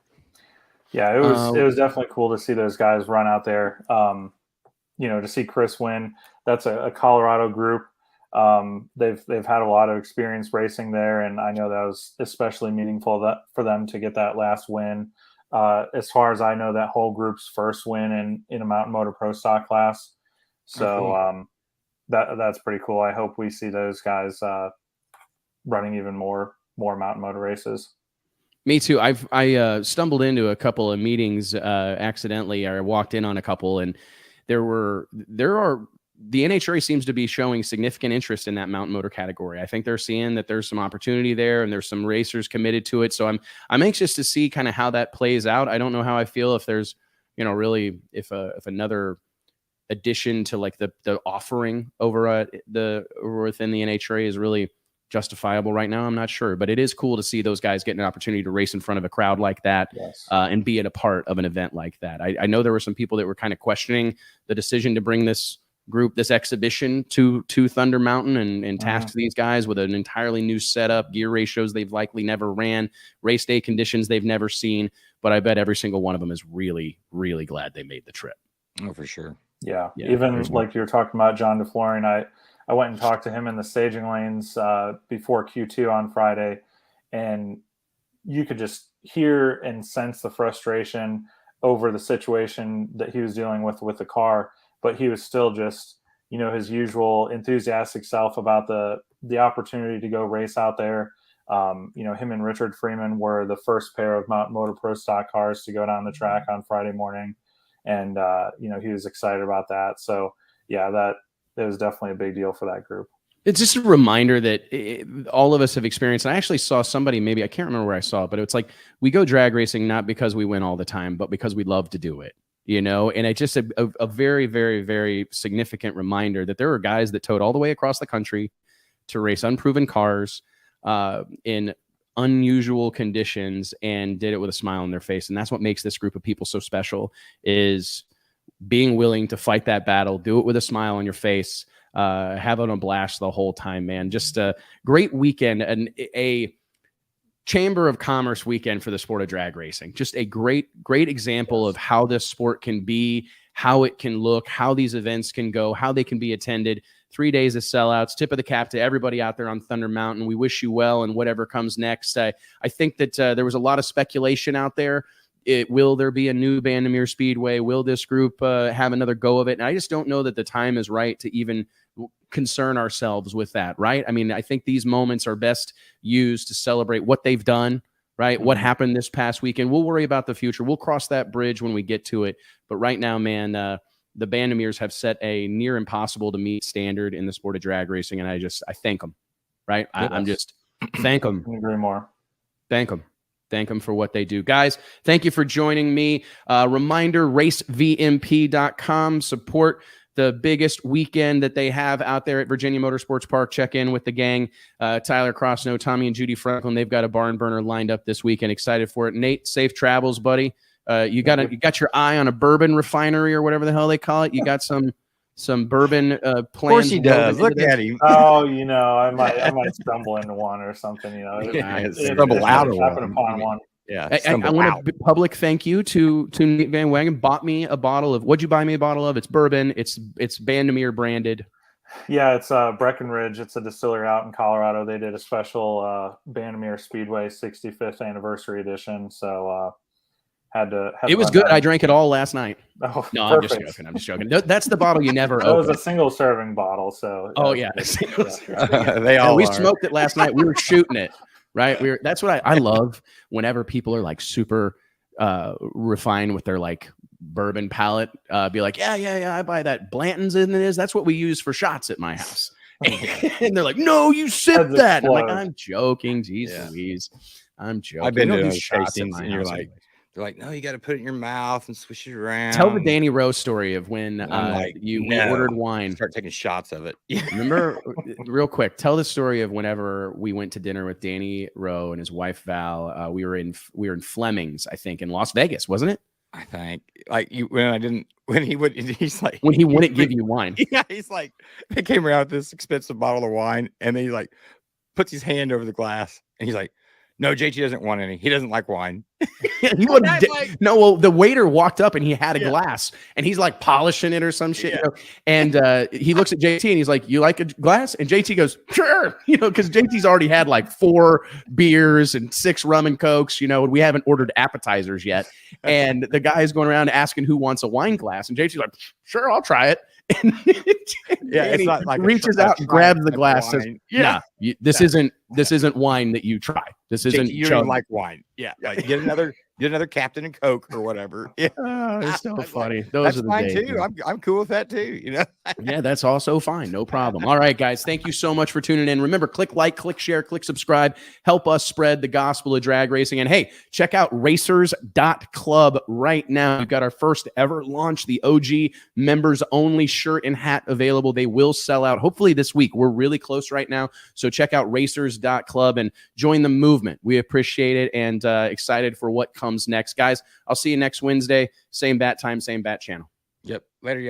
It was definitely cool to see those guys run out there. To see Chris win. That's a Colorado group. They've had a lot of experience racing there, and I know that was especially meaningful for them to get that last win. As far as I know, that whole group's first win in a Mountain Motor Pro Stock class. So that's pretty cool. I hope we see those guys running even more Mountain Motor races. Me too. I stumbled into a couple of meetings accidentally. I walked in on a couple, and the NHRA seems to be showing significant interest in that mountain motor category. I think they're seeing that there's some opportunity there, and there's some racers committed to it. So I'm anxious to see kind of how that plays out. I don't know how I feel if there's, really if another addition to like the offering over within the NHRA is really justifiable right now. I'm not sure, but it is cool to see those guys getting an opportunity to race in front of a crowd like that. Yes. And be a part of an event like that. I know there were some people that were kind of questioning the decision to bring this exhibition to Thunder Mountain and task these guys with an entirely new setup, gear ratios they've likely never ran, race day conditions they've never seen. But I bet every single one of them is really, really glad they made the trip. Oh, for sure. Yeah. Even like you were talking about John DeFlorian, I went and talked to him in the staging lanes before Q2 on Friday, and you could just hear and sense the frustration over the situation that he was dealing with the car. But he was still just, his usual enthusiastic self about the opportunity to go race out there. Him and Richard Freeman were the first pair of Mountain Motor Pro Stock cars to go down the track on Friday morning. And, he was excited about that. So, yeah, that was definitely a big deal for that group. It's just a reminder that all of us have experienced. And I actually saw somebody, maybe I can't remember where I saw it, but it's like we go drag racing not because we win all the time, but because we love to do it. And it's just a very, very, very significant reminder that there are guys that towed all the way across the country to race unproven cars in unusual conditions and did it with a smile on their face. And that's what makes this group of people so special, is being willing to fight that battle, do it with a smile on your face, have it on blast the whole time, man. Just a great weekend and a Chamber of Commerce weekend for the sport of drag racing. Just a great example of how this sport can be, how it can look, how these events can go, how they can be attended. 3 days of sellouts. Tip of the cap to everybody out there on Thunder Mountain. We wish you well and whatever comes next. I think that there was a lot of speculation out there. Will there be a new Bandimere Speedway? Will this group have another go of it? And I just don't know that the time is right to even concern ourselves with that, right? I mean, I think these moments are best used to celebrate what they've done, right? What happened this past weekend. We'll worry about the future. We'll cross that bridge when we get to it. But right now, man, the Bandimeres have set a near impossible to meet standard in the sport of drag racing. And I thank them, right? I'm just thank them. Couldn't agree more. Thank them. Thank them for what they do. Guys, thank you for joining me. Reminder, racevmp.com. Support the biggest weekend that they have out there at Virginia Motorsports Park. Check in with the gang. Tyler Crossnow, Tommy and Judy Franklin. They've got a barn burner lined up this weekend. Excited for it. Nate, safe travels, buddy. You got your eye on a bourbon refinery or whatever the hell they call it. You got some bourbon plans. Of course he does. Look at him. Oh, I might stumble into one or something. Stumble out of one. Yeah, I want a public thank you to Nate Van Wagnen. Bought me a bottle of. What'd you buy me a bottle of? It's bourbon. It's Bandimere branded. Yeah, it's Breckenridge. It's a distillery out in Colorado. They did a special Bandimere Speedway 65th anniversary edition. So had to. It was good. I drank it all last night. Oh, no, perfect. I'm just joking. That's the bottle you never That open. was a single serving bottle. So. Oh yeah, they all. We are. smoked it last night. We were shooting it. Right. That's what I love whenever people are like super refined with their like bourbon palate. Be like, yeah, I buy that Blanton's in it. That's what we use for shots at my house. And they're like, no, you sip that. And I'm like, I'm joking. Jeez Louise. I'm joking. I've been to those shots and you're like, they're like, no, you got to put it in your mouth and swish it around. Tell the Danny Rose story of when we ordered wine. Start taking shots of it. Remember, real quick, tell the story of whenever we went to dinner with Danny Rowe and his wife Val. We were in Fleming's, I think, in Las Vegas, wasn't it? I think like when he wouldn't give you wine. Yeah, he's like, they came around with this expensive bottle of wine, and then he like puts his hand over the glass, and he's like, no, JT doesn't want any. He doesn't like wine. He wouldn't. No, well, the waiter walked up and he had a glass and he's like polishing it or some shit. You know? And he looks at JT and he's like, "You like a glass?" And JT goes, "Sure." You know, because JT's already had like 4 beers and 6 rum and cokes. You know, we haven't ordered appetizers yet. And the guy is going around asking who wants a wine glass, and JT's like, "Sure, I'll try it." And it's not like reaches out and grabs the glass. Says, this isn't wine that you try. This isn't. You don't like wine. Yeah, like get another Captain and Coke or whatever. Yeah, it's so funny. Those are the fine days, too. I'm cool with that too. You know. Yeah, that's also fine. No problem. All right, guys. Thank you so much for tuning in. Remember, click like, click share, click subscribe. Help us spread the gospel of drag racing. And hey, check out racers.club right now. We've got our first ever launch, the OG members only shirt and hat available. They will sell out hopefully this week. We're really close right now. So check out racers.club and join the movement. We appreciate it and excited for what comes next. Guys, I'll see you next Wednesday. Same bat time, same bat channel. Yep. Later, y'all.